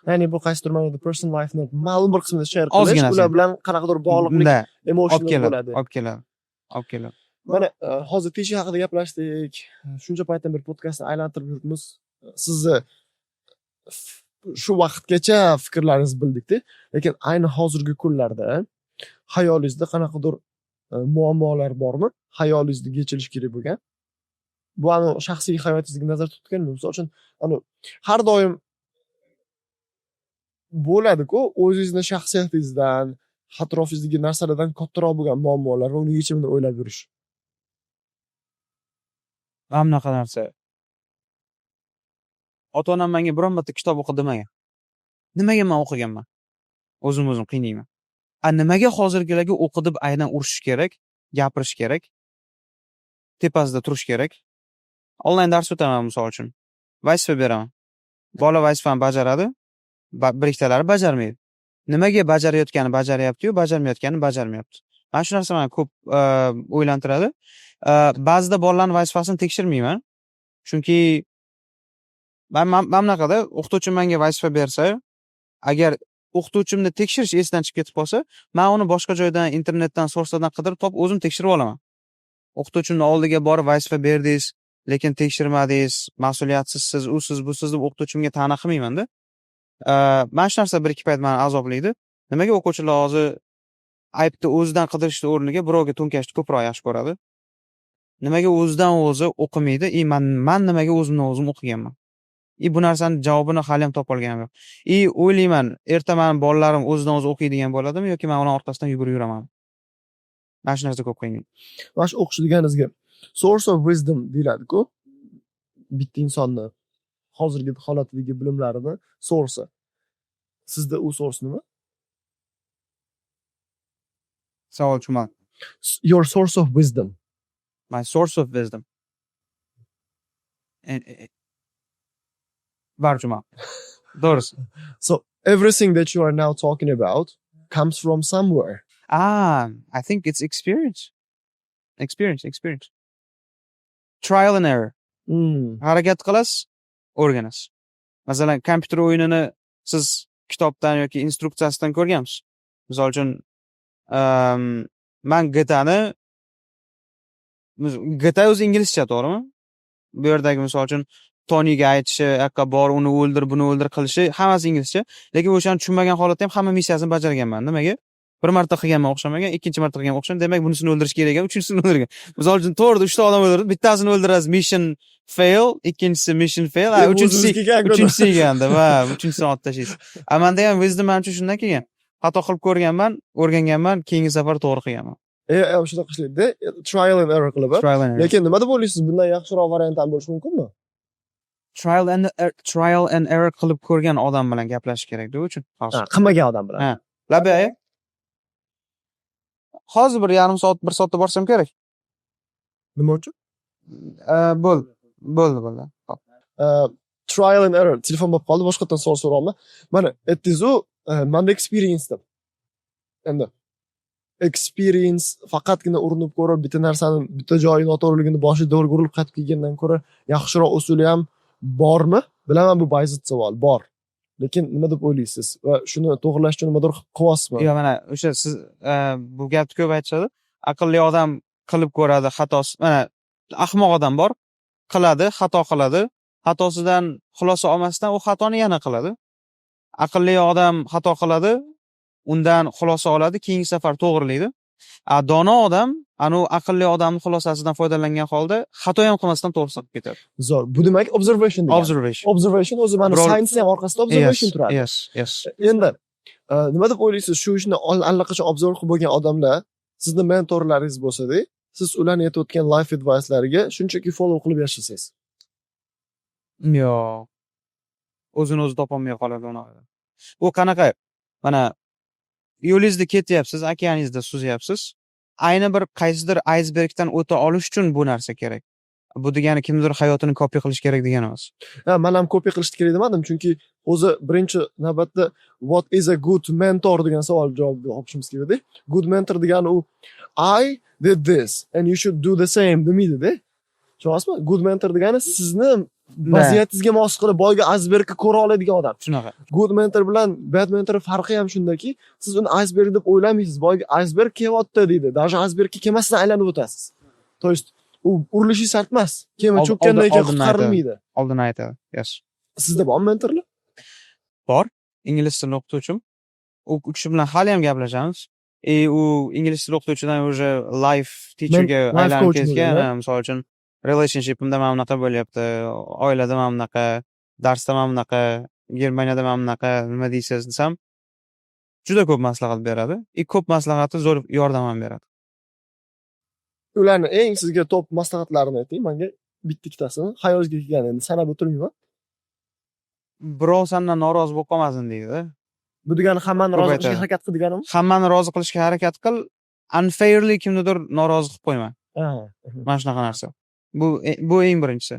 Ya'ni bu qaysidir ma'noda personal life'ni ma'lum bir qismini share qilish, ular bilan qanaqadir bog'liqlik, emotional bo'ladi. Olib keladi. Mana hozir Tishi haqida gaplashdik. Shuncha paytdan beri podkastni aylantirib yuribmiz. Sizni shu vaqtgacha fikrlaringizni bildik-da, lekin ayni hozirgi kunlarda hayolingizda qanaqadir muammolar bormi? Hayolingizda yechilishi kerak bo'lgan. Bu shaxsiy hayotingizga nazarda tutganmi? Misol uchun, har doim bo'ladi-ku, o'zingizning shaxsiyatingizdan, atrofingizdagi narsalardan kattaroq bo'lgan muammolar va uning yechimini o'ylab yurish. Mana bunaqa narsa. Ota-onam menga biron marta kitob o'qi demagan. Nimaga men o'qiganman? O'zim qiynayman. Nimaga hozirgilarga o'qi deb aynan urishish kerak, gapirish kerak, tepasida turish kerak? Onlayn dars o'taman misol uchun. Vazifa beraman. Bola vazifani bajaradi, bir ikkitalari bajarmaydi. Nimaga bajarayotgani bajaryapti-yu, bajarmayotgani bajarmayapti. Mana shu narsa meni ko'p o'ylantiradi. Ba'zida bolalarning vazifasini tekshirmayman. Chunki men bunaqada o'qituvchim menga vazifa bersa, agar o'qituvchimni tekshirish esidan chiqib ketib qolsa, men uni boshqa joydan, internetdan, so'rslardan qidirib topib o'zim tekshirib olaman. O'qituvchimning oldiga borib vazifa berdingiz, lekin tekshirmadingiz, mas'uliyatsizsiz, usiz, busiz deb o'qituvchimga ta'na qilmayman-da. Mana shu narsa bir ikki payt meni azoblaydi. Nimaga o'quvchilar hozir aybni o'zidan qidirishni o'rniga birovga to'nkashni ko'proq yaxshi ko'radi? Nimaga o'zidan o'zi o'qimaydi? Men nimaga o'zimdan o'zim o'qiganman? Bu narsani javobini hali ham topa olganim yo'q. O'ylayman, erta meni bolalarim o'zidan o'zi o'qiydigan bo'ladimi yoki men uning orqasidan yugurib yuraman? Mana shu narsa ko'p qiynaydi. Mana shu o'qish deganingizga source of wisdom deyiladi-ku. Bitta insonni hozirgi holatidagi bilimlarini source. Sizda u source nima? Savol tushunmadim. Your source of wisdom. My source of wisdom. Barjuma. Doğrusu. So everything that you are now talking about comes from somewhere. I think it's experience. Experience. Trial and error. Harakat qilasiz, o'rganasiz. Masalan, kompyuter o'yinini siz kitobdan yoki instruksiyasidan ko'rganmiz. Misol uchun, ehm, men GTA o'zi inglizcha, to'g'rimi? Bu yerdagi misol uchun Tonyga aytishi, yoqqa bor, uni o'ldir, buni o'ldir qilishi hammasi inglizcha. Lekin o'shani tushunmagan holatda ham hamma missiyasini bajarganman. Nimaga? Bir marta qilganman o'xshamagan, ikkinchi marta qilganman o'xshamagan. Demak, bunisini o'ldirish kerak ekan, uchinchisini o'ldirgan. Misol uchun to'g'rida 3 ta odam o'ldirdi, bittasini o'ldirasiz, mission fail, ikkinchisi mission fail, uchinchisi eganda va uchinchisini olib tashlaysiz. Menda ham wisdom manimcha shundan kelgan. Xato qilib ko'rganman, o'rganganman, keyingi safar to'g'ri qilganman. Shunaqa qishlaydi, trial and error qilib. Lekin nima deb o'ylaysiz? Bundan yaxshiroq variant ham bo'lishi mumkinmi? Trial and error qilib ko'rgan odam bilan gaplashish kerak-da uchun. Qilmagan odam bilan. Ha. Labay. Hozir bir yarim soat, 1 soatda borsam kerak. Nima uchun? Bo'ldi. Hop. Trial and error. Telefon bo'lib qoldi, boshqatdan savol so'rayman. Mana, aytdingiz-ku, menda experience deb. Endi experience faqatgina urinib ko'rib, bitta narsani, bitta joyi noto'g'riligini boshida o'rgilib qaytib kelgandan ko'ra yaxshiroq usuli ham bormi? Bilaman, bu bayzit savol, bor. Lekin nima deb o'ylaysiz? Va shuni to'g'rilash uchun nimadir qilyapsizmi? Yo'q, mana o'sha siz bu gapni ko'p aytishadi. Aqlli odam qilib ko'radi, xatosi. Mana ahmoq odam bor, qiladi, xato qiladi. Xatosidan xulosa olmasdan u xatoni yana qiladi. Aqlli odam xato qiladi, undan xulosa oladi, keyingi safar to'g'rilaydi. Dono odam anu aqlli odamning xulosasidan foydalangan holda xato ham qilmasdan to'g'ri qilib ketadi. Zo'r. Bu demak observation degani. Observation o'zi mana science ham orqasida observation turadi. Yes. Endi nima deb o'ylaysiz? Shu ishni allaqachon observ qilib bo'lgan odamlar sizni mentorlaringiz bo'lsa-da, siz ularning aytayotgan life advice-lariga shunchaki follow qilib yashasangiz. Yo'q. O'zini o'zi topolmay qoladi unaqa. U qanaqa? Mana yo'lingizda ketyapsiz, okeaningizda suzyapsiz. Ayni bir qaysidir aysbergdan o'ta olish uchun bu narsa kerak. Bu degani kimdir hayotini kopiya qilish kerak degani emas. Men ham kopiya qilish kerak demadim, chunki o'zi birinchi navbatda what is a good mentor degan savol javobini olishimiz kerak-da. Good mentor degani u I did this and you should do the same demaydi-da. Tushunasizmi? Good mentor degani sizni vaziyatingizga mos qilib boyga icebergni ko'ra oladigan odam. Shunaqa. Good mentor bilan bad mentor farqi ham shundaki, siz uni iceberg deb o'ylamaysiz. Boyga iceberg kelyapti deydi. Даже icebergga kemasdan aylanib o'tasiz. To есть u urilishi shart emas. Kema cho'kkandan keyin qutqarilmaydi. Oldin aytadi. Yes. Sizda bormi mentorlar? Bor. Ingliz tilini o'qituvchim. U kishi bilan hali ham gaplashamiz. U ingliz tili o'qituvchidan уже life teacherga aylanib ketgan. Misol uchun relationshipimda mana bunaqa bo'lyapti, oilada mana bunaqa, darsda mana bunaqa, Germaniyada mana bunaqa, nima deysiz desam, juda ko'p maslahat beradi. Ko'p maslahati zo'r yordam ham beradi. Ularning eng sizga top maslahatlarini ayting, menga bitta-ikkitasini xayolingizga kelganini sanab o'tirmayman. Birov sendan norozi bo'lib qolmasin deydi. Bu degani hammani rozi qilishga harakat qil deganimi? Hammani rozi qilishga harakat qil, unfairly kimnidir norozi qilib qo'yma. Mana shunaqa narsa. Bu eng birinchisi.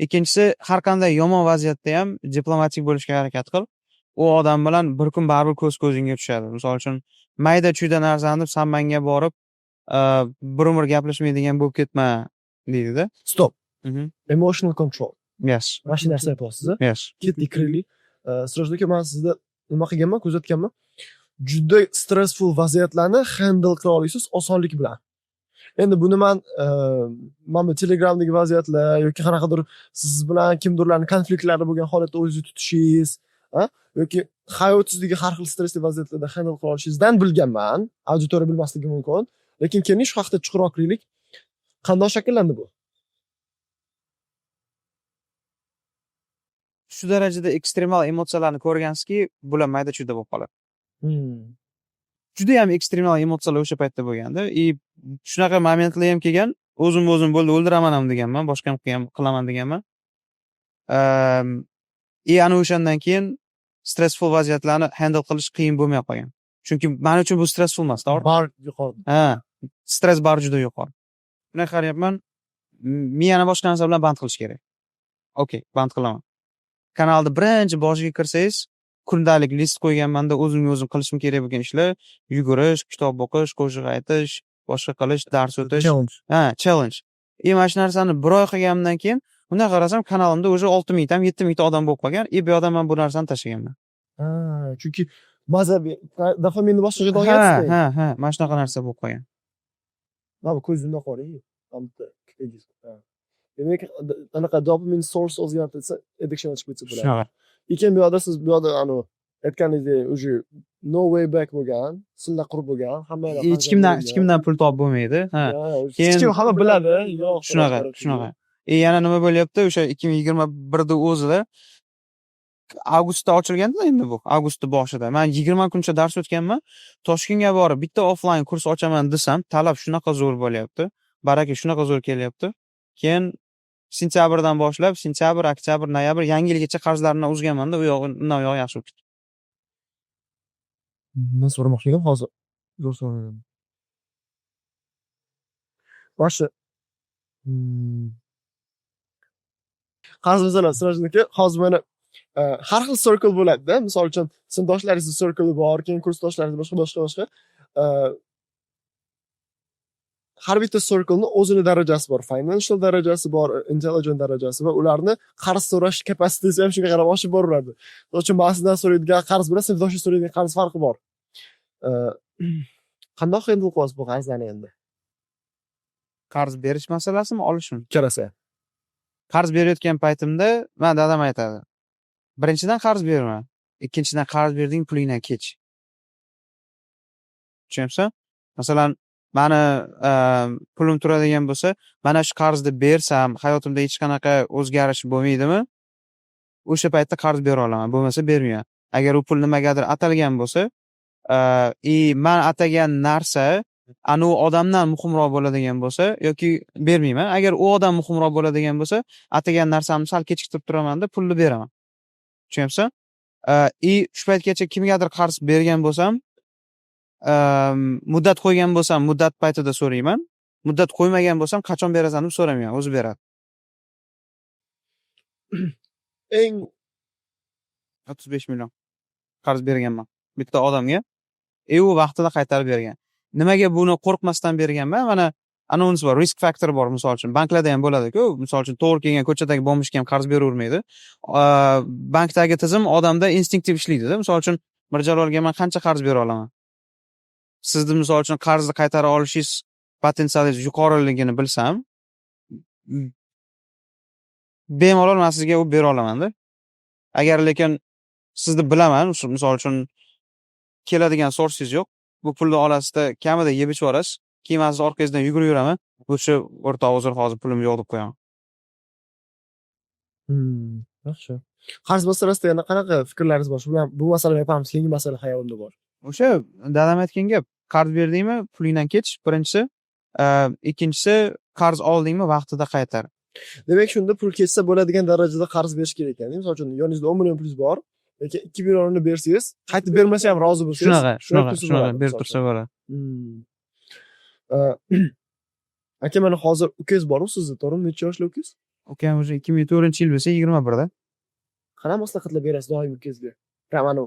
Ikkinchisi, har qanday yomon vaziyatda ham diplomatik bo'lishga harakat qil. U odam bilan bir kun baribir ko'z-ko'zingga tushadi. Misol uchun, mayda-chuyda narsani san menga borib, bir umr gaplashmaydigan bo'lib ketma deydi-da. Stop. Emotional control. Yes. Mana shu narsa aytyapsiz. Yes. Ketdik kiraylik. Sirojbek aka, men sizda nima qilganman, kuzatganman. Juda stressful vaziyatlarni handle qila olasiz osonlik bilan. Endi buni mana Telegramdagi vaziyatlar yoki qanaqadir siz bilan kimdirlarning konfliktlari bo'lgan holatda o'zingizni tutishingiz, yoki hayotingizdagi har xil stressli vaziyatlarda handle qila olishingizdan bilganman. Auditoriya bilmasligi mumkin. Lekin keling shu haqida chuqurroq qilaylik. Qanday shakllandi bu? Shu darajada ekstremal emotsiyalarni ko'rgansizki, bular mayda-chuyda bo'lib qoladi. Juda ham ekstremal emotsiyalar o'sha paytda bo'lganda, shunaqa momentlar ham kelgan, o'zim bo'ldi, o'ldiraman ham deganman, boshqa ham qilaman deganman. Ana o'shandan keyin stressful vaziyatlarni handle qilish qiyin bo'lmay qolgan. Chunki men uchun bu stressful emas, to'g'ri? Bar yuqori. Stress bar juda yuqori. Buni qarayapman, miyani boshqa narsa bilan band qilish kerak. Okay, band qilaman. Kanalda birinchi boshiga kirsangiz, kundalik list qo'yganmanda o'zimga o'zim qilishim kerak bo'lgan ishlar, yugurish, kitob o'qish, qo'shiq aytish, boshqa qilish, dars o'tish. Challenge. Mana shu narsani bir oy qilganimdan keyin, undan qarasam kanalimda o'sha 6000 tam 7000 ta odam bo'lib qolgan. Bu yoqda men bu narsani tashlaganman. Ha, chunki maza dopaminni boshqaga Ha, olyapsiz. ha, ha, mana shunaqa narsa bo'lib qolgan. Mana ko'zimdan qarang. Ha. Demak, anaqa dopamin source o'zgartirsa, addiction chiqib ketsa bo'ladi. Shunaqa. Lekin bu yoqda siz bu yoqda aytganingizdek, уже no way back bo'lgan, silla qurib bo'lgan, hamma Hech kimdan pul topib bo'lmaydi. Ha. hech kim hamma biladi. Yo'q, Shunaqa. Yana nima bo'lyapti? O'sha 2021da o'zida avgustda ochilganda endi bu, avgustda boshida. Men 20 kuncha dars o'tganman. Toshkentga borib bitta offline kurs ochaman desam, talab shunaqa zo'r bo'lyapti. Baraka shunaqa zo'r kelyapti. Keyin sentyabrdan boshlab, sentyabr, oktyabr, noyabr yangi yilgacha qarzlarimni uzganman-da, u yog'i undan u yog'i yaxshi bo'lib ketdi. Men so'ramoqchi edim hozir. Zo'r so'radim. Boshi. Qarz masalan, Sirojniki hozir mana har xil circle bo'ladi-da. Misol uchun, sinfdoshlaringiz circle bor, keyin kursdoshlaringiz boshqa. Har bitta circle'ni o'zini darajasi bor. Financial darajasi bor, intelligent darajasi va ularni qarz so'rash kapasitesi ham shunga qarab oshib boraveradi. Shuning uchun men sizdan so'raydigan qarz bilan sinfdoshlar so'raydigan qarz farqi bor. Qandoq handle qilyapsiz bu qarzlarni endi? Qarz berish masalasimi, olishmi? Qarasa. Qarz berayotgan paytimda men dadam aytadi. Birinchidan qarz berma. Ikkinchidan qarz berding, pulingdan kech. Tushunyapsan? Masalan, mani pulim turadigan bo'lsa, mana shu qarzni bersam, hayotimda hech qanaqa o'zgarish bo'lmaydimi? O'sha paytda qarz bera olaman, bo'lmasa bermayman. Agar u pul nimagadir atalgan bo'lsa, men atagan narsa anu odamdan muhimroq bo'ladigan bo'lsa yoki bermayman. Agar u odam muhimroq bo'ladigan bo'lsa, atagan narsamni sal kechiktirib turaman-da, pulni beraman. Tushunyapsan? Shu paytgacha kimgadir qarz bergan bo'lsam, muddat qo'ygan bo'lsam, muddat paytida so'rayman. Muddat qo'ymagan bo'lsam, qachon berasan deb so'ramayman, o'zi beradi. Eng 35 million qarz berganman bitta odamga. U vaqtida qaytarib bergan. Nimaga buni qo'rqmasdan berganman? Mana anons bor, risk factor bor, misol uchun. Banklarda ham bo'ladi-ku, misol uchun to'g'ri kelgan ko'chadagi bomishga ham qarz beravermaydi. Bankdagi tizim odamda instinktiv ishlaydi-da. Misol uchun Mirjalolga men qancha qarz bera olaman? Sizni misol uchun qarzni qaytara olishingiz potensialingiz yuqoriligini bilsam, bemalol men sizga u bera olaman-da. Agar lekin sizni bilaman, misol uchun keladigan sourcingiz yo'q, bu pulni olasizda kamida yeb ichib olasiz, keyin men sizni orqangizdan yugurib yuraman, bu shu o'rtoq uzr hozir pulim yo'q deb qo'yaman. Yaxshi. Qarz masalasida yana qanaqa fikrlaringiz bor? Bu masalani gapiramiz, keyingi masala xayolimda bor. O'sha dadam aytgan gap, qarz berdingmi, pulingdan kech, birinchisi, ikkinchisi qarz oldingmi, vaqtida qaytar. Demak, shunda pul ketsa bo'ladigan darajada qarz berish kerak ekan. Misol uchun, yoningizda 10 million pulingiz bor, lekin 2 millionni bersangiz, qaytib bermasa ham rozi bo'lsangiz, shunaqa berib tursa bo'ladi. Aka, mana hozir ukangiz bormi sizni? To'g'rimi? Necha yoshli ukangiz? Ukam o'sha 2004-yil bo'lsa 21da. Qanaqa maslahatlar berasiz doim ukangizga? Mana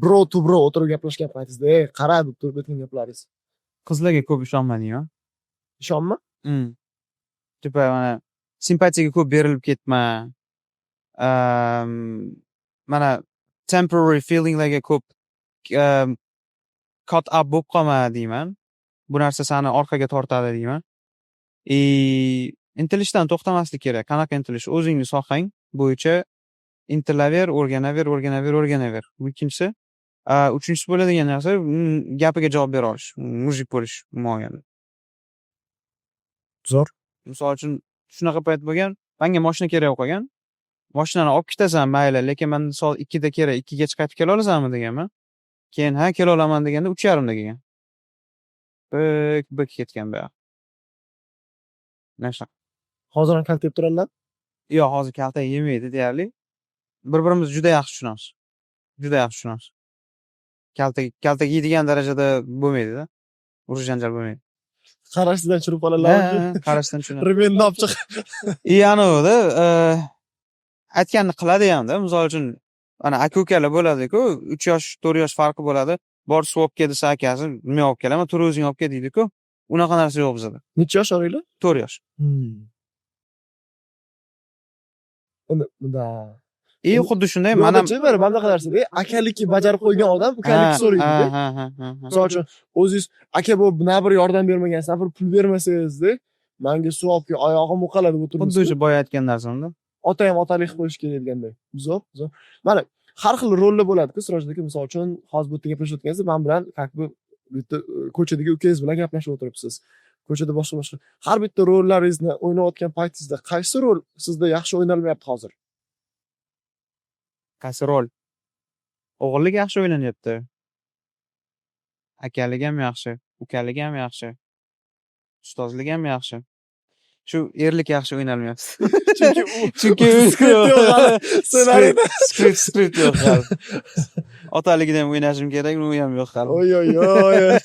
bro to bro o'tirib gaplashgan paytingizda, qara deb turib o'tgan gaplaringiz. Qizlarga ko'p ishonmadingmi? Ishonma? Tipa mana simpatiyaga ko'p berilib ketma. Mana temporary feelinglarga ko'p caught up bo'lib qolma deyman. Bu narsa seni orqaga tortadi deyman. Intilishdan to'xtamaslik kerak. Qanaqa intilish? O'zingni sohang bo'yicha intilaver, o'rganaver. Bu ikkinchisi. Uchinchisi bo'ladigan narsa gapiga javob bera olish, mujik bo'lish muoyana. Zo'r. Misol uchun shunaqa payt bo'lgan, menga mashina kerak qolgan. Mashinani olib ketasan, mayli, lekin men soat 2 da kerak, 2 gacha qaytib kela olasanmi deganman. Keyin ha, kela olaman deganda 3:30 da kelgan. Bik ketgan bu yoq. Nashaq. Hozir ham kalta yeb turadilar? Yo'q, hozir kalta yemaydi deyarli. Bir-birimizni juda yaxshi tushunamiz. Kalta yeydigan darajada bo'lmaydi-da. Urush janjal bo'lmaydi. Qarashdan tushirib qoladilar. Qarashdan tushunadi. Rimenni olib chiq. Anoda aytganini qiladi hamda. Misol uchun mana aka-ukalar bo'ladi-ku, 3 yosh, 4 yosh farqi bo'ladi. Bor swap kel desa akasi, nima olib kelaman, tur o'zing olib kel deydi-ku. Unaqa narsa yo'q bizda. Necha yosh oranglar? 4 yosh. Bunda Xuddi shunday men ham Yo'qchi bir bunaqa narsa. Akalikni bajarib qo'ygan odam ukalikni so'raydi. ha. Misol uchun o'zingiz aka bo'lib na bir yordam bermagansiz, na bir pul bermasangiz-da, menga suv olib kel, oyog'im uqaladi bu xuddi o'sha boya aytgan narsamda. ota ham otalik qilib qo'yish kerak deganday. Zo'p. Mana har xil rollar bo'ladi-ku, Sirojbek. Misol uchun hozir bu yerda gaplashayotganingizda men bilan как бы bu yerda ko'chadagi ukangiz bilan gaplashib o'tiribsiz. Ko'chada boshqa. Har bitta rollaringizni o'ynayotgan paytingizda qaysi rol sizda yaxshi o'ynalmayapti hozir? Qaysi rol? O'g'illik yaxshi o'ylanyapti. Akalik ham yaxshi, ukalik ham yaxshi. Ustozlik ham yaxshi. Shu erlik yaxshi o'ynalmayapti. Chunki skript yo'q hali. Ssenariyda skript yo'q hali. Otaligida ham o'ynashim kerak, u ham yo'q hali. Oy.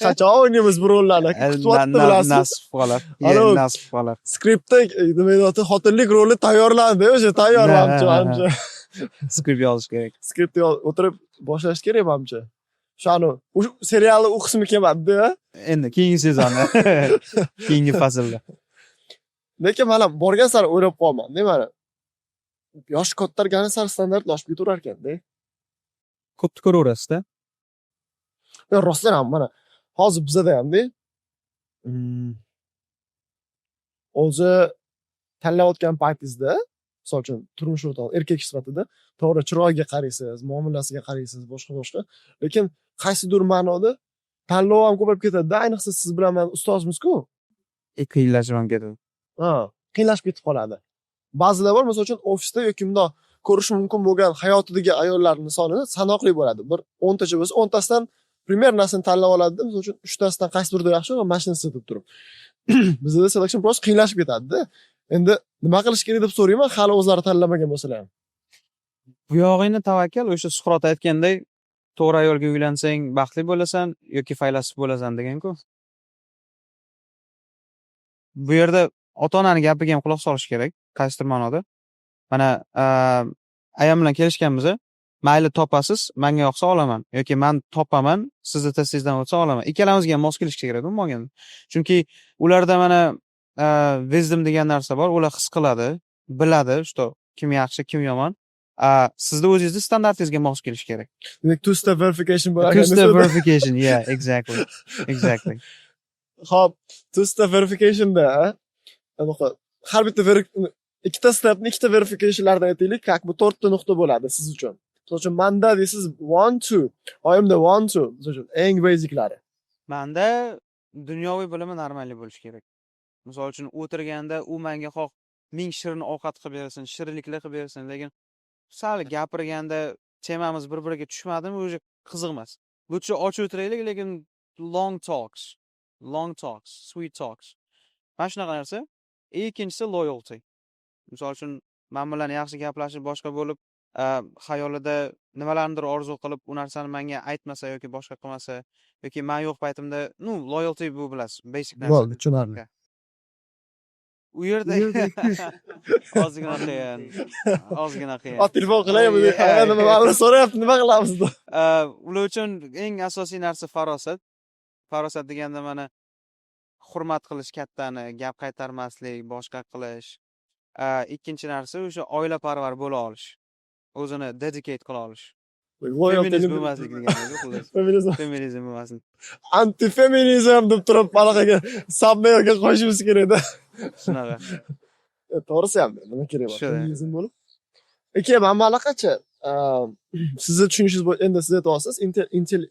Qachon o'ynaymiz bu rollarni? Kutyapti bilasizmi? Nasib qolar. Nasib qolar. Skriptda nima deyapti? Xotinlik roli tayyorlandi, o'sha tayyor menimcha. Skript yozish kerak. Skriptni o'tirib boshlash kerak menimcha. Shani serialni u qismi kelmadi-da. Endi keyingi sezonda, keyingi faslda. Lekin mana borgan sari o'ylab qolman. Mana yosh kattargani sari standartlashib ketaverar ekan-da. Ko'pni ko'raverasiz-da. Rostdan ham mana hozir bizada ham-da. O'zi tanlayotgan paytingizda, misol uchun turmush o'rtog'i erkak sifatida to'g'ri chiroyiga qaraysiz, muomalasiga qaraysiz, boshqa. Lekin qaysidir ma'noda tanlov ham ko'payib ketadi-da, ayniqsa siz bilan men ustozmiz-ku. Qiyinlashib ham ketadi. Qiynalib ketib qoladi. Ba'zilar bor, misol uchun ofisda yoki bundoq ko'rish mumkin bo'lgan hayotidagi ayollarning sonini sanoqli bo'ladi. Bir 10 tacha bo'lsa, 10 tasidan primernosini tanlab oladi-da, misol uchun 3 tasidan qaysi birida yaxshi va mashinani sotib turib. Bizda selection biroz qiynalib ketadi-da. Endi nima qilish kerak deb so'rayman, hali o'zlari tanlamagan bo'lsalar ham. Bu yog'ingni tavakkal, o'sha Suqrot aytganday, to'g'ri ayolga uylansang baxtli bo'lasan yoki faylasuf bo'lasan degan-ku. Bu yerda ota-onaning gapiga ham quloq solish kerak, qaysidir ma'noda. Mana ayam bilan kelishganmiz. Mayli topasiz, menga yoqsa olaman yoki men topaman, sizni testingizdan o'tsa olaman. Ikkalamizga ham mos kelish kerak bo'lmagan. Chunki ularda mana wisdom degan narsa bor, ular his qiladi, biladi, что kim yaxshi, kim yomon. Sizda o'zingizni standartingizga mos kelish kerak. Demak, two step verification bo'lar. Two step verification, yeah, exactly. Xo'p, two step verificationda har bitta ikkita stepni ikkita verificationlardan aytaylik, как бы 4 ta nuqta bo'ladi siz uchun. Misol uchun menda deysiz 1 2, oyimda 1 2, misol uchun eng basiclari. Menda dunyoviy bilimi normalniy bo'lishi kerak. Misol uchun o'tirganda u menga xoh 1000 shirin ovqat qilib bersin, shirinliklar qilib bersin, lekin sal gapirganda temamiz bir-biriga tushmadimi, o'zi qiziq emas. Lutcha ochib o'tiraylik, lekin long talks, sweet talks. Mana shunaqa narsa. Ikkinchisi loyalty. Misol uchun men bilan yaxshi gaplashib boshqa bo'lib, xayolida nimalarnidir orzu qilib, u narsani menga aytmasa yoki boshqa qilmasa yoki men yo'q paytimda, loyalty bu bilasiz, basic narsa. Bo'ldi, tushunarli. U yerda ozgina qiyin. Telefon qilaymi? Nima ma'lum so'rayapti, nima qilamiz deb. Ular uchun eng asosiy narsa farosat. Farosat deganda mana hurmat qilish kattani, gap qaytarmaslik, boshqa qilish. Ikkinchi narsa o'sha oilaparvar bo'la olish. O'zini dedicate qila olish. Feminizm bo'lmaslik degani, xullas. Feminizm bo'lmasin. Antifeminizm deb turib palaqaga sabmayoga qo'shimiz kerak-da. Shunaqa. To'g'risi ham, nima kerak bor? Feminizm bo'lib. Men malaqachi sizni tushunishingiz bo'yicha endi siz aytyapsiz,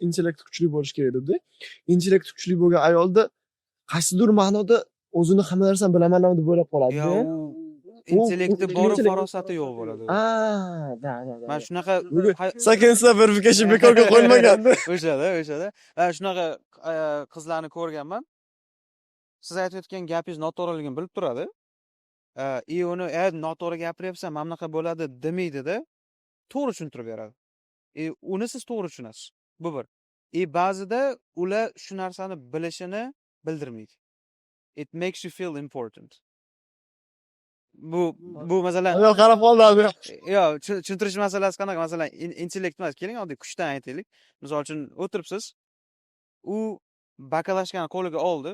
intellekt kuchli bo'lish kerak deb. Intellekt kuchli bo'lgan ayolda qaysidir ma'noda o'zini hamma narsani bilaman deb o'ylab qoladi-da. Intellekti bor, farosati yo'q bo'ladi. Men shunaqa second step verification bekorga qo'yilmagan. O'shada. Men shunaqa qizlarni ko'rganman. Siz aytayotgan gapingiz noto'g'riligini bilib turadi. Uni noto'g'ri gapiryapsan, mana bunaqa bo'ladi demaydi-da. To'g'ri tushuntirib beradi. Uni siz to'g'ri tushunasiz. Bu bir. Ba'zida ular shu narsani bilishini bildirmaydi. It makes you feel important. Bu masalan Yo'q, qarab qoldi. Yo'q, tushuntirish masalasi qanaqa? Masalan, intellekt emas, keling oddiy kuchdan aytaylik. Misol uchun o'tiribsiz, u bakalashkani qo'liga oldi,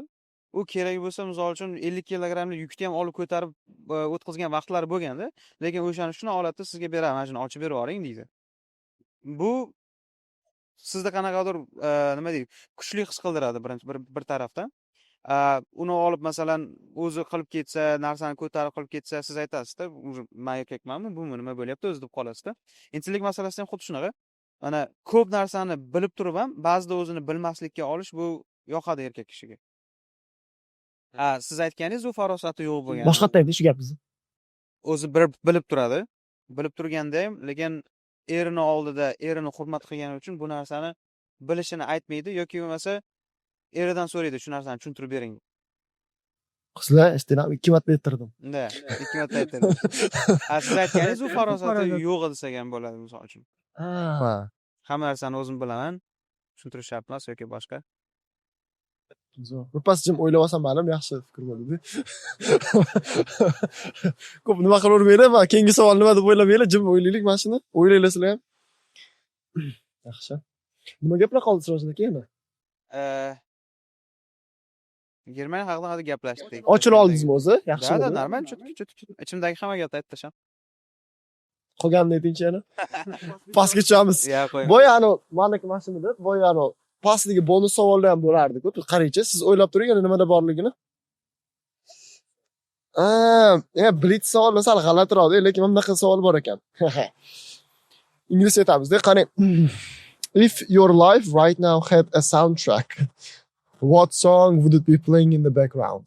u kerak bo'lsa, misol uchun 50 kilogrammlik yukni ham olib ko'tarib o'tkazgan vaqtlari bo'lganda, lekin o'shani shuni holatda sizga beraman, mana shuni ochib berib yuboring deydi. Bu sizda qanaqadir nima deydi, kuchli his qildiradi bir tarafdan. Uni olib masalan o'zi qilib ketsa, narsani ko'tarib qilib ketsa, siz aytasizda, men erkakmanmi, bu nima bo'lyapti o'zi deb qolasizda. Intillik masalasida ham xuddi shunaqa. Mana ko'p narsani bilib turib ham ba'zida o'zini bilmaslikka olish bu yoqadi erkak kishiga. Siz aytganingiz u farosati yo'q bo'lgan. Boshqa aytdi shu gapingizni. O'zi bilib turadi. Bilib turganda ham, lekin erini oldida erini hurmat qilgani uchun bu narsani bilishini aytmaydi yoki bo'lmasa eridan so'raydi, shu narsani tushuntirib bering. Qizlar, istinam 2 marta ayttirdim. Unda 2 marta aytadi. Siz aytganingiz u farosati yo'q desak ham bo'ladi, misol uchun. Ha. Hamma narsani o'zim bilaman. Tushuntirish shart emas yoki boshqa. Birpas jim o'ylab olsam ma'lum yaxshi fikr bo'ldi. Ko'p nima qilavermanglar, men keyingi savol nima deb o'ylamaylar, jim o'ylaylik mana shuni. O'ylaylar sizlar ham. Yaxshi. Nima gaplar qoldi sizlar keyin? Germaniya haqida hozir gaplashdik. Ochila oldingizmi o'zi? Yaxshi bo'ldi. Normal, chut. Ichimdagi hamma gapni aytdim. Qolganini aytingchi yana. Pastga tushamiz. Ya qo'y. Boya meniki mashinada, boya pastdagi bonus savollar ham bo'lardi-ku. Qaraychi, siz o'ylab turing yana nimada borligini. Blitz savol masal g'alatiroq, lekin mana bunaqa savol bor ekan. Inglizcha aytamizda, qani. If your life right now had a soundtrack, what song would it be playing in the background?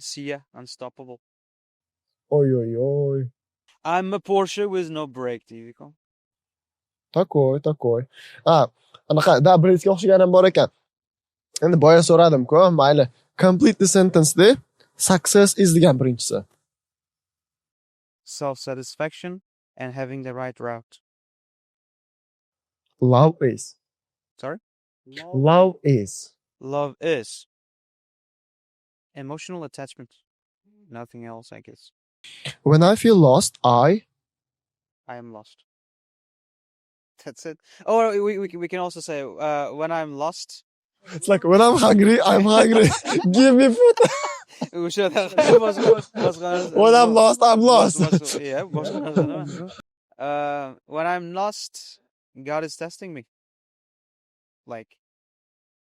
Sia, Unstoppable. Ой-ой-ой. I'm a Porsche with no brake, deydi-ku. Takoy. Anaqa da Blitzga o'xshagan ham bor ekan. Endi boya so'radim-ku, mayli. Complete the sentence de. Success is degan birinchisi. Self-satisfaction and having the right route. Love is. Sorry? Love is. Love is emotional attachment. Nothing else, I guess. When I feel lost, I am lost. That's it. Or we can also say when I'm lost. It's like when I'm hungry, I'm hungry. Give me food. When I'm lost, I'm lost. Yeah, when I'm lost, God is testing me. Like,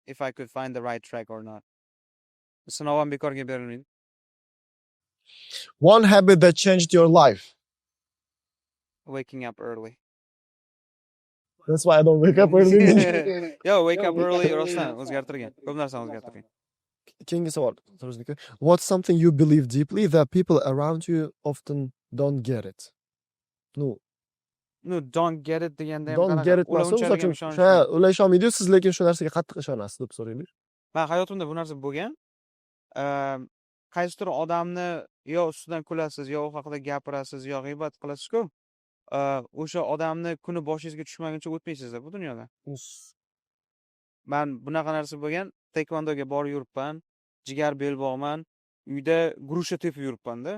if I could find the right track or not. Sınav bekorga berilmaydi. One habit that changed your life. Waking up early. That's why I don't wake up early. Yo, wake up early rostdan o'zgartirgan. Ko'p narsani o'zgartirgan. Keyingi savol. What's something you believe deeply that people around you often don't get it? No, don't get it deganda ham don't get it ular ishonmaydi, siz lekin shu narsaga qattiq ishonasiz deb so'raylik. Men hayotimda bu narsa bo'lgan. Qaysidir odamni yo ustidan kulasiz, yo u haqida gapirasiz, yo g'iybat qilasiz-ku. O'sha odamni kuni boshingizga tushmaguncha o'tmaysiz bu dunyoda. Men bunaqa narsa bo'lgan. Taekvondoga borib yuribman, jigar belbog'man, uyda grusha tepib yuribman-da.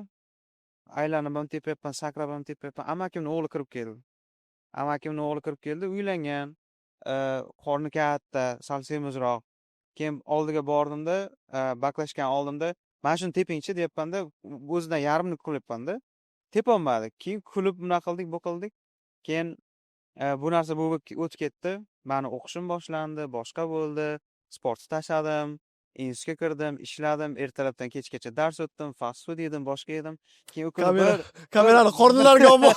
Aylanib ham tepyapman, sakrab ham tepyapman. Amakimning o'g'li kirib keldi, uylangan, qorni katta, sal semizroq. Keyin oldiga bordimda, baklashgan oldimda, "Mana shuni tepingchi" deyapman-da, o'zidan yarmini qilyapman-da. Tepolmadi. Keyin kulib bunaqa qildik, bu qildik. Keyin bu narsa bo'lib o'tib ketdi. Meni o'qishim boshlandi, boshqa bo'ldi. Sportni tashladim, institutga kirdim, ishladim, ertalabdan kechgacha dars o'tdim, fast food yedim, boshqa yedim. Keyin kamerani qornilarga olma.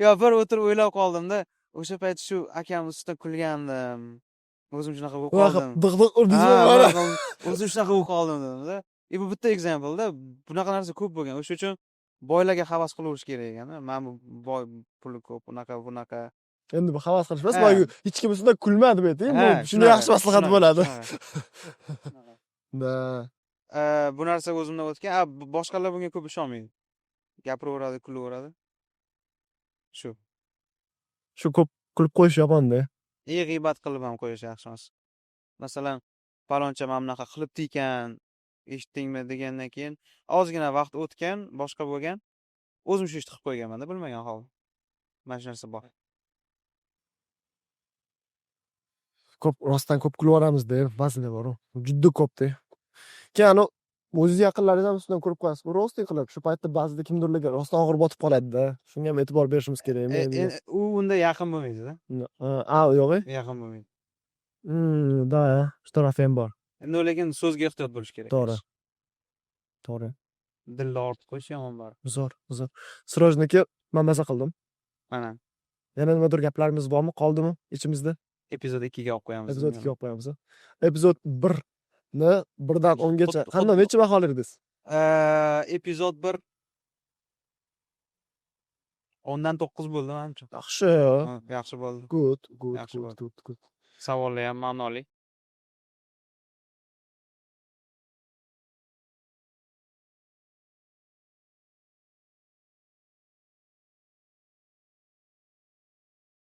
Yo, bir o'tirib o'ylab qoldim-da, o'sha payt shu akam ustida kulgandim. O'zim shunaqa bo'lib qoldim. O'zim shunaqa bo'lib qoldim dedim-da. Bu bitta example-da, bunaqa narsa ko'p bo'lgan. O'sha uchun boylarga havas qilaverish kerak ekan. Men bu boy puli ko'p, bunaqa. Endi bu havas qilish emas, hech kim ustidan kulma deb ayting. Bu shuni yaxshi maslahat bo'ladi. Bu narsa o'zimdan o'tgan. Boshqalar bunga ko'p ishonmaydi. Gapiraveradi, kulaveradi. Shu ko'p kulib qo'yish yomon-da. G'iybat qilib ham qo'yish yaxshi emas. Masalan, paloncha mana bunaqa qilibdi ekan, eshitdingmi degandan keyin ozgina vaqt o'tgan, boshqa bo'lgan, o'zim shu ishni qilib qo'yganman-da, bilmagan holda. Mana shu narsa bor. Rostdan ko'p kulaveramiz-da, ba'zida bor. Juda ko'p-da. Keyin O'zingiz yaqinlaringiz ham ustidan ko'rib qo'yasiz. Rost qilib shu paytda ba'zida kimdirlarga rostdan og'ir botib qoladi-da. Shunga ham e'tibor berishimiz kerakmi degan. U unda yaqin bo'lmaydi-da. Yo'q. Yaqin bo'lmaydi. Da, shu taraf ham bor. Endi lekin so'zga ehtiyot bo'lish kerak. To'g'ri. To'g'ri. Dilni ortib qo'yish yomon bor. Zo'r. Sirojniki men maza qildim. Mana Yana nimadir gaplarimiz bormi? Qoldimi ichimizda? epizod 2 ga olib qo'yamiz. Epizod 2 ga olib qo'yamiz. Epizod 1 ni 1 dan 10 gacha qanday necha baho berdingiz? Epizod 1 10 dan 9 bo'ldi menimcha. Yaxshi. Yaxshi bo'ldi. Good. Yaxshi bo'ldi. Good. Savollar ham ma'noli.